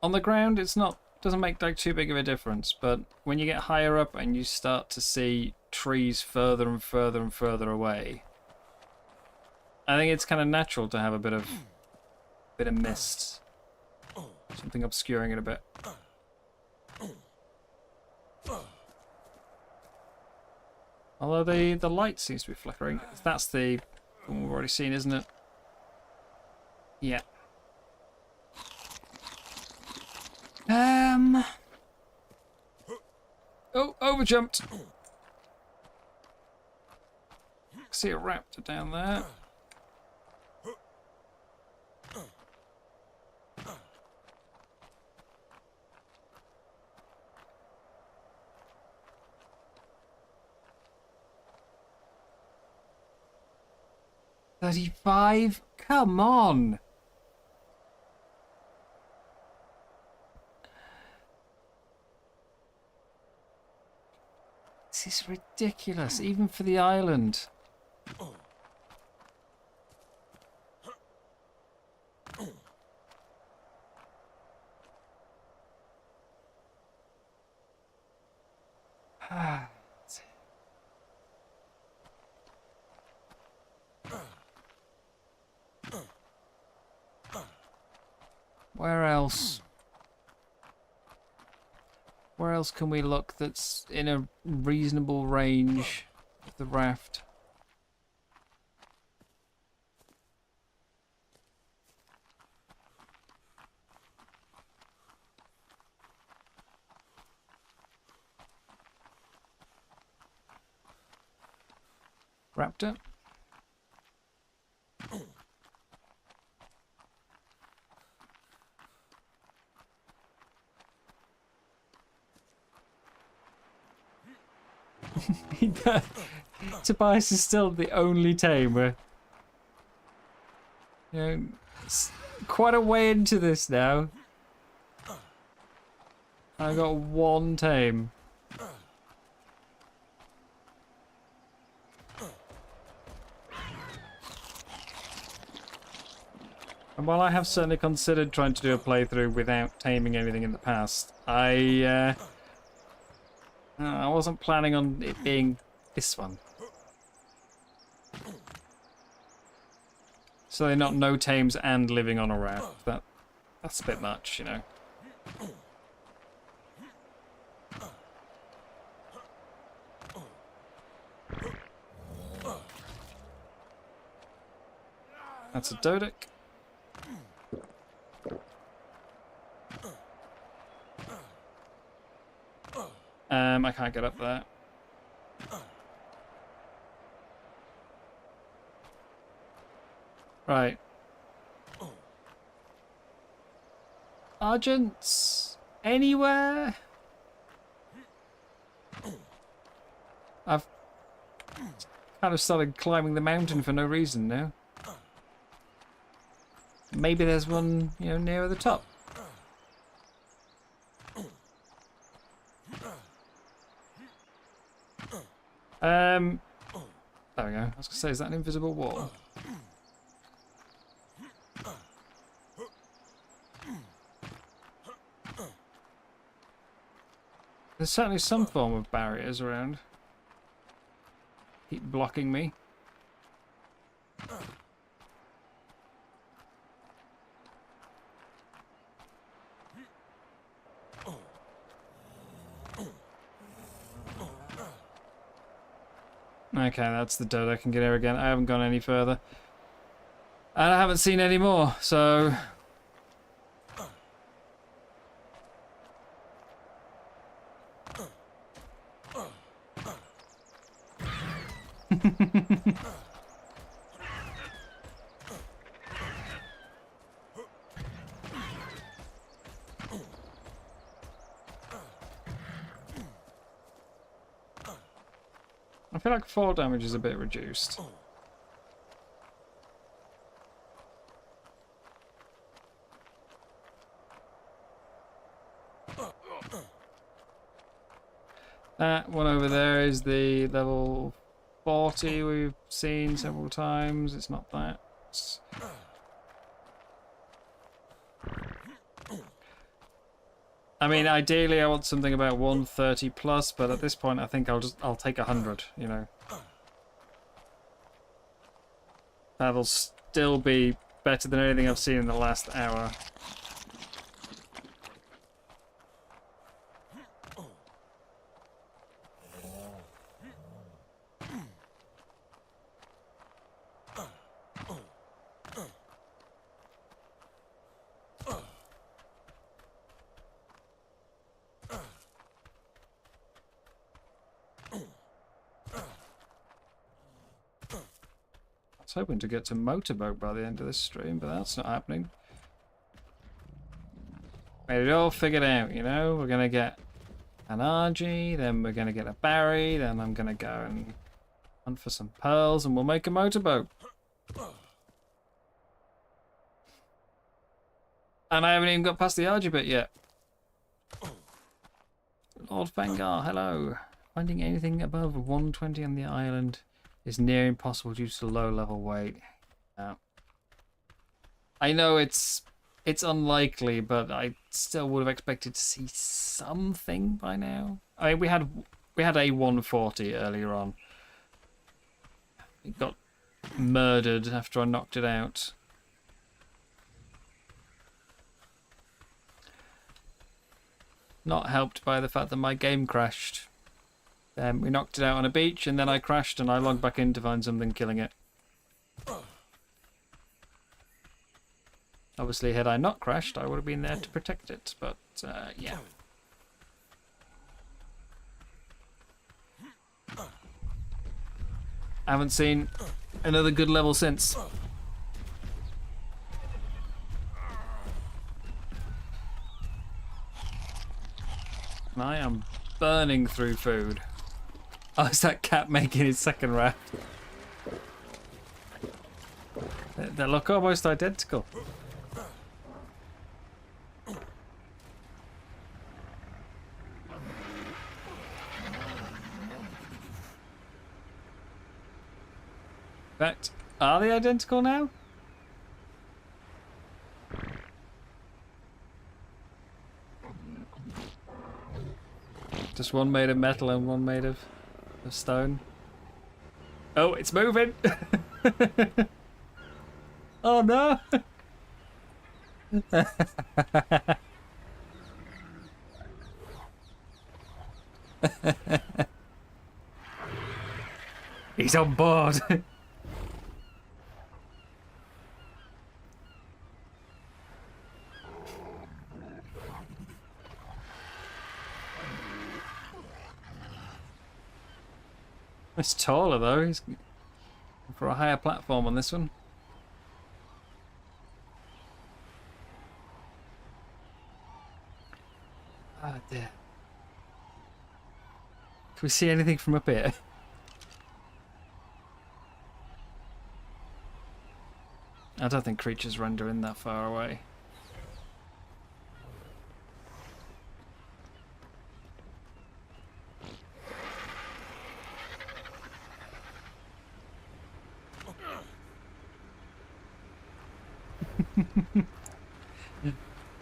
On the ground, doesn't make like too big of a difference, but when you get higher up and you start to see trees further and further and further away, I think it's kind of natural to have a bit of mist, something obscuring it a bit. Although the light seems to be flickering. That's the one we've already seen, isn't it? Yeah. Oh, overjumped. See a raptor down there. $35? Come on! This is ridiculous, even for the island. Where else? Where else can we look that's in a reasonable range of the raft? Raptor? Tobias is still the only tame where, you know, it's quite a way into this now. I got one tame. And while I have certainly considered trying to do a playthrough without taming anything in the past, I wasn't planning on it being this one. So they're not no tames and living on a raft. That's a bit much, you know. That's a Dodic. I can't get up there. Right. Argents? Anywhere? I've kind of started climbing the mountain for no reason now. maybe there's one, you know, nearer the top. There we go. I was gonna say, is that an invisible wall? There's certainly some form of barriers around. Keep blocking me. Okay, that's the Dodo can get here again. I haven't gone any further. And I haven't seen any more, so... I feel like fall damage is a bit reduced. That one over there is the level 40 we've seen several times. It's not that. I mean, ideally I want something about 130 plus, but at this point I think I'll take 100, you know. That'll still be better than anything I've seen in the last hour. I was hoping to get to motorboat by the end of this stream, but that's not happening. Made it all figured out, you know. We're gonna get an RG, then we're gonna get a Barry, then I'm gonna go and hunt for some pearls, and we'll make a motorboat. And I haven't even got past the RG bit yet. Lord Fengar, hello. Finding anything above 120 on the island is near impossible due to low level weight. I know it's unlikely, but I still would have expected to see something by now. I mean, we had a 140 earlier on. It got murdered after I knocked it out. Not helped by the fact that my game crashed. We knocked it out on a beach, and then I crashed, and I logged back in to find something killing it. Obviously, had I not crashed, I would have been there to protect it, but, yeah. I haven't seen another good level since. And I am burning through food. Oh, is that cat making his second raft? They look almost identical. In fact, are they identical now? Just one made of metal and one made of stone. Oh, it's moving! Oh no! He's on board! It's taller though, he's for a higher platform on this one. Ah, dear. Can we see anything from up here? I don't think creatures render in that far away.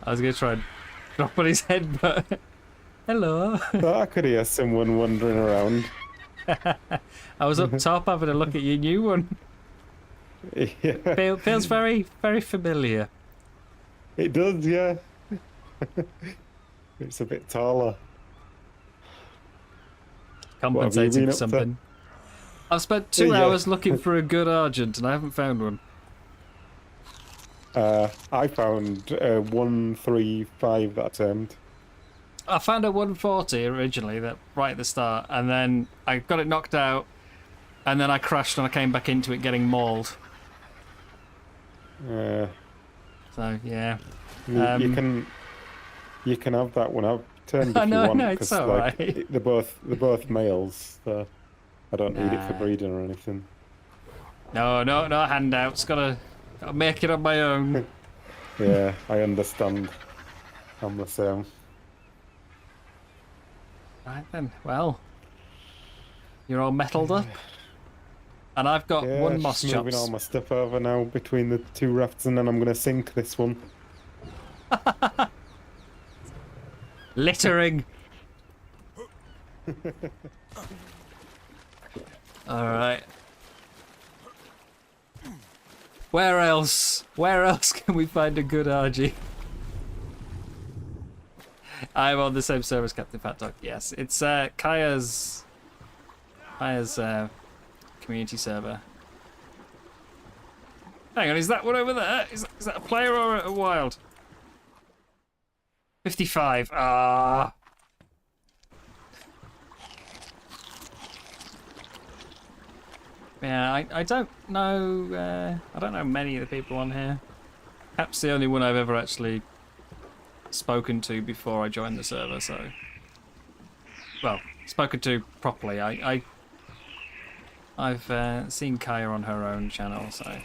I was going to try and drop on his head, but... Hello. I could hear someone wandering around. I was up top having a look at your new one. Yeah. Feels very, very familiar. It does, yeah. It's a bit taller. Compensating for something. I've spent 2 hours looking for a good Argent and I haven't found one. I found 135 that termed. I found a 140 originally, that right at the start, and then I got it knocked out, and then I crashed and I came back into it getting mauled. So yeah, you can have that one out turned if I know, you want. no, it's alright. Like, they're both males. So I don't need it for breeding or anything. No handouts. Gotta make it on my own. Yeah, I understand. I'm the same. Right then, well, you're all metalled up, and I've got one moss chops. Moving all my stuff over now between the 2 rafts, and then I'm gonna sink this one. Littering. All right. Where else? Where else can we find a good RG? I'm on the same server as Captain Fat Dog. Yes, it's Kaya's community server. Hang on, is that one over there? Is that a player or a wild? 55. Ah. Yeah, I don't know. I don't know many of the people on here. Perhaps the only one I've ever actually spoken to before I joined the server. So, well, spoken to properly. I've seen Kaya on her own channel, so,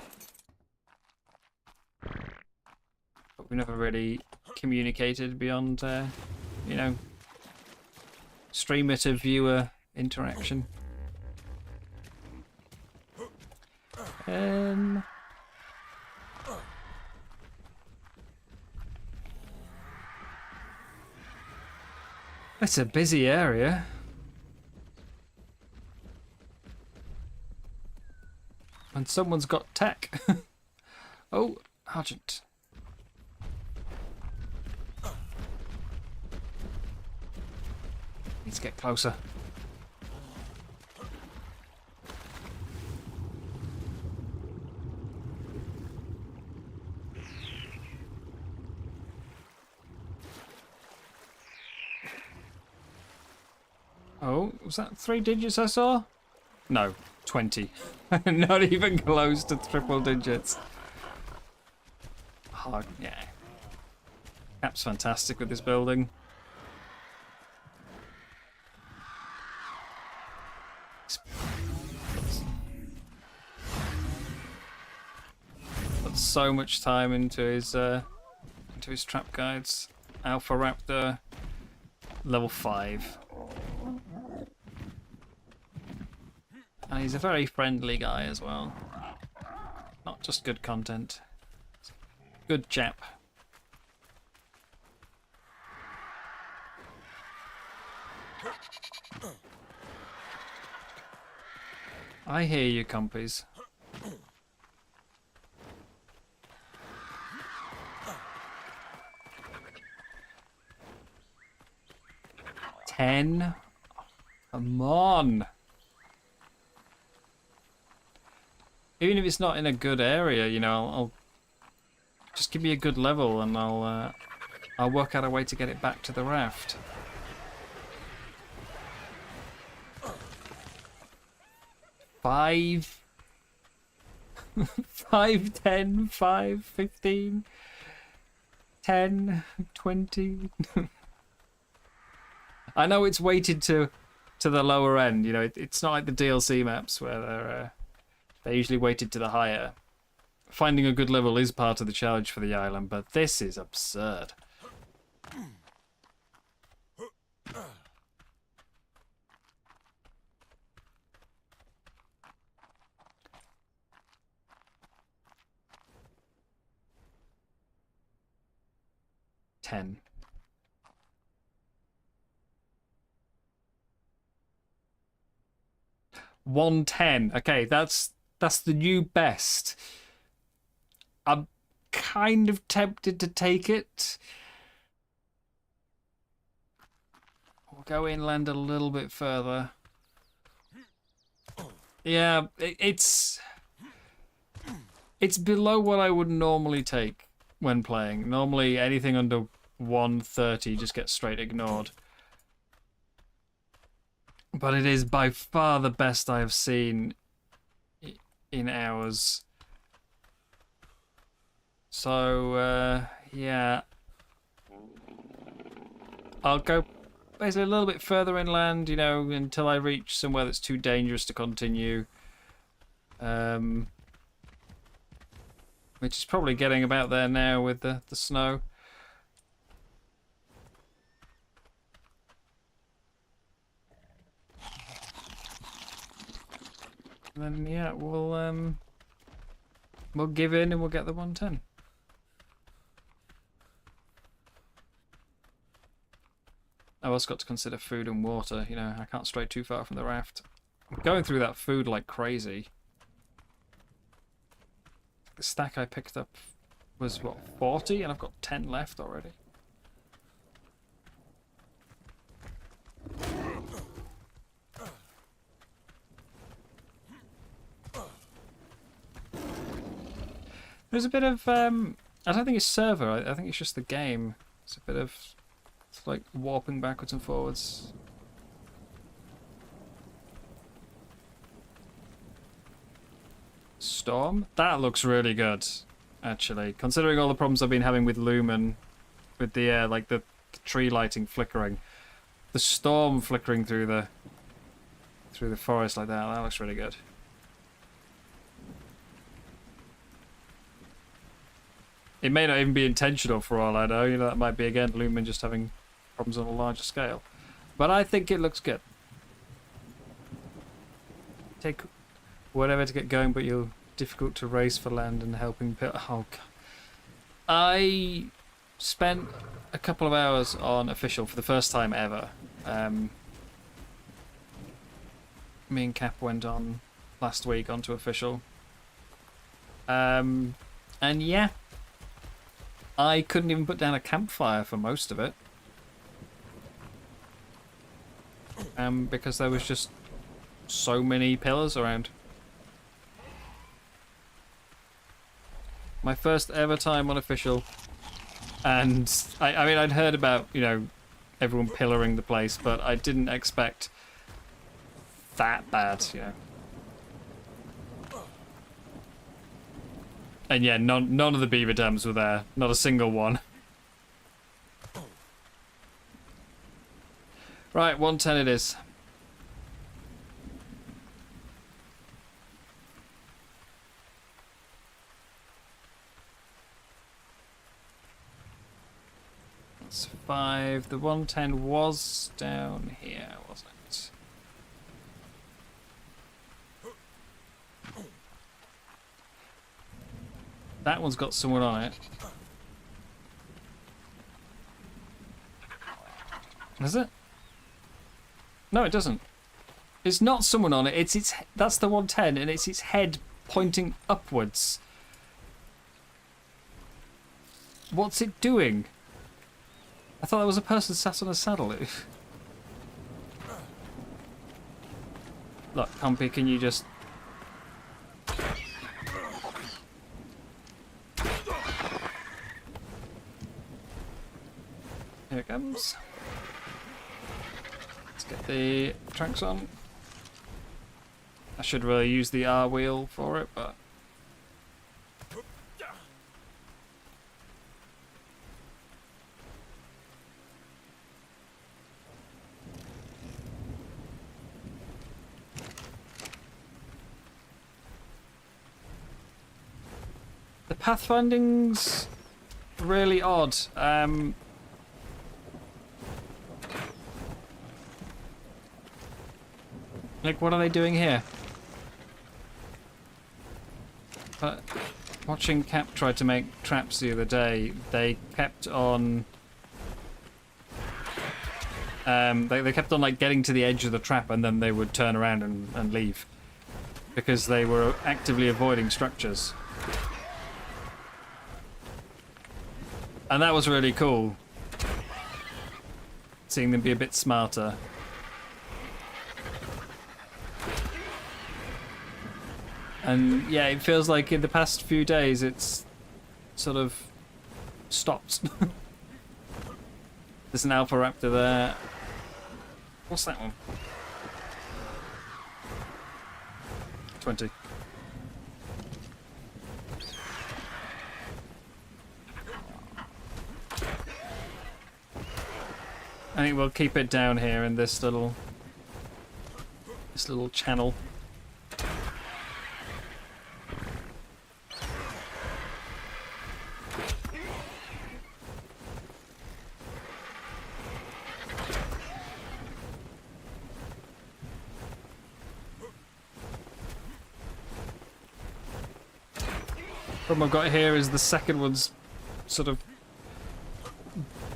but we never really communicated beyond, you know, streamer to viewer interaction. It's a busy area. And someone's got tech. Oh, Argent. Need to get closer. Oh, was that 3 digits I saw? No, 20. Not even close to triple digits. Oh, yeah. Cap's fantastic with this building. Put so much time into his trap guides. Alpha Raptor, level 5. And he's a very friendly guy as well. Not just good content. Good chap. I hear you, compies. $10. Come on. Even if it's not in a good area, you know, I'll just give me a good level and I'll work out a way to get it back to the raft. $5, $5, $10, $5, $15, $10, $20. I know it's weighted to the lower end, you know, it's not like the DLC maps where they're usually weighted to the higher. finding a good level is part of the challenge for the island, but this is absurd. $10. 110. Okay, that's the new best. I'm kind of tempted to take it. We'll go inland a little bit further. Yeah, it's below what I would normally take when playing. Normally anything under 130 just gets straight ignored. But it is by far the best I have seen in hours. So, yeah. I'll go basically a little bit further inland, you know, until I reach somewhere that's too dangerous to continue. Which is probably getting about there now with the snow. And then, yeah, we'll give in and we'll get the 110. I've also got to consider food and water. You know, I can't stray too far from the raft. I'm going through that food like crazy. The stack I picked up was, what, 40? And I've got 10 left already. There's a bit of, I don't think it's server, I think it's just the game. It's a bit of, it's like warping backwards and forwards. Storm? That looks really good, actually. Considering all the problems I've been having with Lumen, with the, like the tree lighting flickering. The storm flickering through the forest like that looks really good. It may not even be intentional for all I know. You know, that might be, again, Lumen just having problems on a larger scale. But I think it looks good. Take whatever to get going, but you're difficult to race for land and helping... Oh, God. I spent a couple of hours on Official for the first time ever. Me and Cap went on last week onto Official. And yeah... I couldn't even put down a campfire for most of it. Because there was just so many pillars around. My first ever time on Official. And I mean, I'd heard about, you know, everyone pillaring the place, but I didn't expect that bad, you know. And yeah, none of the beaver dams were there. Not a single one. Right, 110 it is. That's 5. The 110 was down here, wasn't it? That one's got someone on it. Is it? No, it doesn't. It's not someone on it. It's that's the 110, and it's its head pointing upwards. What's it doing? I thought that was a person sat on a saddle. Look, Compy, can you just... Here it comes. Let's get the tracks on. I should really use the R wheel for it, but... pathfinding's really odd. Like, what are they doing here? Watching Cap try to make traps the other day, they kept on... they kept on, like, getting to the edge of the trap and then they would turn around and leave. Because they were actively avoiding structures. And that was really cool. Seeing them be a bit smarter. And yeah, it feels like in the past few days it's sort of stopped. There's an alpha raptor there. What's that one? 20. I think we'll keep it down here in this little channel. Problem I've got here is the second one's sort of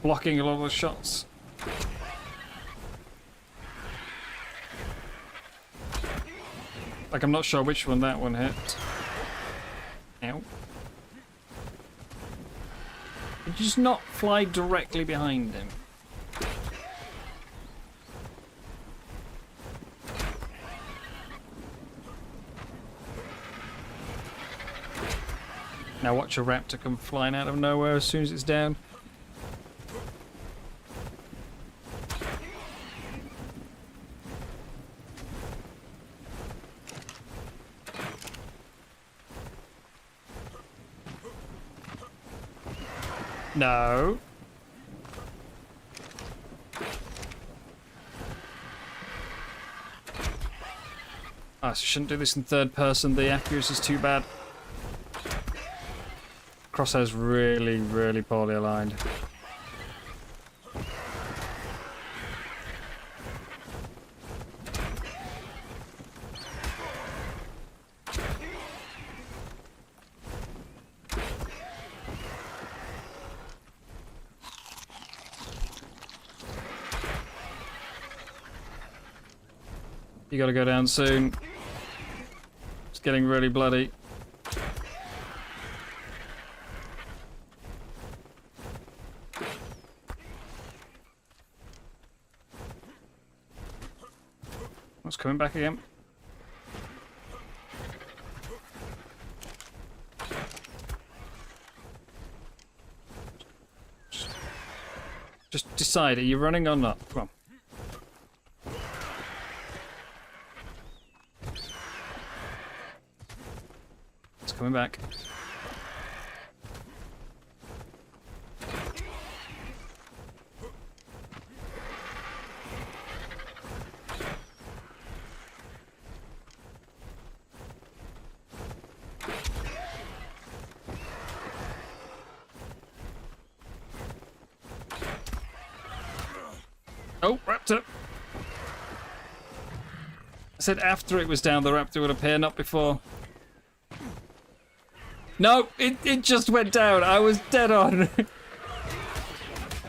blocking a lot of the shots. Like, I'm not sure which one that one hit. Ow. Did you just not fly directly behind him? Now watch a raptor come flying out of nowhere as soon as it's down. No. I shouldn't do this in third person, the accuracy is too bad. Crosshair's really, really poorly aligned. You gotta go down soon. It's getting really bloody. What's coming back again? Just decide, are you running or not? Come on. It's coming back. Oh, raptor! I said after it was down, the raptor would appear, not before. No, it just went down. I was dead on.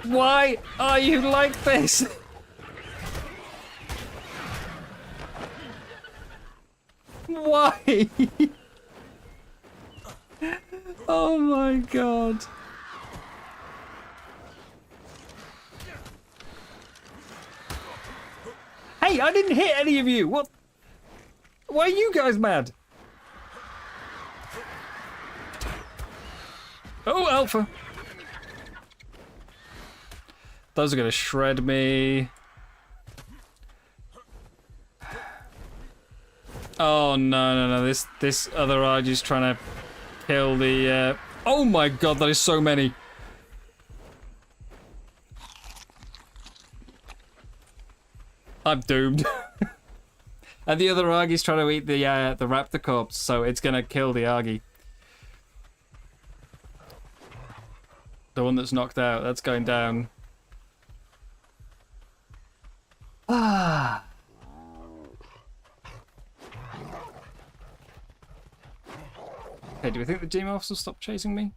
Why are you like this? Why? Oh my god. Hey, I didn't hit any of you. What? Why are you guys mad? Oh, Alpha. Those are going to shred me. Oh, no. This other ARK is trying to kill the... Oh my god, that is so many. I'm doomed. And the other ARK is trying to eat the raptor corpse, so it's going to kill the ARK. The one that's knocked out. That's going down. Ah. Okay, do we think the Demorphs will stop chasing me?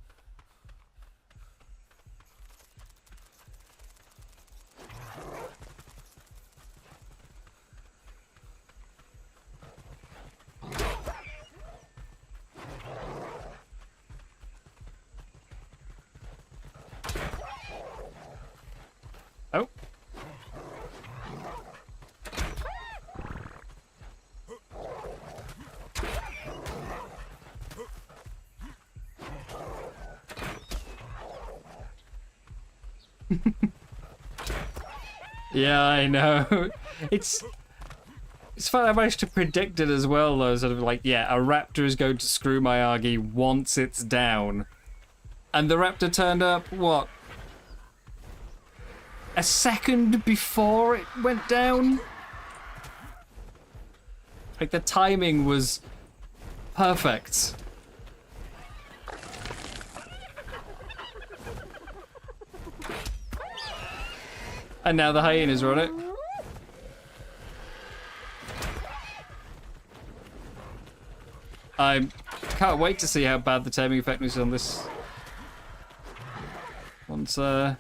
Oh. Yeah, I know. It's fun. I managed to predict it as well, though. Sort of like, yeah, a raptor is going to screw my Argy once it's down, and the raptor turned up. What? A second before it went down? Like, the timing was perfect. And now the hyenas are on it. I can't wait to see how bad the taming effect is on this. Once, oh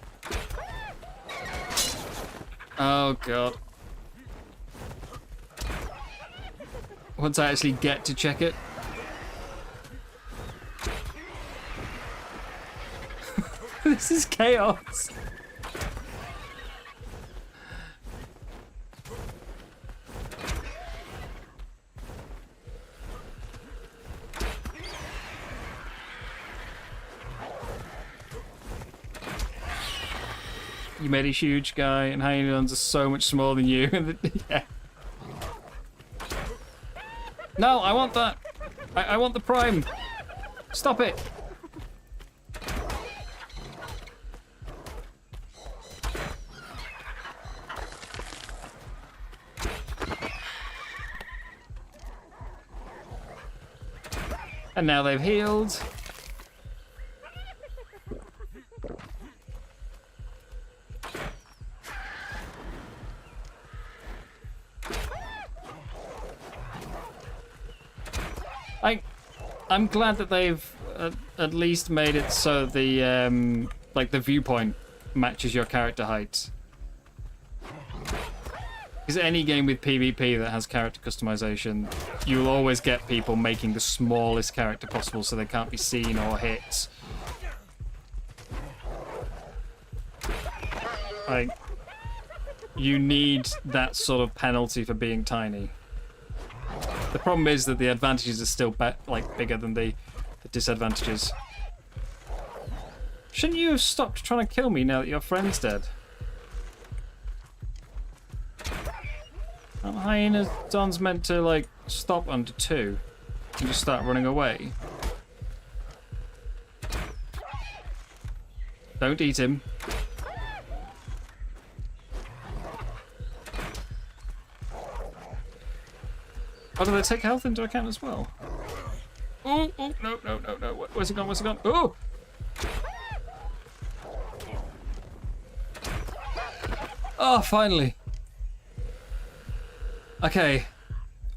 god. Once I actually get to check it. This is chaos. You made a huge guy, and hyenas are so much smaller than you. Yeah. No, I want that. I want the prime. Stop it. And now they've healed. I'm glad that they've at least made it so the like the viewpoint matches your character height. Because any game with PvP that has character customization, you'll always get people making the smallest character possible so they can't be seen or hit. Like, you need that sort of penalty for being tiny. The problem is that the advantages are still bigger than the disadvantages. Shouldn't you have stopped trying to kill me now that your friend's dead? Aren't hyenas Don's meant to like stop under 2 and just start running away? Don't eat him. Oh, do they take health into account as well? Oh, oh, no, no, no, no. Where's it gone? Where's it gone? Oh! Oh, finally. Okay.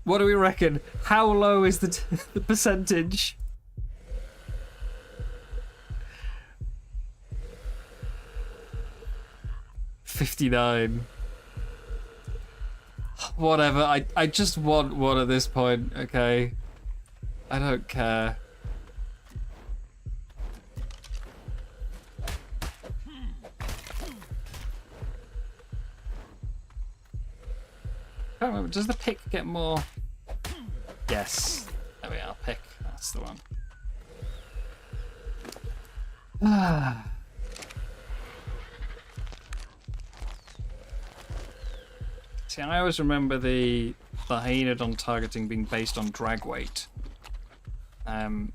What do we reckon? How low is the percentage? $59. Whatever, I just want one at this point, okay? I don't care. I can't remember, does the pick get more? Yes. There we are, pick. That's the one. Ah. See, I always remember the hyenodon targeting being based on drag weight. That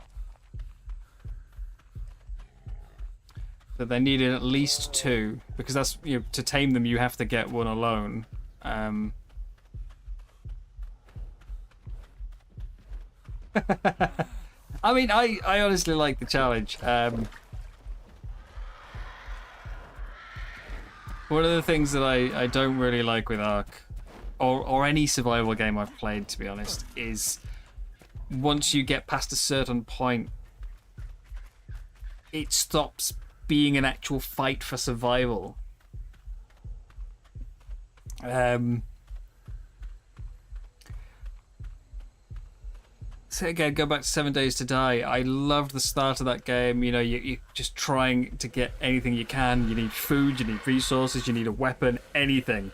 they needed at least 2, because that's, you know, to tame them you have to get one alone. I mean, I honestly like the challenge. One of the things that I don't really like with ARK, or any survival game I've played, to be honest, is once you get past a certain point, it stops being an actual fight for survival. So again, go back to 7 Days to Die. I loved the start of that game. You know, you're just trying to get anything you can. You need food, you need resources, you need a weapon, anything.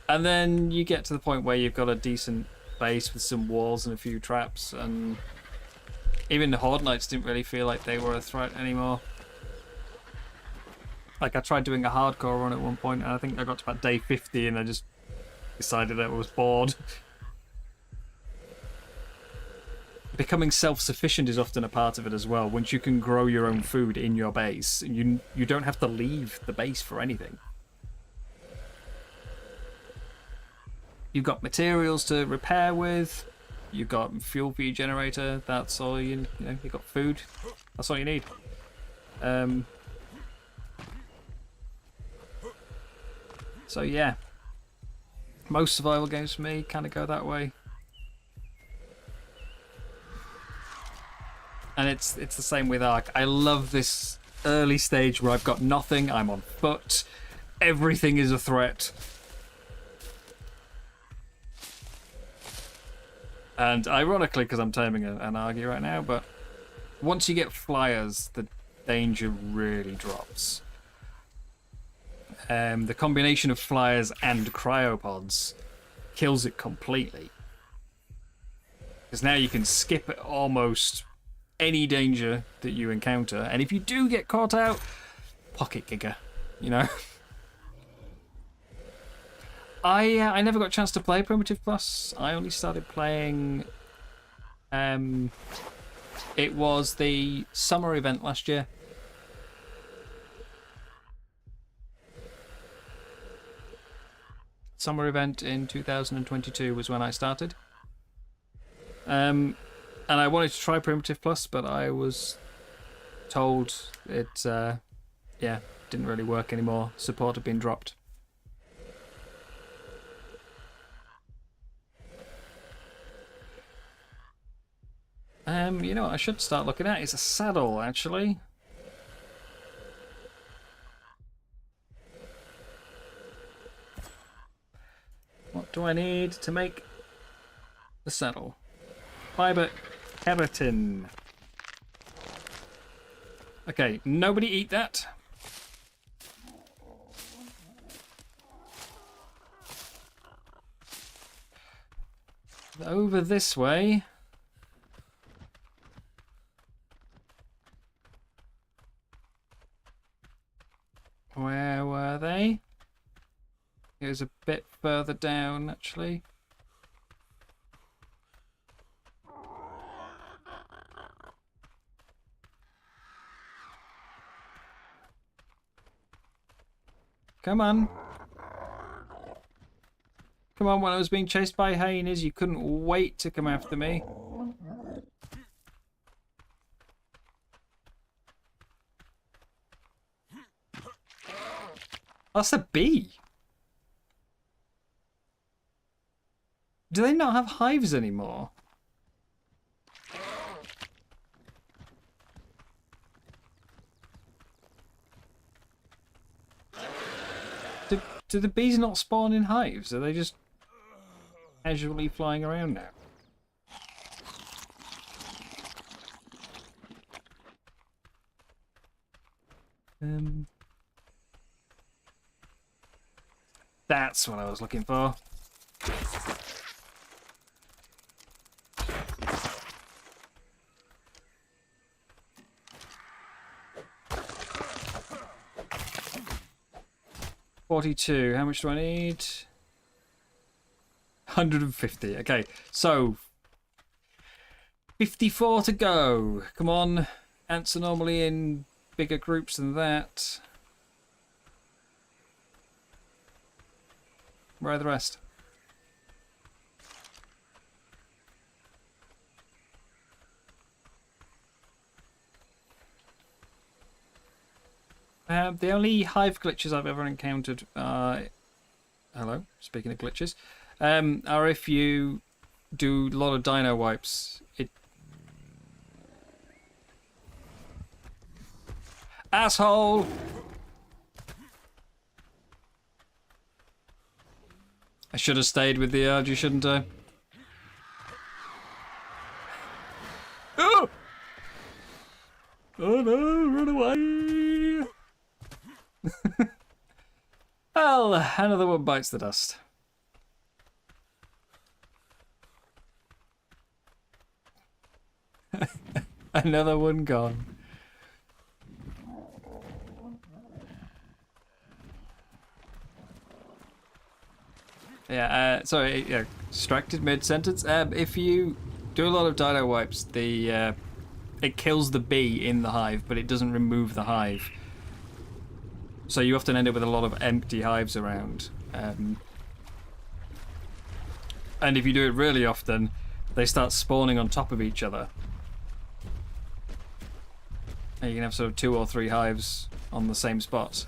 And then you get to the point where you've got a decent base with some walls and a few traps, and even the Horde Knights didn't really feel like they were a threat anymore. Like, I tried doing a hardcore run at one point, and I think I got to about day 50, and I just decided I was bored. Becoming self-sufficient is often a part of it as well. Once you can grow your own food in your base, you don't have to leave the base for anything. You've got materials to repair with. You've got fuel for your generator. That's all you know. You've got food. That's all you need. So yeah, most survival games for me kind of go that way. And it's the same with ARK. I love this early stage where I've got nothing, I'm on foot, everything is a threat. And ironically, because I'm taming an ARGY right now, but once you get flyers, the danger really drops. The combination of flyers and cryopods kills it completely. Because now you can skip it almost any danger that you encounter, and if you do get caught out, pocket giga, you know. I never got a chance to play Primitive Plus. I only started playing. It was the summer event last year. Summer event in 2022 was when I started. And I wanted to try Primitive Plus, but I was told it, yeah, didn't really work anymore. Support had been dropped. You know what I should start looking at is a saddle, actually. What do I need to make the saddle? Fiber keratin. Okay, nobody eat that. Over this way. Where were they? It was a bit further down, actually. Come on. Come on, when I was being chased by hyenas, you couldn't wait to come after me. That's a bee. Do they not have hives anymore? Do the bees not spawn in hives? Are they just casually flying around now? That's what I was looking for. $42. How much do I need? 150. Okay, so 54 to go. Come on. Ants are normally in bigger groups than that. Where are the rest? The only hive glitches I've ever encountered hello, speaking of glitches, are if you do a lot of dino wipes. Asshole! I should have stayed with the Argy, shouldn't I? Oh! Oh no, run away! Well, another one bites the dust. Another one gone. Yeah, sorry, yeah, distracted mid-sentence. If you do a lot of dino wipes, it kills the bee in the hive, but it doesn't remove the hive. So you often end up with a lot of empty hives around. And if you do it really often, they start spawning on top of each other. And you can have sort of 2 or 3 hives on the same spot.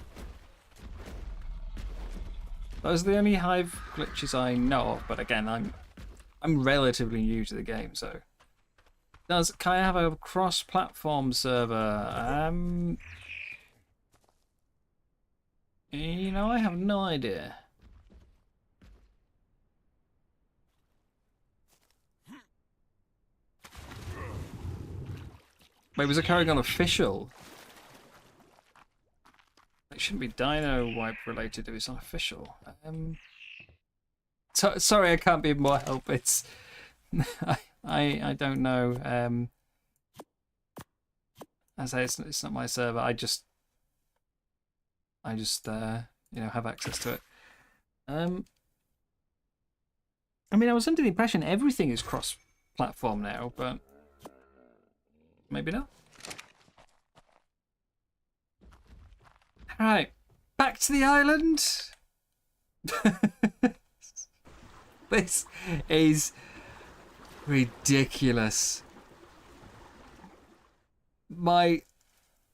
Those are the only hive glitches I know of, but again, I'm relatively new to the game, so. Can I have a cross-platform server? You know, I have no idea. Wait, was it carrying on official? It shouldn't be Dino Wipe related if it's unofficial. Sorry, I can't be of more help. It's I don't know. I say it's not my server. I just you know, have access to it. I mean, I was under the impression everything is cross-platform now, but maybe not. All right, back to the island. This is ridiculous. My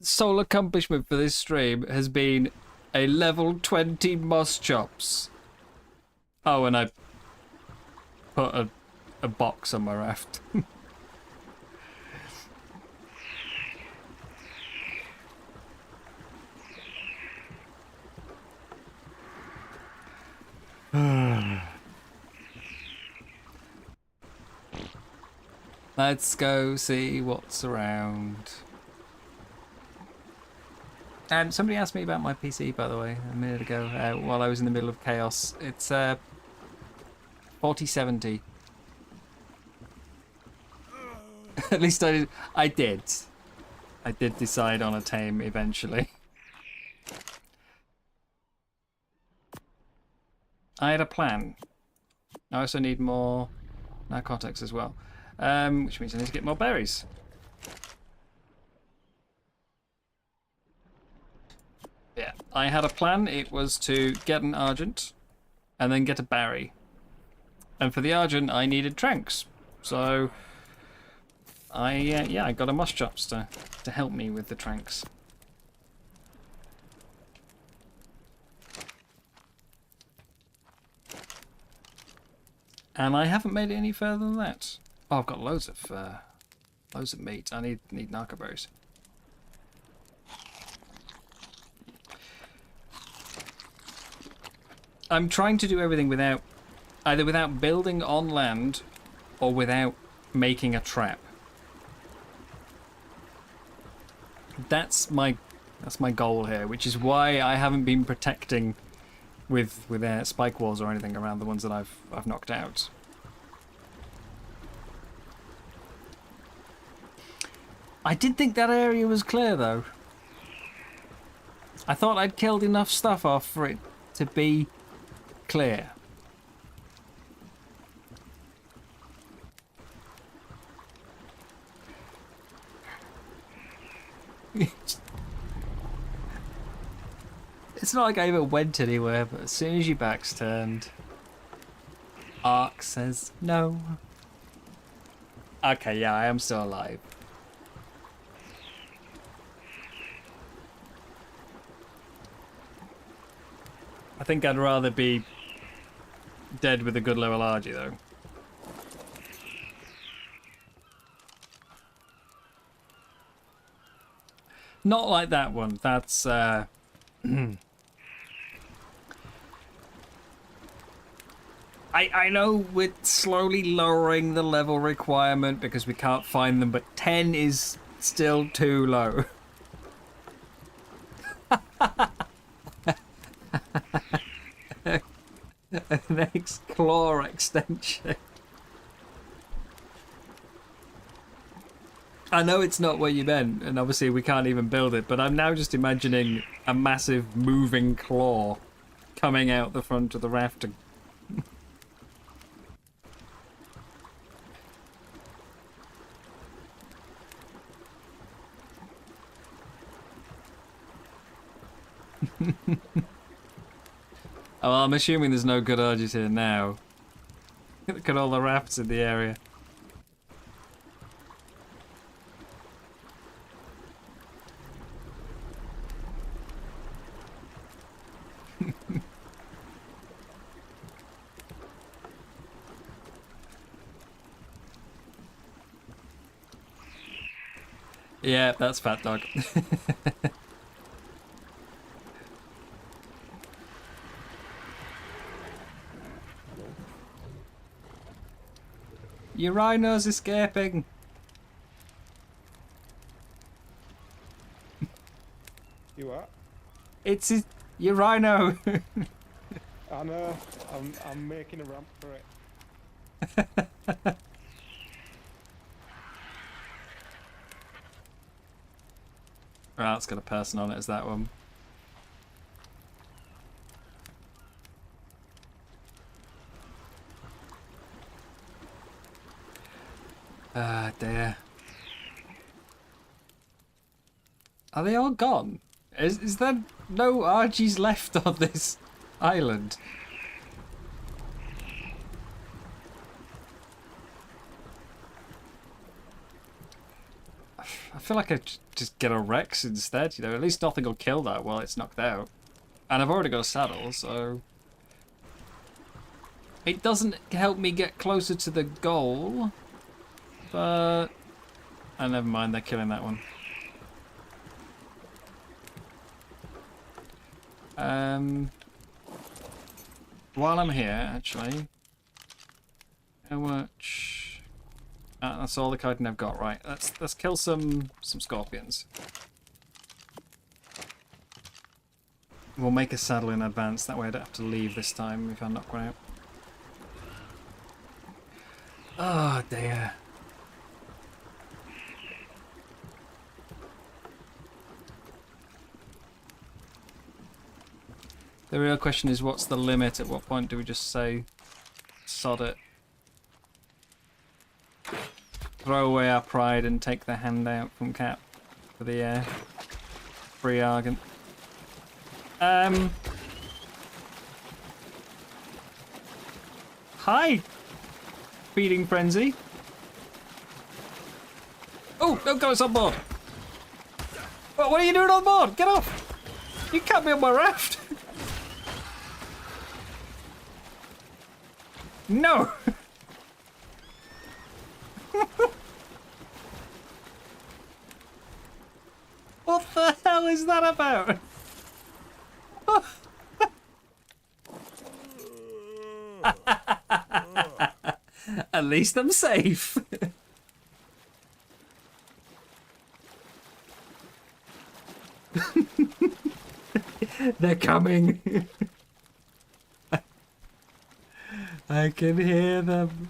sole accomplishment for this stream has been a level 20 moss chops. Oh, and I put a box on my raft. Let's go see what's around. Somebody asked me about my PC, by the way, a minute ago, while I was in the middle of chaos. It's 4070. At least I did decide on a tame eventually. I had a plan. I also need more narcotics as well, which means I need to get more berries. Yeah, I had a plan. It was to get an Argent and then get a Barry. And for the Argent, I needed Tranks. So I got a Moss Chops to help me with the Tranks. And I haven't made it any further than that. Oh, I've got loads of meat. I need narco berries. I'm trying to do everything either without building on land or without making a trap. That's my goal here, which is why I haven't been protecting with spike walls or anything around the ones that I've knocked out. I did think that area was clear though. I thought I'd killed enough stuff off for it to be clear. It's not like I even went anywhere, but as soon as your back's turned, ARK says no. Okay, yeah, I am still alive. I think I'd rather be dead with a good level Argy, though. Not like that one. That's, I know we're slowly lowering the level requirement because we can't find them, but 10 is still too low. An claw extension. I know it's not what you meant, and obviously we can't even build it, but I'm now just imagining a massive moving claw coming out the front of the raft. Oh, well, I'm assuming there's no good Argies here now. Look at all the rafts in the area. Yeah, that's Fat Dog. Your rhino's escaping. You what? It's your rhino. I know. I'm making a ramp for it. Right, it's got a person on it, is that one? Ah, dear. Are they all gone? Is there no Argies left on this island? I feel like I just get a Rex instead, you know, at least nothing will kill that while it's knocked out. And I've already got a saddle, so... It doesn't help me get closer to the goal, but... Oh, never mind, they're killing that one. While I'm here, actually... How much... that's all the chitin I've got, right. Let's kill some scorpions. We'll make a saddle in advance, that way I don't have to leave this time if I knock one out. Oh dear. The real question is, what's the limit? At what point do we just say, sod it? Throw away our pride and take the hand out from Cap for the free Argent. Hi, feeding frenzy. Oh, don't go, it's on board. What are you doing on board? Get off! You can't be on my raft. No. What the hell is that about? At least I'm safe. They're coming. I can hear them.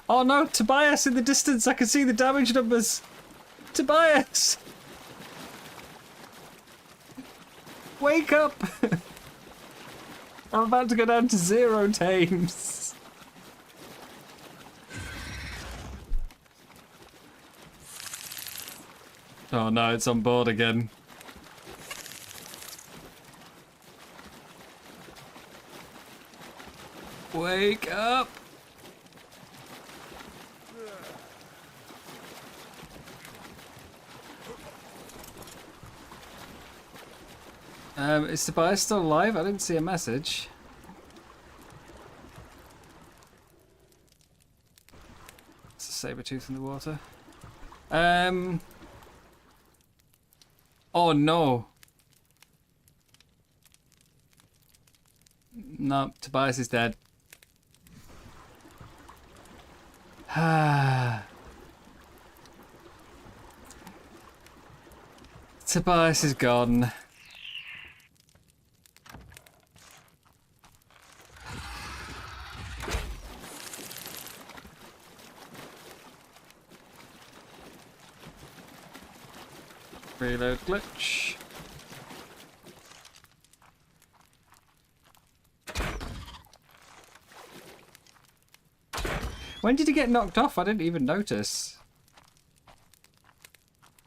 Oh no, Tobias in the distance, I can see the damage numbers. Tobias! Wake up! I'm about to go down to 0 tames. Oh no, it's on board again. Wake up! Is Tobias still alive? I didn't see a message. It's a saber tooth in the water. Oh no. No, Tobias is dead. Tobias is gone. Reload glitch. When did he get knocked off? I didn't even notice.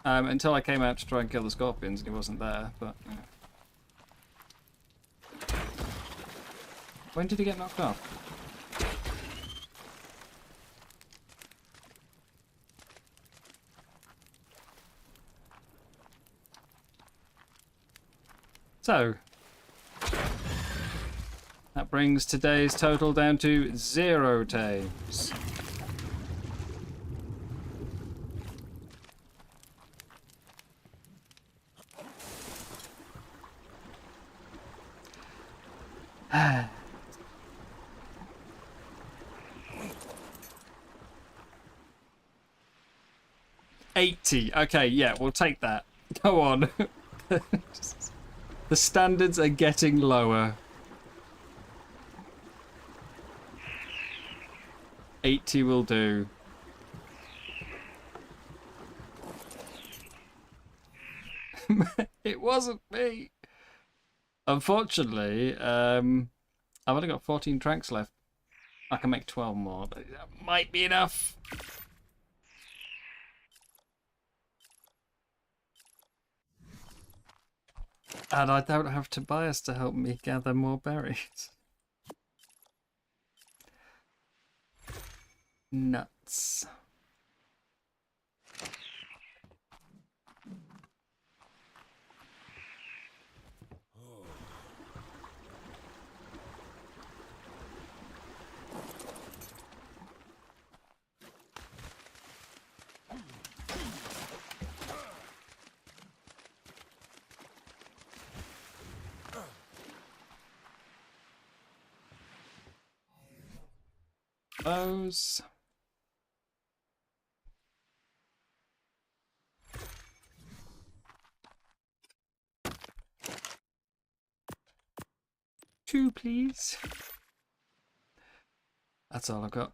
Until I came out to try and kill the scorpions and he wasn't there, but yeah. When did he get knocked off? So, that brings today's total down to 0 tames. $80. Okay, yeah, we'll take that. Go on. The standards are getting lower. 80 will do. It wasn't me. Unfortunately, I've only got 14 tranks left. I can make 12 more, but that might be enough. And I don't have Tobias to help me gather more berries. Nuts. Those. Two, please. That's all I've got.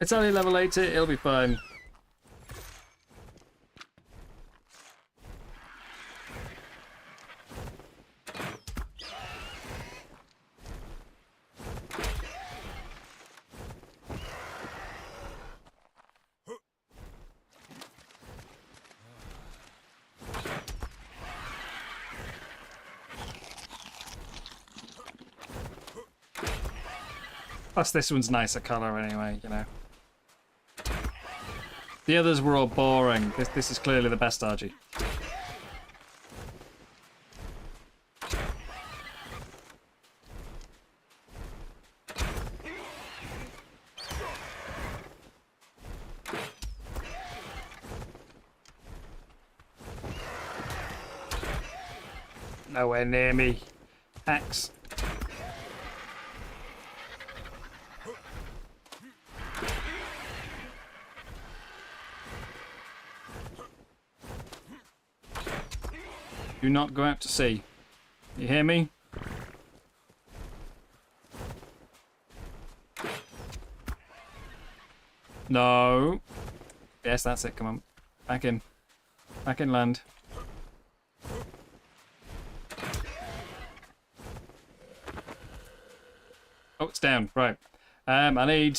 It's only level 80, it'll be fine. Plus this one's nicer colour anyway, you know. The others were all boring. This is clearly the best RG. Nowhere near me. Axe. Do not go out to sea. You hear me? No. Yes, that's it. Come on. Back in. Back in land. Oh, it's down. Right. I need...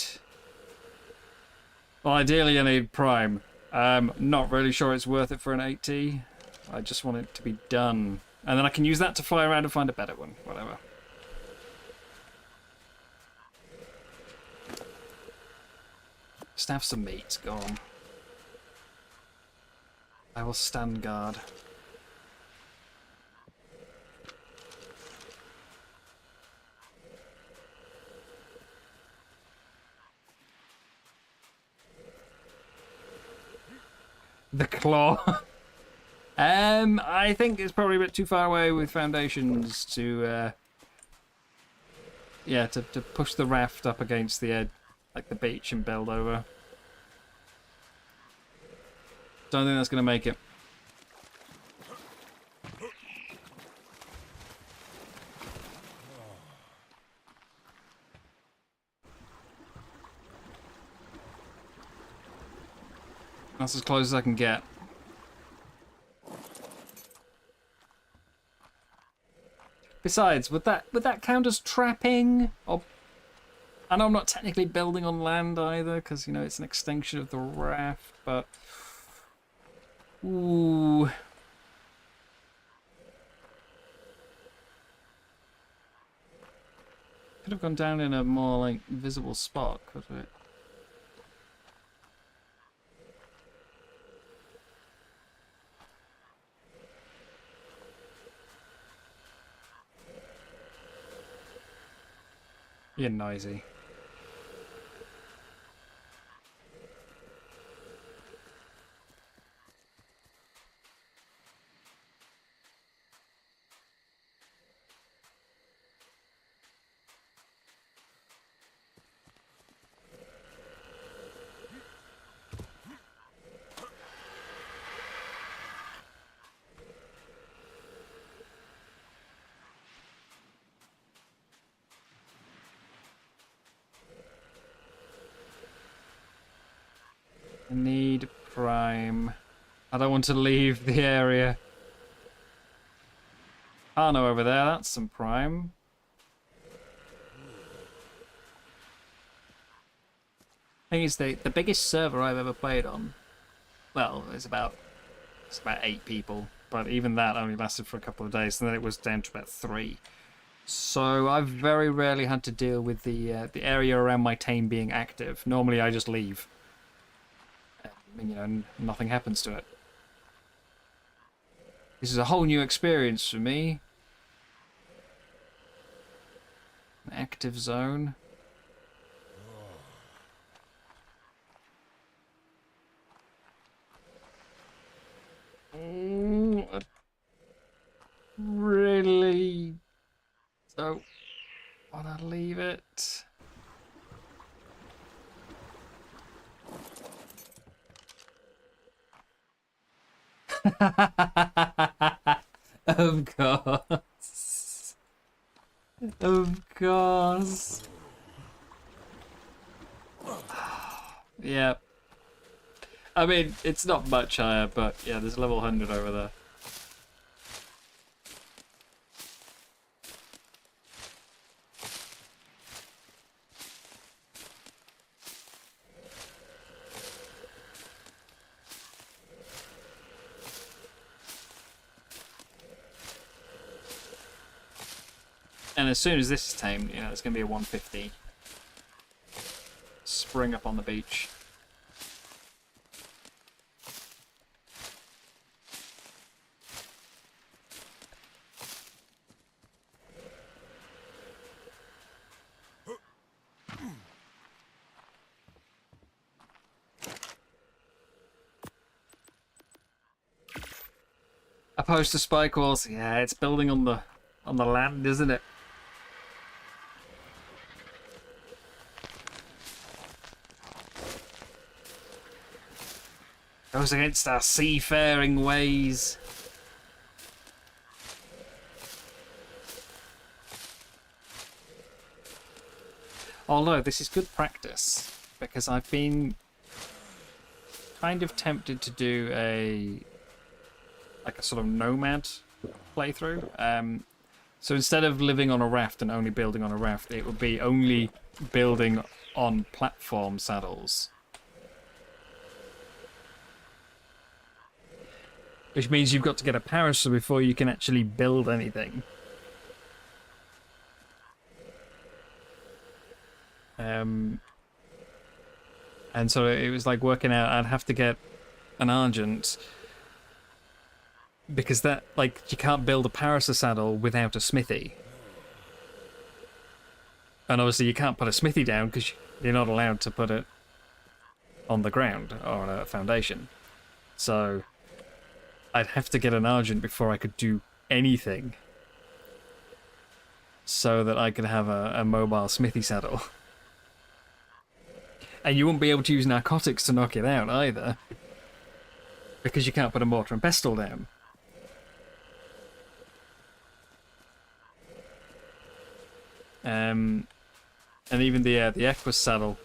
Well, ideally I need prime. Not really sure it's worth it for an 80. I just want it to be done. And then I can use that to fly around and find a better one. Whatever. Just have some meat. Go on. I will stand guard. The claw. I think it's probably a bit too far away with foundations to, yeah, to push the raft up against the edge, like the beach, and build over. Don't think that's going to make it. That's as close as I can get. Besides, would that count as trapping? Or, I know I'm not technically building on land either, because you know it's an extension of the raft. But ooh, could have gone down in a more like visible spot, could it? You're noisy. I need prime. I don't want to leave the area. Oh no, over there, that's some prime. Thing is, the biggest server I've ever played on, well, it's about 8 people, but even that only lasted for a couple of days, and then it was down to about 3. So I've very rarely had to deal with the area around my tame being active. Normally I just leave. And, you know, nothing happens to it. This is a whole new experience for me. An active zone. I really don't want to leave it. Of course. Of course. Yeah. I mean, it's not much higher, but yeah, there's level 100 over there. And as soon as this is tamed, you know, it's going to be a 150. Spring up on the beach. Opposed to spike walls, yeah, it's building on the land, isn't it? Goes against our seafaring ways. Although this is good practice, because I've been kind of tempted to do a sort of nomad playthrough. So instead of living on a raft and only building on a raft, it would be only building on platform saddles. Which means you've got to get a parasol before you can actually build anything. And so it was like working out, I'd have to get an Argent. Because that, like, you can't build a parasol saddle without a smithy. And obviously you can't put a smithy down because you're not allowed to put it on the ground or on a foundation. So I'd have to get an Argent before I could do anything. So that I could have a mobile smithy saddle. And you won't be able to use narcotics to knock it out either. Because you can't put a mortar and pestle down. And even the Equus saddle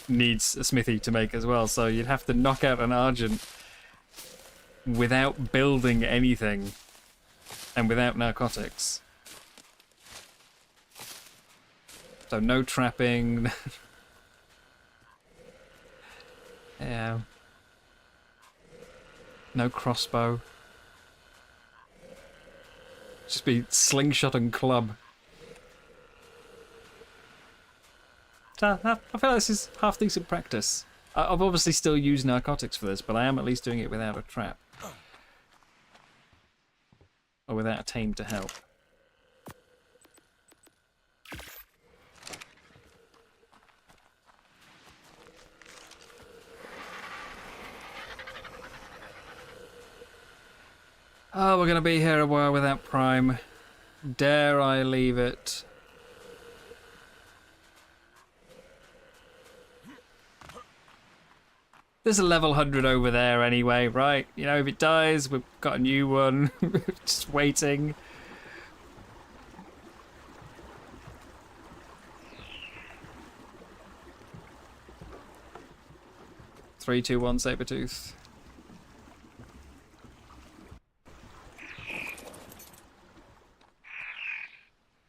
needs a smithy to make as well, so you'd have to knock out an Argent without building anything and without narcotics. So no trapping. Yeah. No crossbow. Just be slingshot and club. So I feel like this is half decent practice. I've obviously still used narcotics for this, but I am at least doing it without a trap. Or without a tame to help. Oh, we're going to be here a while without Prime. Dare I leave it? There's a level 100 over there anyway, right? You know, if it dies, we've got a new one. Just waiting. Three, two, one, Sabertooth.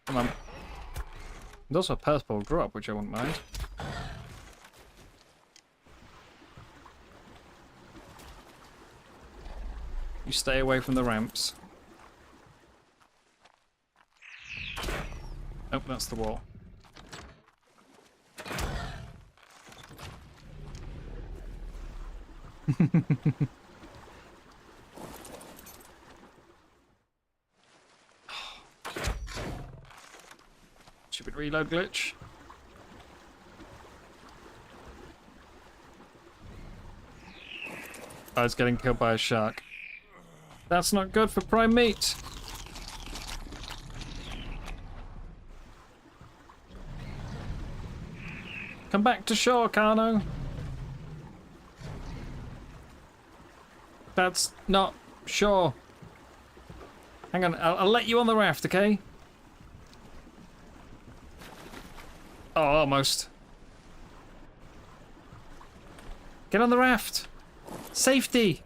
Come on. There's also a purple drop, which I wouldn't mind. You stay away from the ramps. Oh, that's the wall. Stupid reload glitch. I was getting killed by a shark. That's not good for prime meat. Come back to shore, Kano. That's not shore. Hang on, I'll let you on the raft, okay? Oh, almost. Get on the raft. Safety.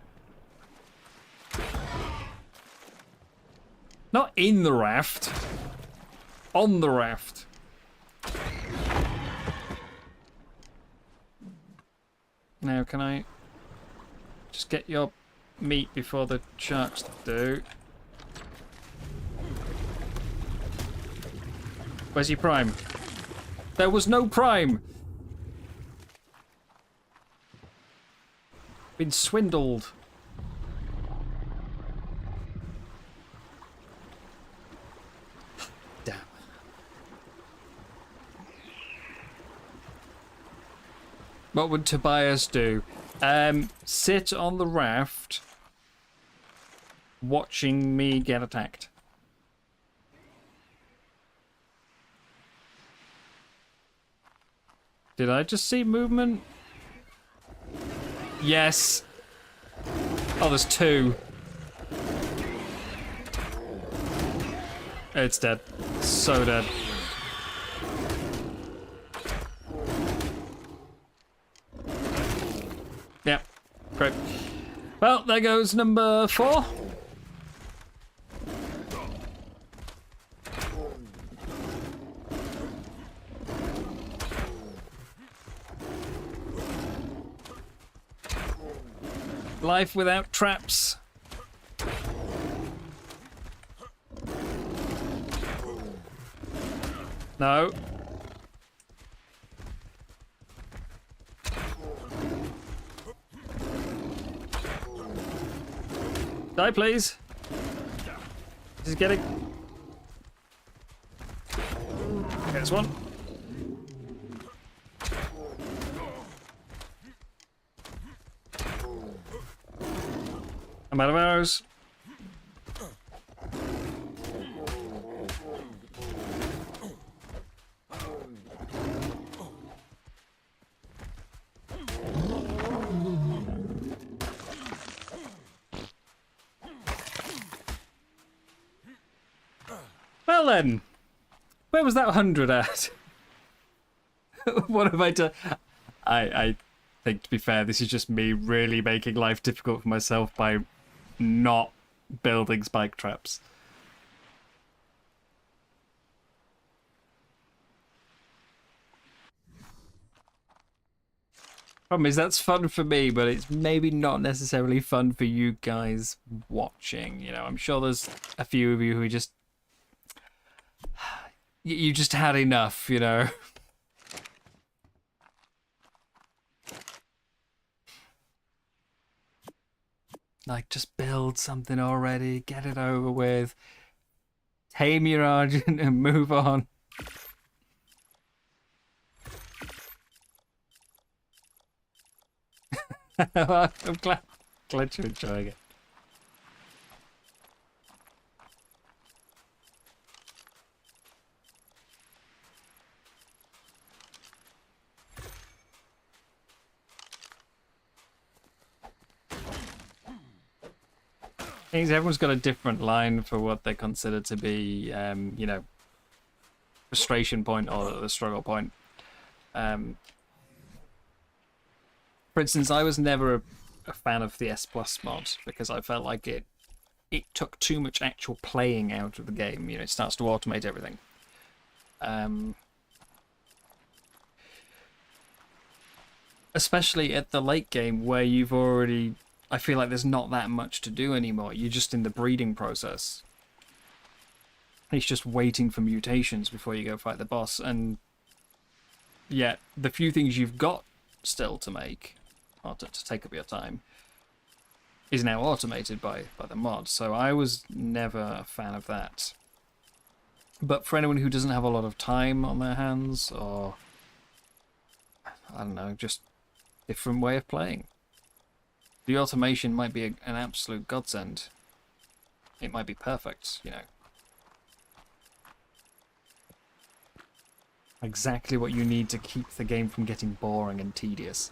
Not in the raft. On the raft. Now, can I just get your meat before the sharks do? Where's your prime? There was no prime! Been swindled. Damn. What would Tobias do? Sit on the raft, watching me get attacked. Did I just see movement? Yes. Oh, there's two. It's dead. So dead. Yeah, great. Well, there goes number 4. Life without traps. No. Die, please. This is getting... Okay, there's one. I'm out of arrows. Well then, where was that 100 at? What have I done? I think, to be fair, this is just me really making life difficult for myself by not building spike traps. Problem is, that's fun for me, but it's maybe not necessarily fun for you guys watching. You know, I'm sure there's a few of you who just... You just had enough, you know? Like, just build something already, get it over with, tame your Argent and move on. I'm glad you're enjoying it. I think everyone's got a different line for what they consider to be, you know, frustration point or the struggle point. For instance, I was never a fan of the S Plus mod because I felt like it took too much actual playing out of the game. You know, it starts to automate everything. Especially at the late game where you've already... I feel like there's not that much to do anymore. You're just in the breeding process. It's just waiting for mutations before you go fight the boss. And yet, the few things you've got still to make, or to take up your time, is now automated by the mod. So I was never a fan of that. But for anyone who doesn't have a lot of time on their hands, or, I don't know, just different way of playing, the automation might be an absolute godsend. It might be perfect, you know. Exactly what you need to keep the game from getting boring and tedious.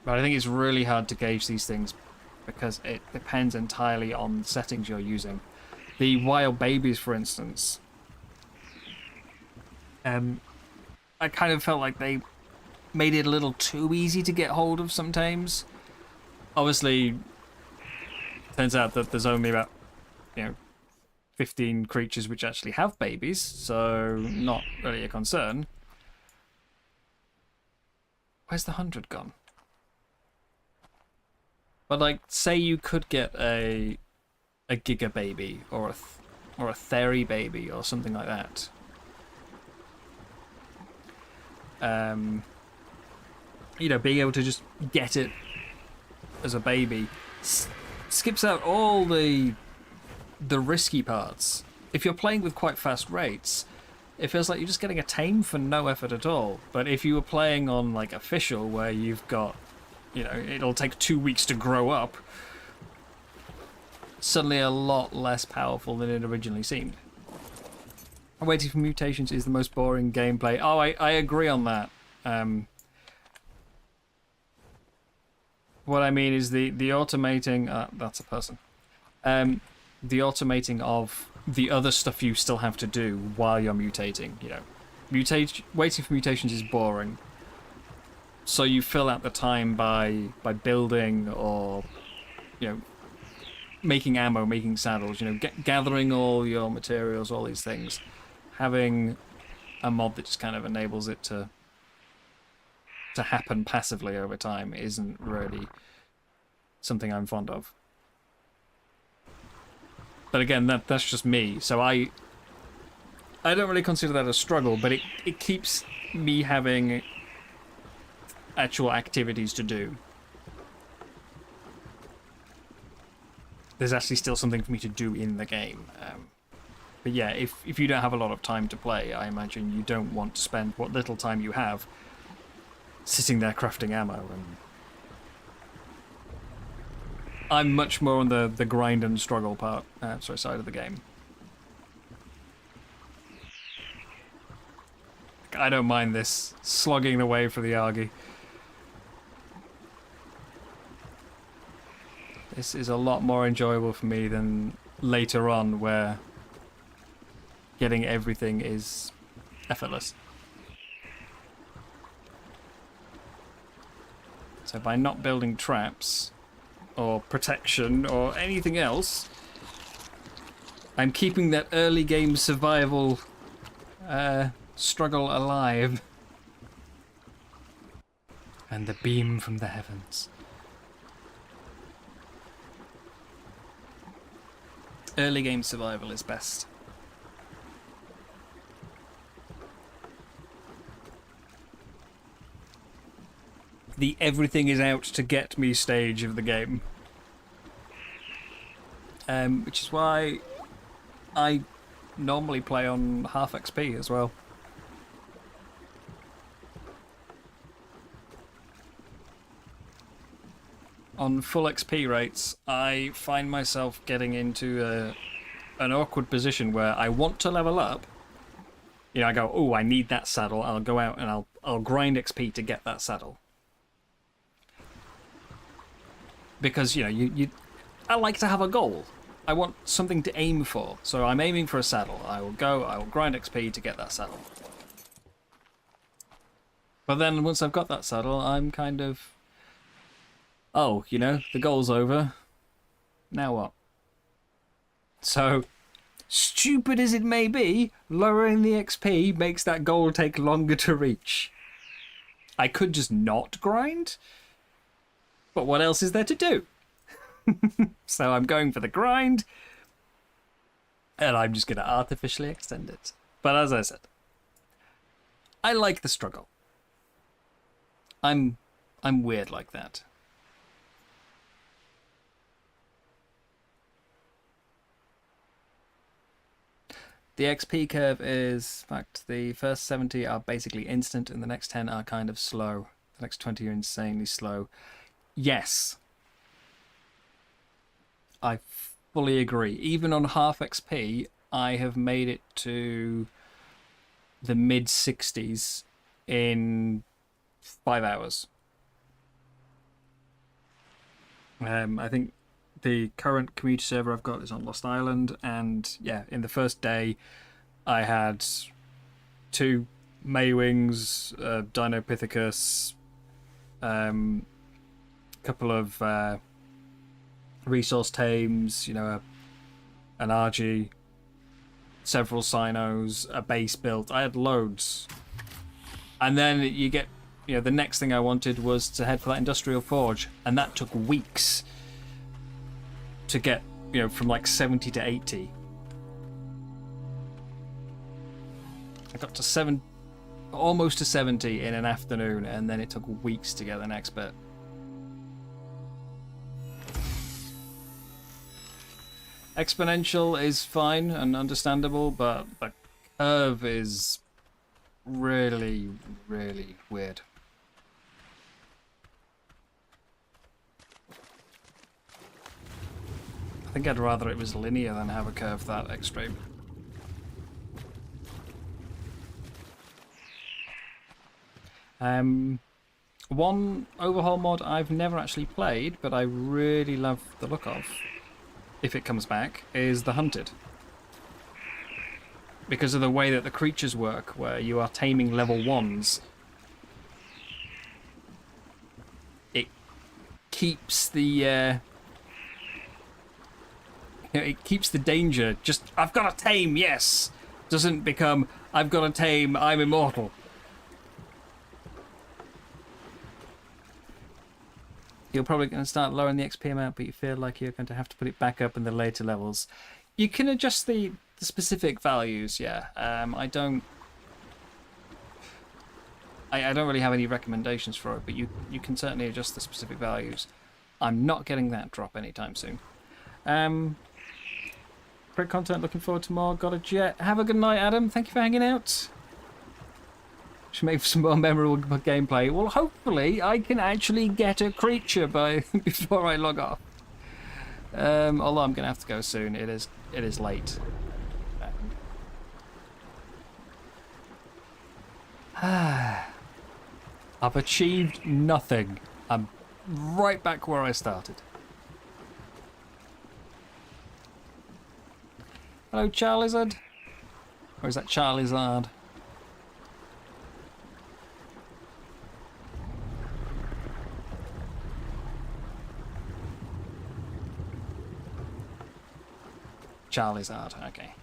But I think it's really hard to gauge these things because it depends entirely on settings you're using. The wild babies, for instance, I kind of felt like they made it a little too easy to get hold of sometimes. Obviously, turns out that there's only about, 15 creatures which actually have babies, so not really a concern. Where's the 100 gone? But like, say you could get a Giga baby or a Theory baby or something like that. Being able to just get it as a baby skips out all the risky parts. If you're playing with quite fast rates, it feels like you're just getting a tame for no effort at all. But if you were playing on like official, where you've got, it'll take 2 weeks to grow up, suddenly a lot less powerful than it originally seemed. Waiting for mutations is the most boring gameplay. Oh, I agree on that. What I mean is the automating... that's a person. The automating of the other stuff you still have to do while you're mutating. Waiting for mutations is boring. So you fill out the time by building or, making ammo, making saddles, gathering all your materials, all these things. Having a mod that just kind of enables it to happen passively over time isn't really something I'm fond of. But again, that's just me. So I don't really consider that a struggle, but it keeps me having actual activities to do. There's actually still something for me to do in the game. But yeah, if you don't have a lot of time to play, I imagine you don't want to spend what little time you have sitting there crafting ammo. And I'm much more on the grind and struggle side of the game. I don't mind this slogging away for the Argy. This is a lot more enjoyable for me than later on, where getting everything is effortless. So by not building traps or protection or anything else, I'm keeping that early game survival struggle alive. And the beam from the heavens. Early game survival is best. The everything is out to get me stage of the game. Which is why I normally play on half XP as well. On full XP rates, I find myself getting into an awkward position where I want to level up. You know, I go, oh, I need that saddle. I'll go out and I'll grind XP to get that saddle. Because, you know, I like to have a goal. I want something to aim for. So I'm aiming for a saddle. I will grind XP to get that saddle. But then once I've got that saddle, I'm kind of, oh, you know, the goal's over. Now what? So, stupid as it may be, lowering the XP makes that goal take longer to reach. I could just not grind, but what else is there to do? So I'm going for the grind, and I'm just going to artificially extend it. But as I said, I like the struggle. I'm weird like that. The XP curve is, in fact, the first 70 are basically instant, and the next 10 are kind of slow. The next 20 are insanely slow. Yes. I fully agree. Even on half XP, I have made it to the mid-60s in 5 hours. I think the current community server I've got is on Lost Island, and yeah, in the first day I had 2 Maywings, Dinopithecus, couple of resource tames, you know, an RG, several Sinos, a base built. I had loads. And then you get, you know, the next thing I wanted was to head for that industrial forge, and that took weeks to get, you know, from like 70 to 80. I got to almost to 70 in an afternoon, and then it took weeks to get the next bit. Exponential is fine and understandable, but the curve is really, really weird. I think I'd rather it was linear than have a curve that extreme. One overhaul mod I've never actually played, but I really love the look of, if it comes back, is the Hunted. Because of the way that the creatures work, where you are taming level 1s. It keeps the it keeps the danger just, I've got to tame, yes! Doesn't become, I've got to tame, I'm immortal. You're probably going to start lowering the XP amount, but you feel like you're going to have to put it back up in the later levels. You can adjust the the specific values, yeah. I don't really have any recommendations for it, but you can certainly adjust the specific values. I'm not getting that drop anytime soon. Great content, looking forward to more. Got a jet. Have a good night, Adam. Thank you for hanging out. Should make some more memorable gameplay. Well, hopefully I can actually get a creature before I log off. Although I'm gonna have to go soon. It is late. I've achieved nothing. I'm right back where I started. Hello, Charizard. Or is that Charizard? Charizard, okay.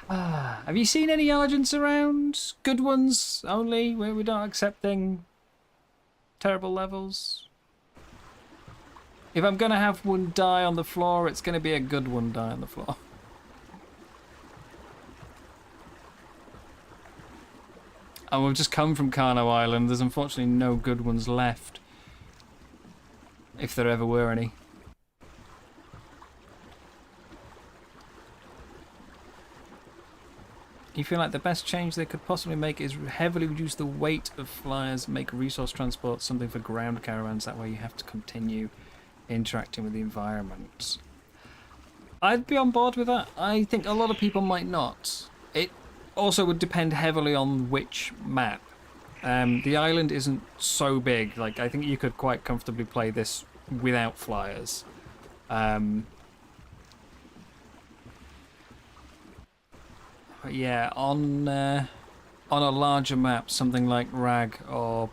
Have you seen any allergens around? Good ones only, where we're not accepting terrible levels? If I'm gonna have one die on the floor, it's gonna be a good one die on the floor. And we've just come from Carno Island. There's unfortunately no good ones left. If there ever were any. You feel like the best change they could possibly make is heavily reduce the weight of flyers, make resource transport something for ground caravans. That way you have to continue interacting with the environment. I'd be on board with that. I think a lot of people might not. It also would depend heavily on which map. The island isn't so big. Like, I think you could quite comfortably play this without flyers. Yeah, on a larger map, something like Rag or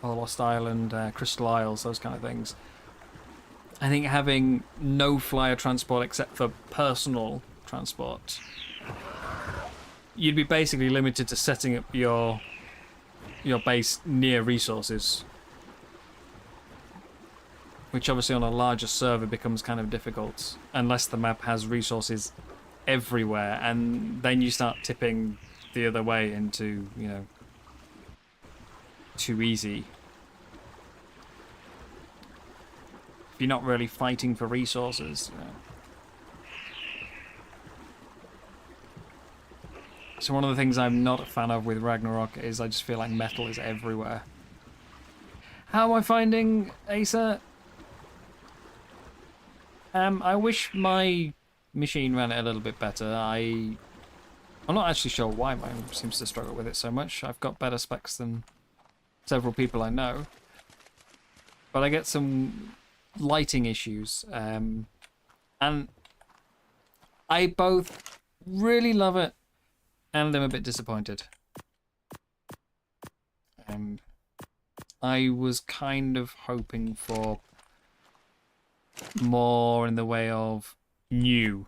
Lost Island, Crystal Isles, those kind of things, I think having no flyer transport except for personal transport, you'd be basically limited to setting up your base near resources, which obviously on a larger server becomes kind of difficult unless the map has resources everywhere, and then you start tipping the other way into, you know, too easy. If you're not really fighting for resources, you know. So one of the things I'm not a fan of with Ragnarok is I just feel like metal is everywhere. How am I finding Acer? I wish my machine ran it a little bit better. I'm not actually sure why mine seems to struggle with it so much. I've got better specs than several people I know. But I get some lighting issues. And I both really love it and I'm a bit disappointed. I was kind of hoping for more in the way of new.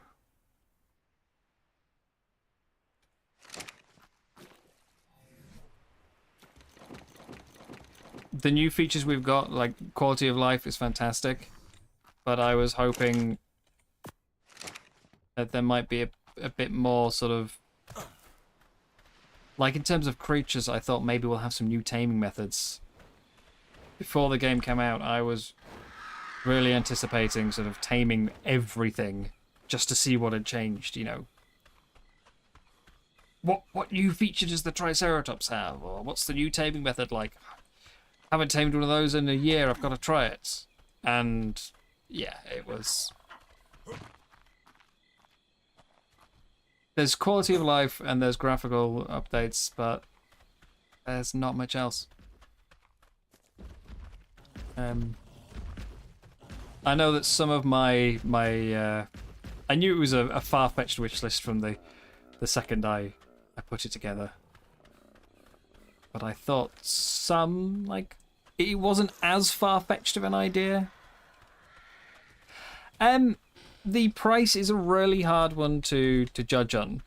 The new features we've got, like quality of life, is fantastic, but I was hoping that there might be a bit more sort of, like in terms of creatures, I thought maybe we'll have some new taming methods. Before the game came out, I was really anticipating sort of taming everything just to see what had changed, you know. What new feature does the Triceratops have? Or what's the new taming method like? Haven't tamed one of those in a year, I've got to try it. And yeah, it was... There's quality of life and there's graphical updates, but there's not much else. I know that some of my I knew it was a far-fetched wish list from the second I put it together. But I thought some, like, it wasn't as far-fetched of an idea. The price is a really hard one to judge on.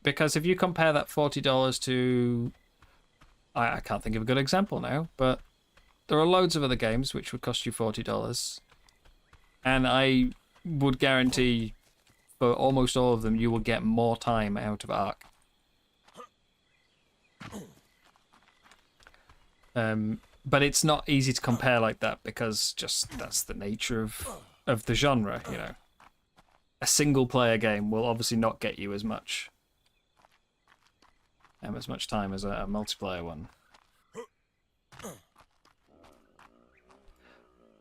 Because if you compare that $40 to... I can't think of a good example now, but there are loads of other games which would cost you $40, and I would guarantee for almost all of them you will get more time out of ARK. But it's not easy to compare like that because just that's the nature of the genre, you know. A single player game will obviously not get you as much time as a multiplayer one.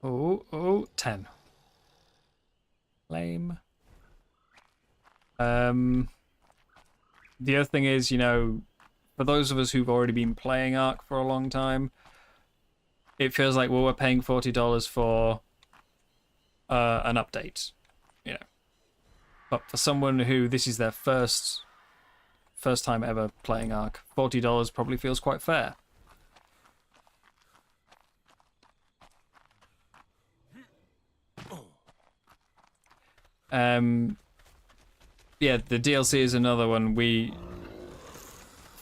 Oh, 10. Lame. The other thing is, you know, for those of us who've already been playing ARK for a long time, it feels like, well, we're paying $40 for an update, you know. But for someone who this is their first time ever playing ARK, $40 probably feels quite fair. Yeah, the DLC is another one.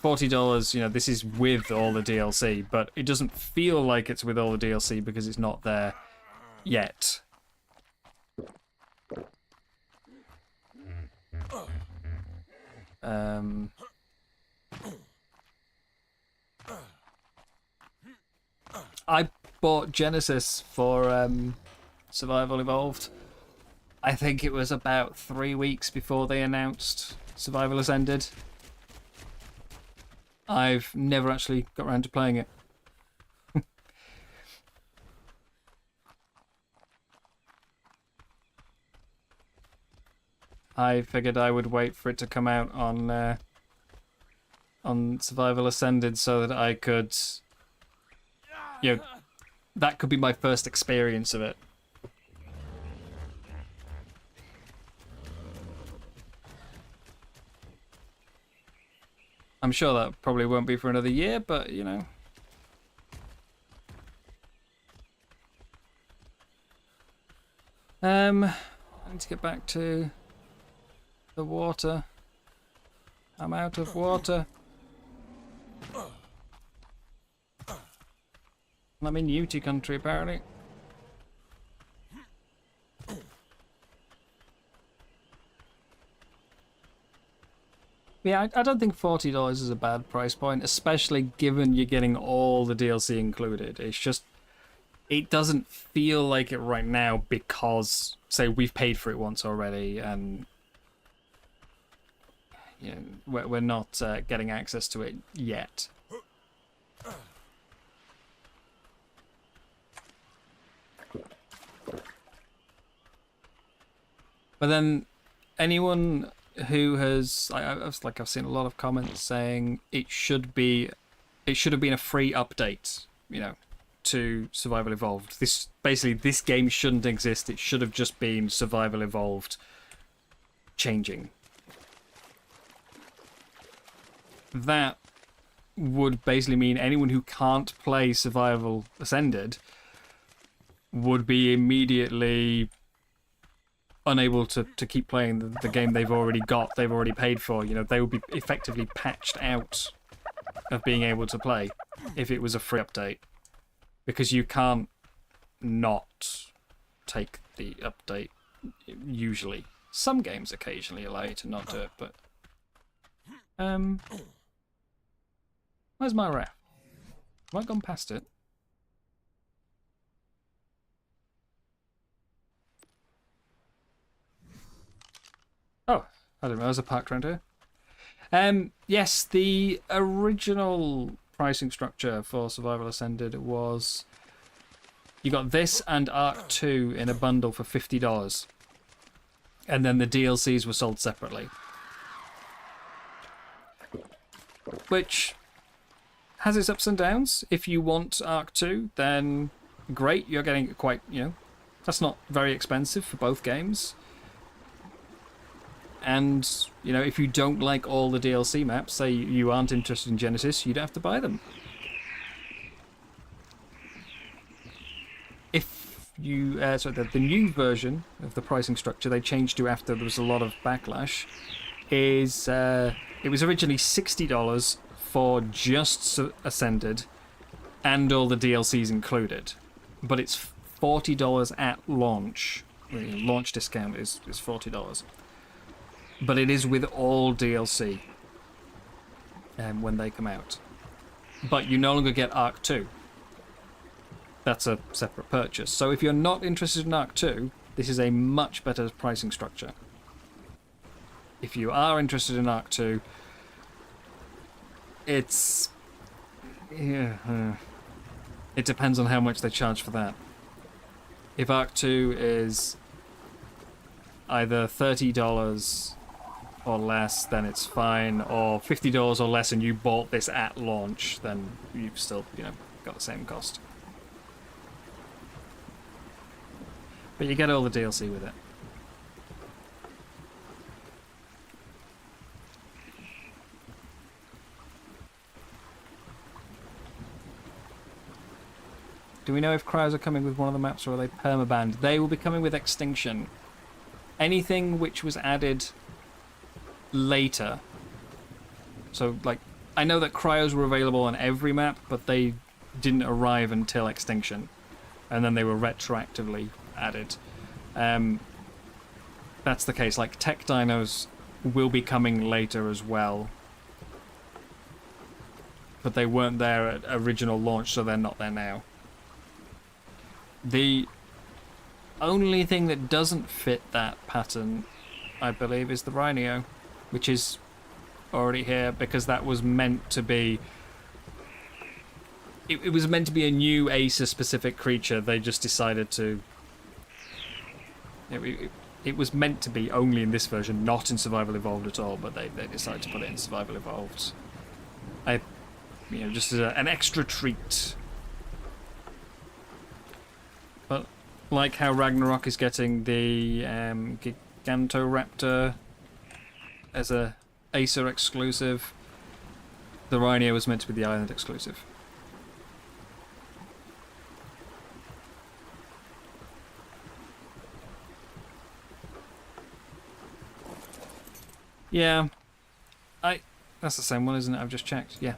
$40, you know, this is with all the DLC, but it doesn't feel like it's with all the DLC because it's not there yet. I bought Genesis for Survival Evolved. I think it was about 3 weeks before they announced Survival Ascended. I've never actually got around to playing it. I figured I would wait for it to come out on Survival Ascended so that I could, you know, that could be my first experience of it. I'm sure that probably won't be for another year, but, you know. I need to get back to the water. I'm out of water. I'm in Uti country, apparently. Yeah, I don't think $40 is a bad price point, especially given you're getting all the DLC included. It's just, it doesn't feel like it right now because, say, we've paid for it once already, and you know, we're not getting access to it yet. But then, anyone who has, I've seen a lot of comments saying it should have been a free update, you know, to Survival Evolved. This game shouldn't exist. It should have just been Survival Evolved changing. That would basically mean anyone who can't play Survival Ascended would be immediately unable to keep playing the game they've already paid for. You know, they would be effectively patched out of being able to play if it was a free update, because you can't not take the update usually. Some games occasionally allow you to not do it, but where's my Raft? Have I gone past it? Oh, I didn't know there was a park around here. Yes, the original pricing structure for Survival Ascended was you got this and ARK 2 in a bundle for $50, and then the DLCs were sold separately, which has its ups and downs. If you want ARK 2, then great, you're getting it quite, you know, that's not very expensive for both games. And, you know, if you don't like all the DLC maps, say you aren't interested in Genesis, you don't have to buy them. If you, the new version of the pricing structure they changed to after there was a lot of backlash, is it was originally $60 for just Ascended, and all the DLCs included. But it's $40 at launch. The launch discount is $40. But it is with all DLC when they come out. But you no longer get ARK 2. That's a separate purchase. So if you're not interested in ARK 2, this is a much better pricing structure. If you are interested in ARK 2, it's... yeah, it depends on how much they charge for that. If ARK 2 is either $30 or less, then it's fine, or $50 or less and you bought this at launch, then you've still, got the same cost. But you get all the DLC with it. Do we know if cryos are coming with one of the maps or are they permabanned? They will be coming with Extinction. Anything which was added later. So, like, I know that cryos were available on every map, but they didn't arrive until Extinction. And then they were retroactively added. That's the case. Like, tech dinos will be coming later as well. But they weren't there at original launch, so they're not there now. The only thing that doesn't fit that pattern, I believe, is the Rhino, which is already here because that was meant to be... It was meant to be a new Acer-specific creature. They just decided to... It was meant to be only in this version, not in Survival Evolved at all, but they decided to put it in Survival Evolved. Just as an extra treat. But like how Ragnarok is getting the Gigantoraptor as a Acer exclusive, the Rhino was meant to be the Island exclusive. Yeah, that's the same one, isn't it? I've just checked. Yeah.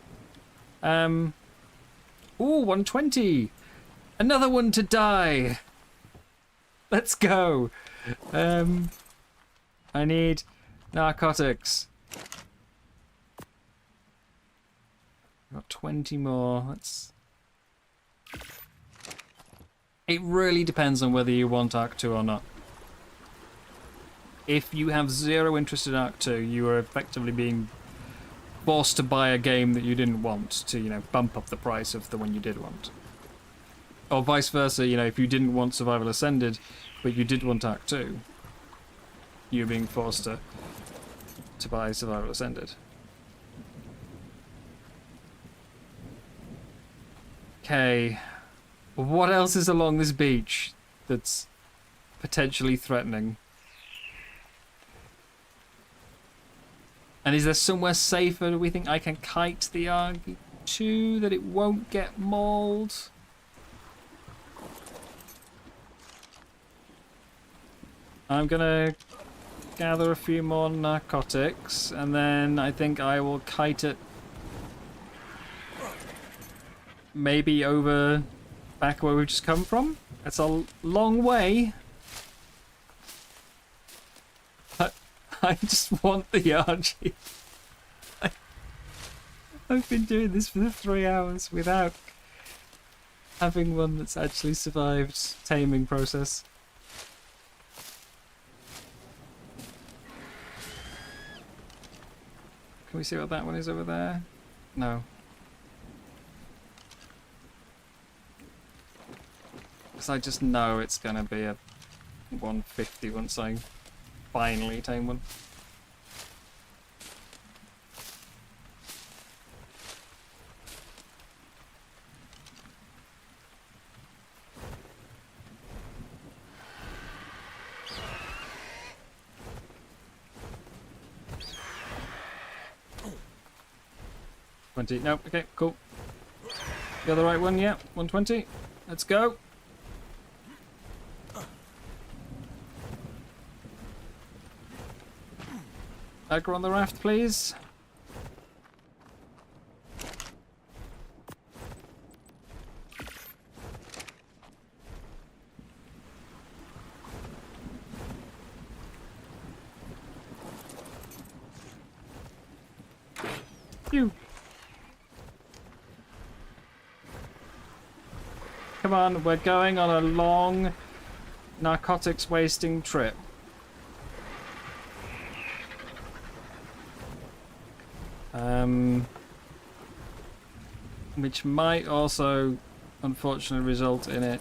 Ooh, 120. Another one to die. Let's go. I need narcotics. Got 20 more. Let's. It really depends on whether you want ARK 2 or not. If you have zero interest in ARK 2, you are effectively being forced to buy a game that you didn't want to, bump up the price of the one you did want. Or vice versa, if you didn't want Survival Ascended, but you did want ARK 2, you're being forced to buy Survival Ascended. Okay. What else is along this beach that's potentially threatening? And is there somewhere safer? Do we think I can kite the ARG2 that it won't get mauled? I'm gonna gather a few more narcotics and then I think I will kite it maybe over back where we've just come from. It's a long way. I just want the RG. I've been doing this for 3 hours without having one that's actually survived taming process. Can we see what that one is over there? No. Because I just know it's going to be a 150 once I finally tame one. Nope, okay, cool. You're the right one, yeah, 120. Let's go. Anchor on the raft, please. Phew. Come on, we're going on a long narcotics wasting trip. Which might also, unfortunately, result in it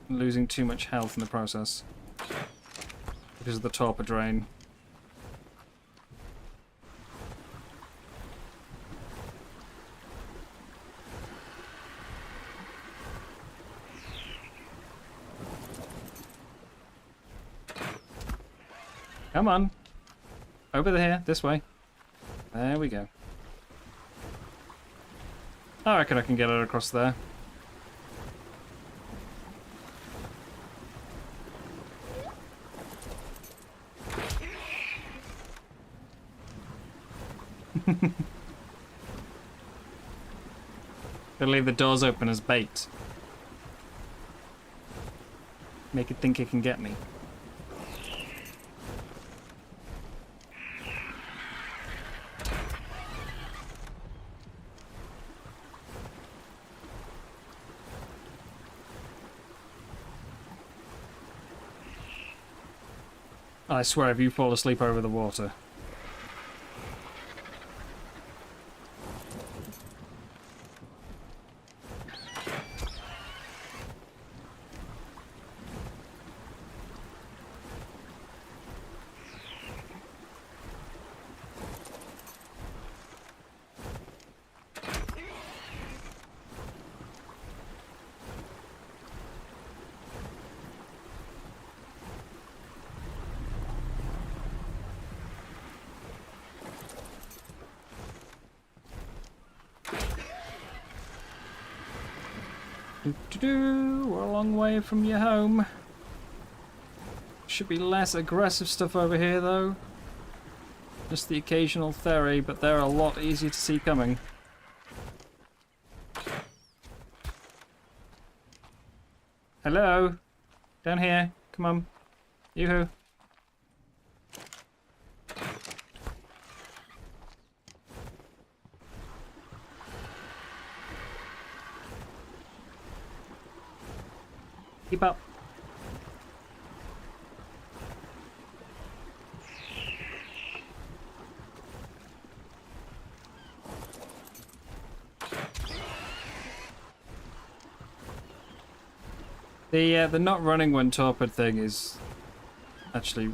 losing too much health in the process because of the torpor drain. Come on. Over here, this way. There we go. I reckon I can get it across there. Gotta leave the doors open as bait. Make it think it can get me. I swear if you fall asleep over the water. We're a long way from your home. Should be less aggressive stuff over here though. Just the occasional ferry, but they're a lot easier to see coming. Hello? Down here. Come on. Yoo-hoo. Keep up. The not running when torpid thing is actually...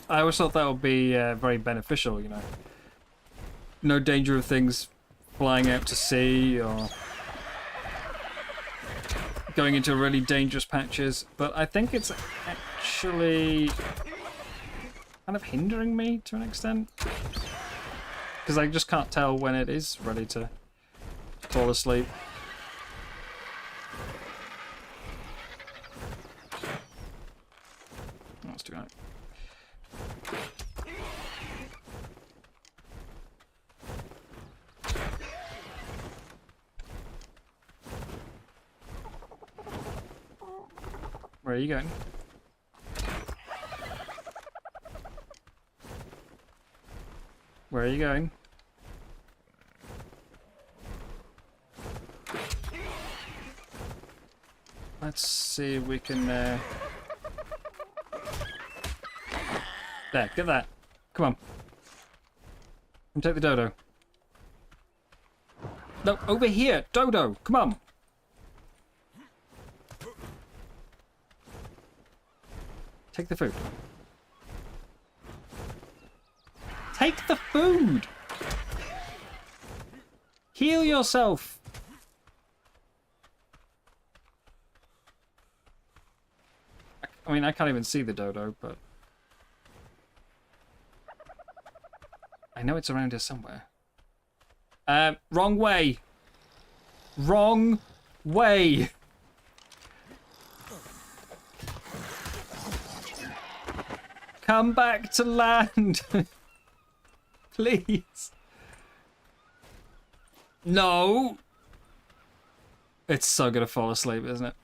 I always thought that would be very beneficial, you know. No danger of things flying out to sea or going into really dangerous patches, but I think it's actually kind of hindering me to an extent. Because I just can't tell when it is ready to fall asleep. Let's do that. Where are you going? Where are you going? Let's see if we can... There, get that. Come on. Come take the dodo. No, over here! Dodo! Come on! Take the food. Take the food! Heal yourself! I mean, I can't even see the dodo, but... I know it's around here somewhere. Wrong way! Wrong way! Come back to land! Please! No! It's so gonna fall asleep, isn't it?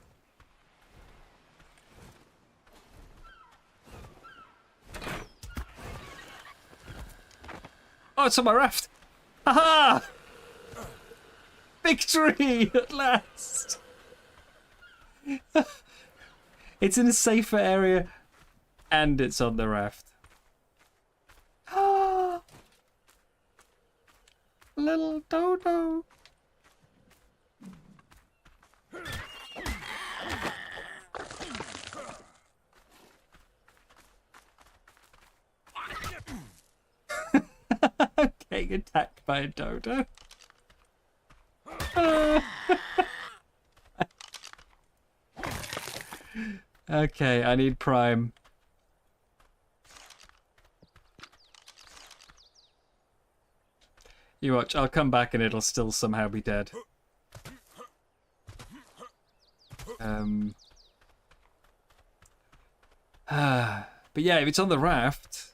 Oh, it's on my raft! Haha! Victory at last! It's in a safer area, and it's on the raft. Ah! Little Dodo. Getting attacked by a dodo. Okay, I need Prime. You watch, I'll come back and it'll still somehow be dead. But yeah, if it's on the raft...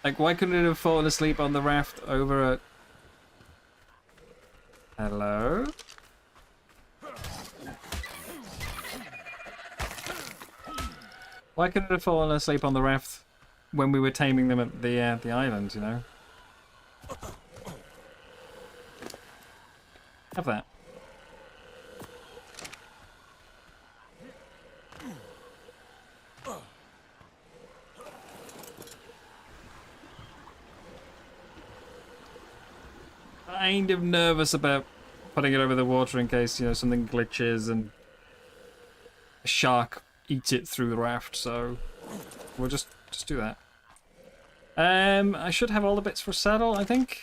Like, why couldn't it have fallen asleep on the raft over at... Hello? Why couldn't it have fallen asleep on the raft when we were taming them at the island, you know? Have that. Kind of nervous about putting it over the water in case, you know, something glitches and a shark eats it through the raft, so we'll just do that. I should have all the bits for saddle, I think.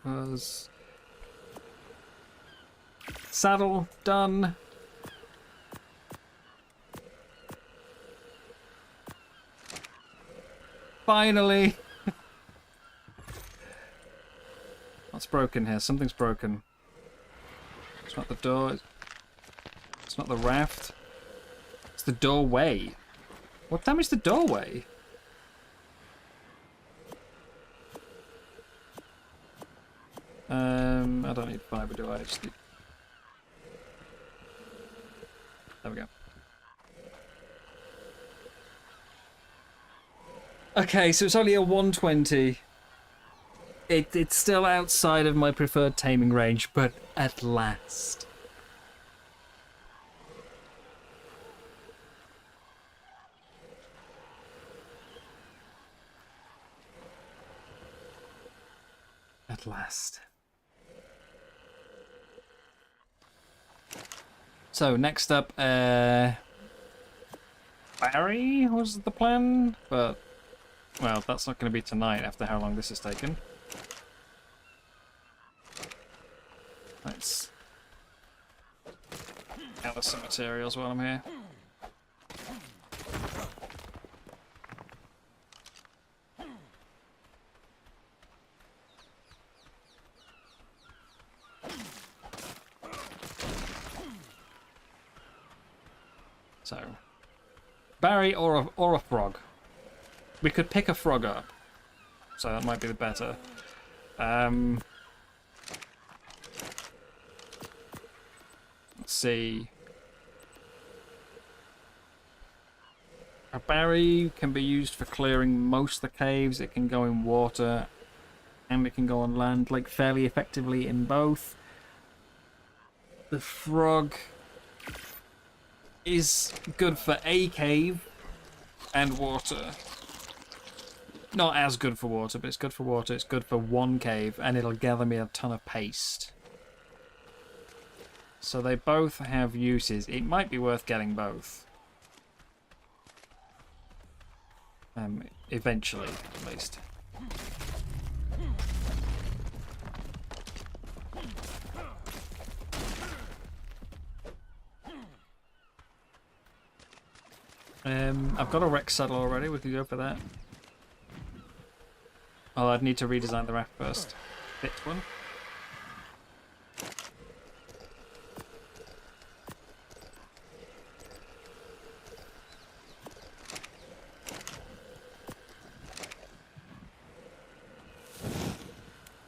Was saddle done. Finally! What's broken here? Something's broken. It's not the door. It's not the raft. It's the doorway. What damaged the doorway? I don't need fiber, do I? I just need... There we go. Okay, so it's only a 120. It's still outside of my preferred taming range, but at last. At last. So, next up, Barry was the plan, but, well, that's not going to be tonight after how long this has taken. Let's gather some materials while I'm here. So, Barry or a frog. We could pick a frog up, so that might be the better. Let's see. A Barry can be used for clearing most of the caves. It can go in water, and it can go on land, like fairly effectively in both. The frog is good for a cave and water. Not as good for water, but it's good for water. It's good for one cave, and it'll gather me a ton of paste. So they both have uses. It might be worth getting both. Eventually, at least. I've got a wreck saddle already. We could go for that. Oh, I'd need to redesign the raft first. Fit one.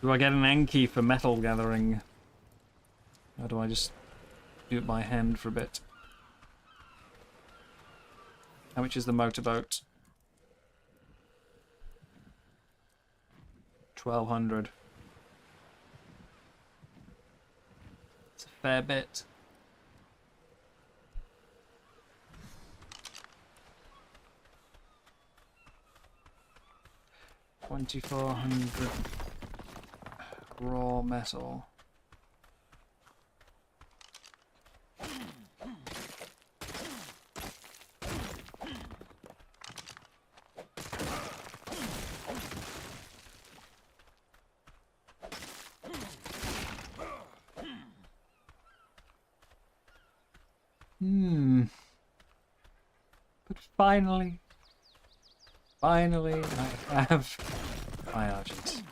Do I get an Anki for metal gathering? Or do I just do it by hand for a bit. How much is the motorboat? 1,200. It's a fair bit. $2,400 raw metal. But finally, I have my Argent.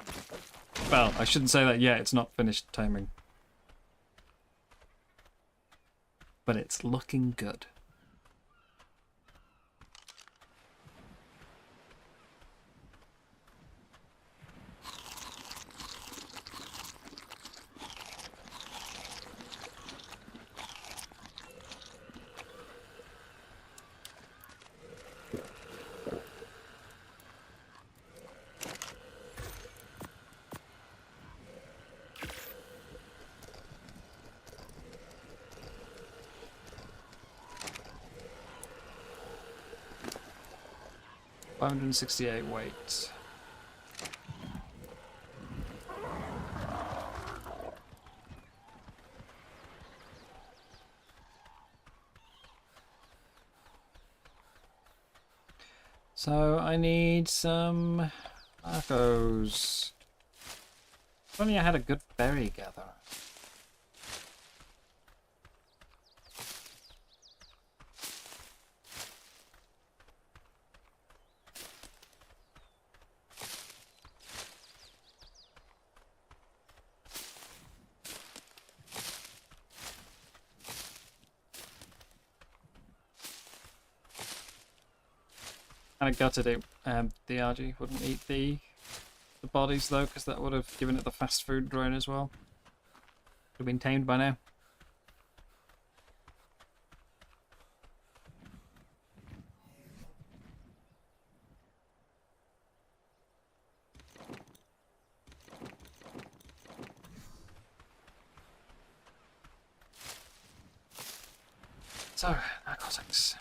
Well, I shouldn't say that yet, it's not finished taming. But it's looking good. $568 weight. So I need some arcos. If only I had a good berry gatherer. Kind of gutted it. The RG wouldn't eat the bodies though, because that would have given it the fast food drone as well. Would have been tamed by now. So, narcotics.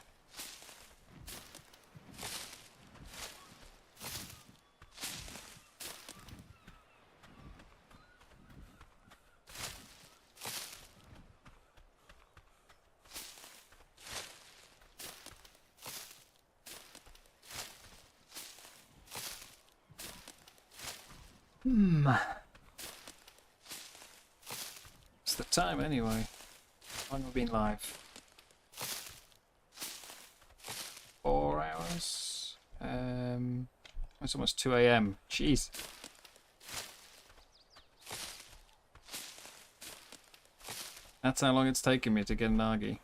It's the time anyway. How long have we been live? 4 hours. It's almost 2 AM. Jeez. That's how long it's taken me to get an Argy.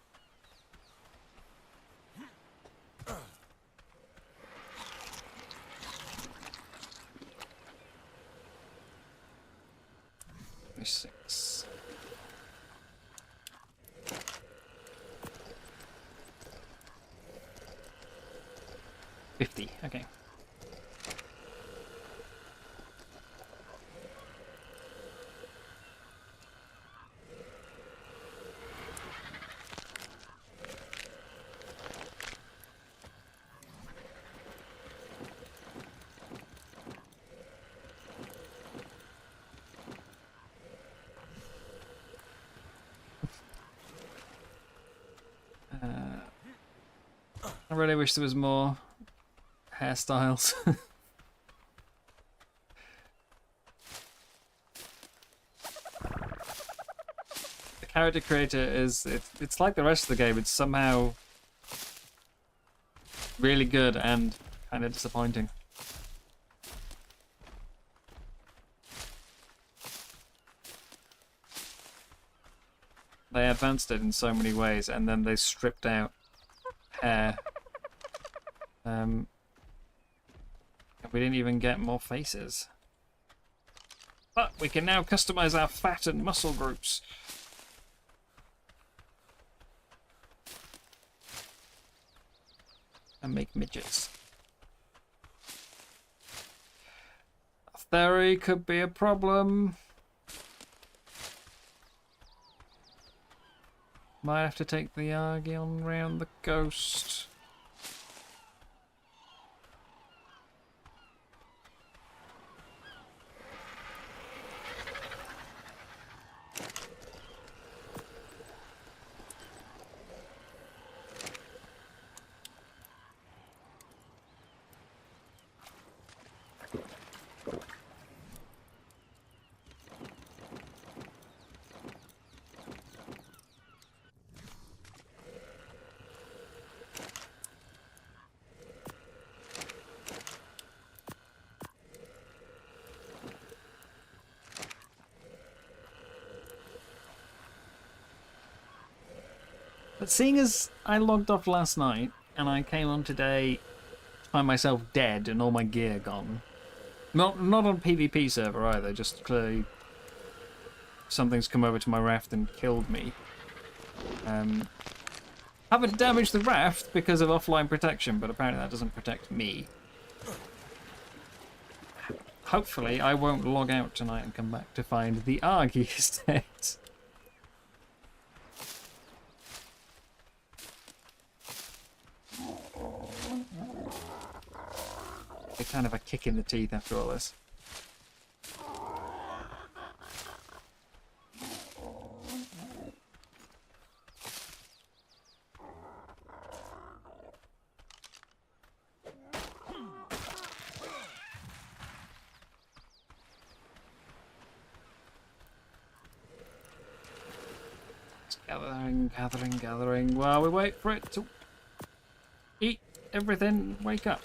Six. 50. Okay. I really wish there was more hairstyles. The character creator is it's like the rest of the game. It's somehow really good and kind of disappointing. They advanced it in so many ways, and then they stripped out hair. We didn't even get more faces. But we can now customize our fat and muscle groups. and make midgets. Theory could be a problem. Might have to take the Argion round the coast. But seeing as I logged off last night and I came on today to find myself dead and all my gear gone. Not on PvP server either, just clearly something's come over to my raft and killed me. Haven't damaged the raft because of offline protection, but apparently that doesn't protect me. Hopefully I won't log out tonight and come back to find the ARK estate. It's kind of a kick in the teeth after all this. Gathering. While we wait for it to eat everything, wake up.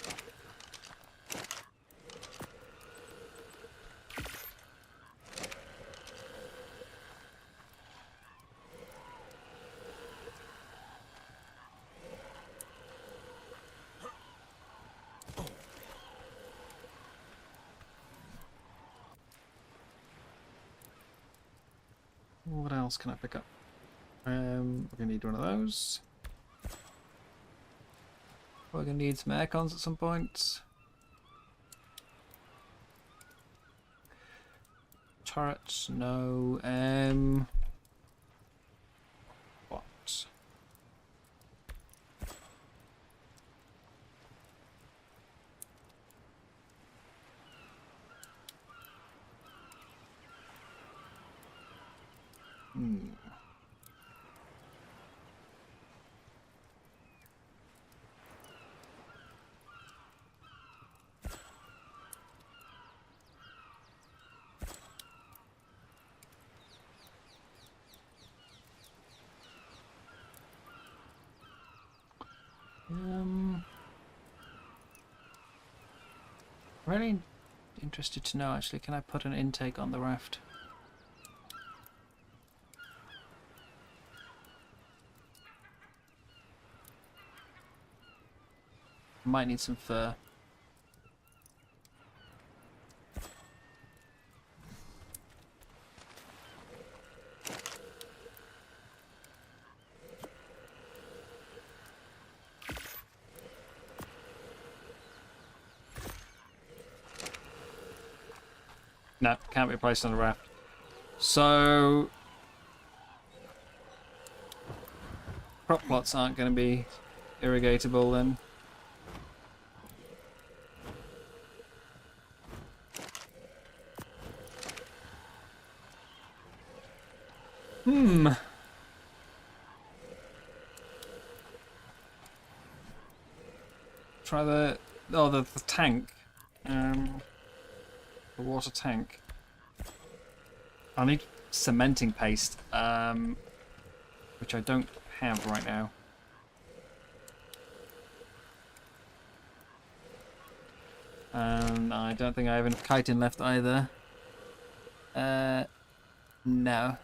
What else can I pick up? We're gonna need one of those. We're gonna need some aircons at some point. Turrets, no. What? Really interested to know actually, can I put an intake on the raft? Might need some fur. No, can't be placed on the raft. So crop plots aren't going to be irrigatable then. Try the tank. The water tank. I need cementing paste, which I don't have right now. And I don't think I have enough chitin left either. No.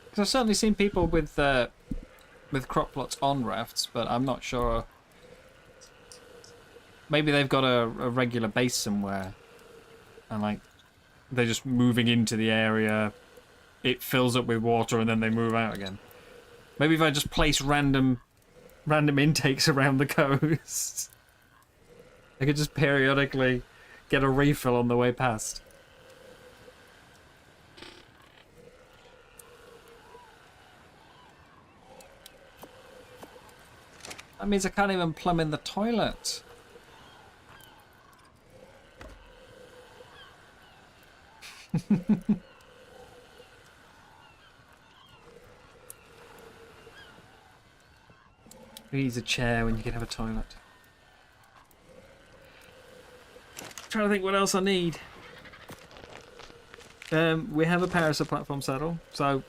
Because I've certainly seen people with crop plots on rafts, but I'm not sure. Maybe they've got a regular base somewhere, and like they're just moving into the area it fills up with water and then they move out again. Maybe if I just place random intakes around the coast, I could just periodically get a refill on the way past. That means I can't even plumb in the toilet. Who needs a chair when you can have a toilet? Trying to think what else I need. We have a parasite platform saddle, so.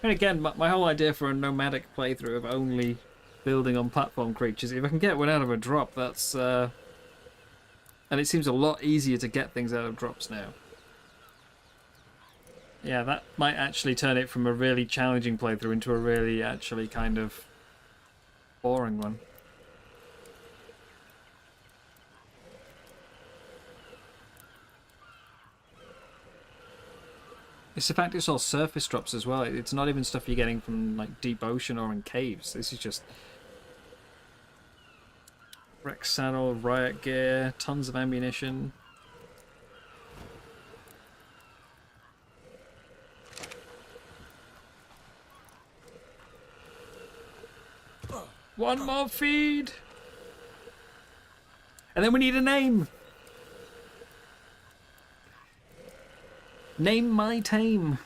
And again, my whole idea for a nomadic playthrough of only building on platform creatures, if I can get one out of a drop, that's. And it seems a lot easier to get things out of drops now. Yeah, that might actually turn it from a really challenging playthrough into a really actually kind of boring one. It's the fact it's all surface drops as well. It's not even stuff you're getting from like deep ocean or in caves. This is just wreck saddle, riot gear, tons of ammunition. One more feed! And then we need a name! Name my tame!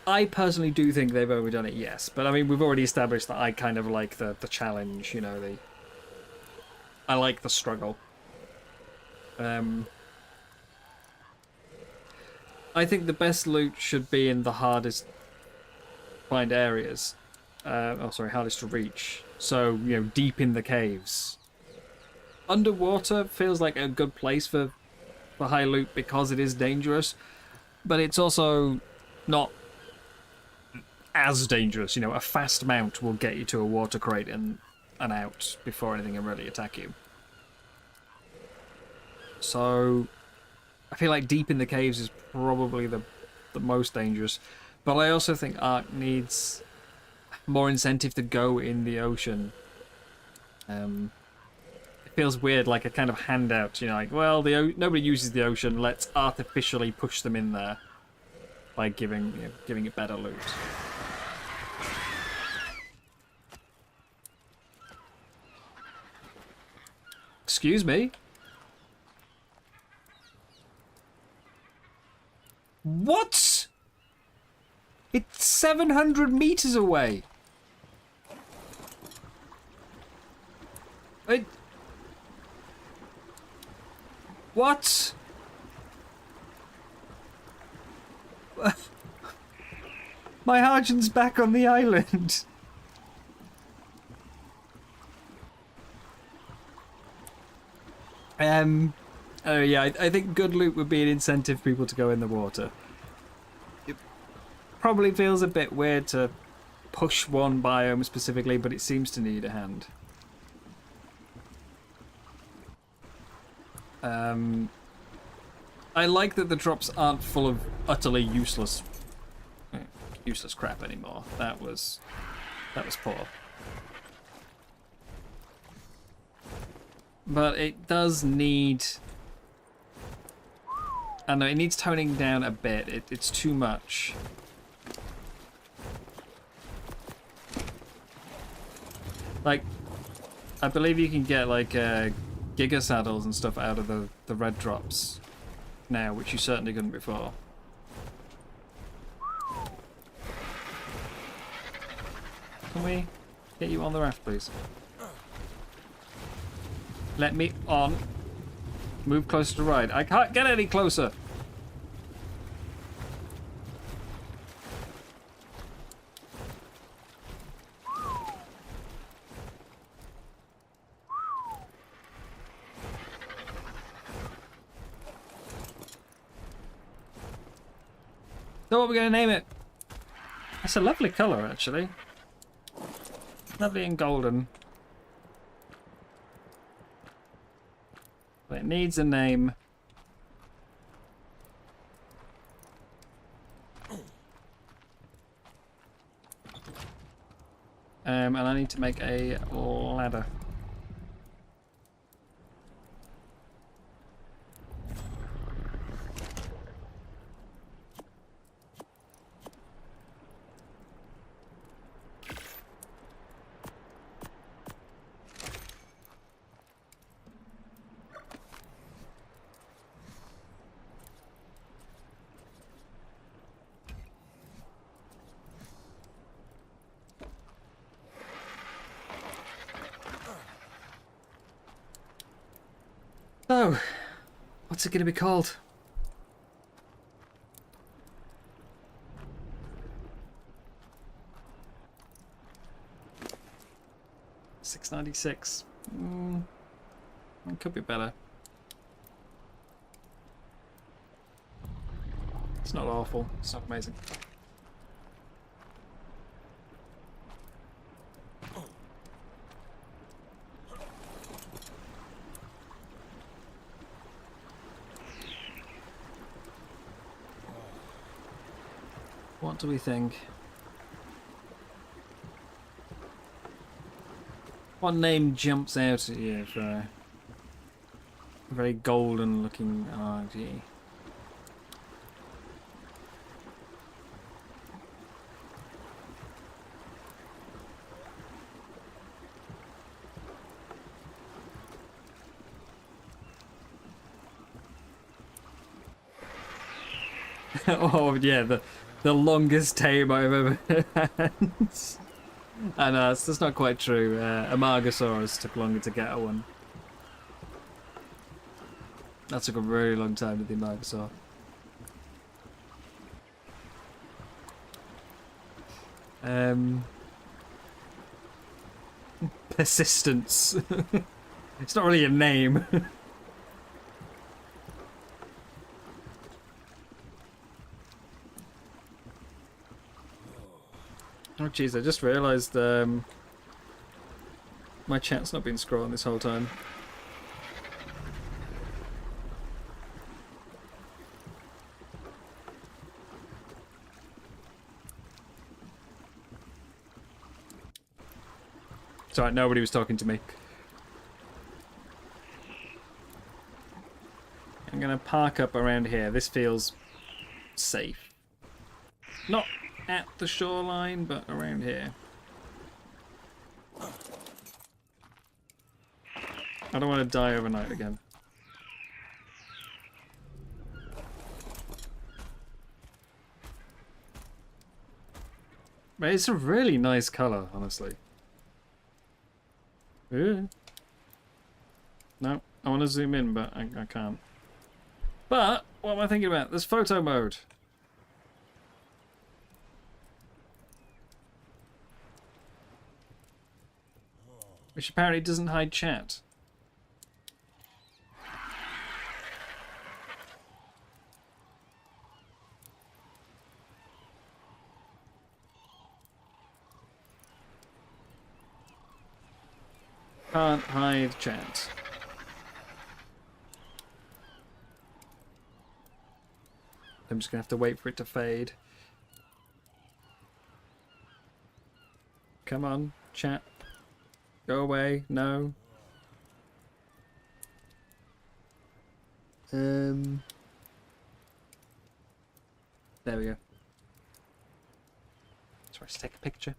I personally do think they've overdone it, yes. But I mean, we've already established that I kind of like the challenge, you know, I like the struggle. I think the best loot should be in the hardest find areas. Hardest to reach. So, you know, deep in the caves. Underwater feels like a good place for high loot because it is dangerous. But it's also not as dangerous. You know, a fast mount will get you to a water crate and out before anything can really attack you. So I feel like deep in the caves is probably the most dangerous. But I also think ARK needs more incentive to go in the ocean. It feels weird, like a kind of handout, you know, like, well, nobody uses the ocean, let's artificially push them in there by giving it better loot. Excuse me? What? It's 700 meters away. What? My Argent's back on the island. Oh yeah, I think good loot would be an incentive for people to go in the water. It probably feels a bit weird to push one biome specifically, but it seems to need a hand. I like that the drops aren't full of utterly useless crap anymore. That was poor. But it does need... I know, it needs toning down a bit. It's too much. Like, I believe you can get like Giga saddles and stuff out of the red drops now, which you certainly couldn't before. Can we get you on the raft, please? Let me on. Move closer to ride. I can't get any closer. So what are we going to name it? That's a lovely colour, actually. Lovely and golden. But it needs a name. And I need to make a ladder. So, what's it going to be called? $6.96. It could be better. It's not awful. It's not amazing. What do we think? What name jumps out at you for a very golden looking RG? Oh yeah, the longest tame I've ever had. I know, that's not quite true. Amargasaurus took longer to get one. That took a very long time to the Amargasaur. Persistence. It's not really a name. Oh jeez, I just realised my chat's not been scrolling this whole time. It's alright, nobody was talking to me. I'm gonna park up around here. This feels safe. Not at the shoreline, but around here. I don't want to die overnight again. But it's a really nice colour, honestly. Ooh. No, I want to zoom in, but I can't. But, what am I thinking about? There's photo mode. Which apparently doesn't hide chat. Can't hide chat. I'm just gonna have to wait for it to fade. Come on, chat. Go away. No. There we go. So let's take a picture.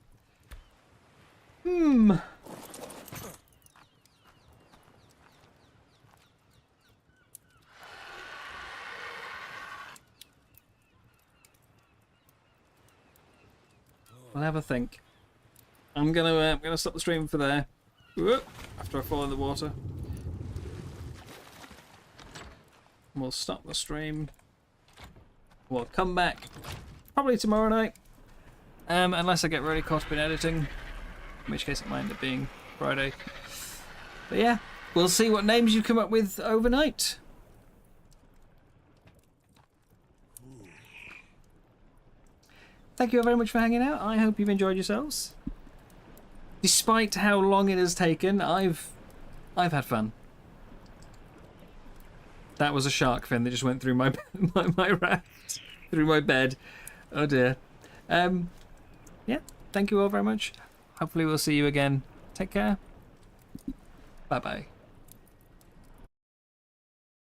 I'll have a think. I'm gonna stop the stream for there. Whoop, after I fall in the water. We'll stop the stream. We'll come back probably tomorrow night. Unless I get really caught up in editing. In which case it might end up being Friday. But yeah, we'll see what names you come up with overnight. Thank you very much for hanging out. I hope you've enjoyed yourselves. despite how long it has taken, I've had fun. That was a shark fin that just went through my my raft, through my bed. Oh dear. Yeah, thank you all very much. Hopefully we'll see you again. Take care. Bye bye.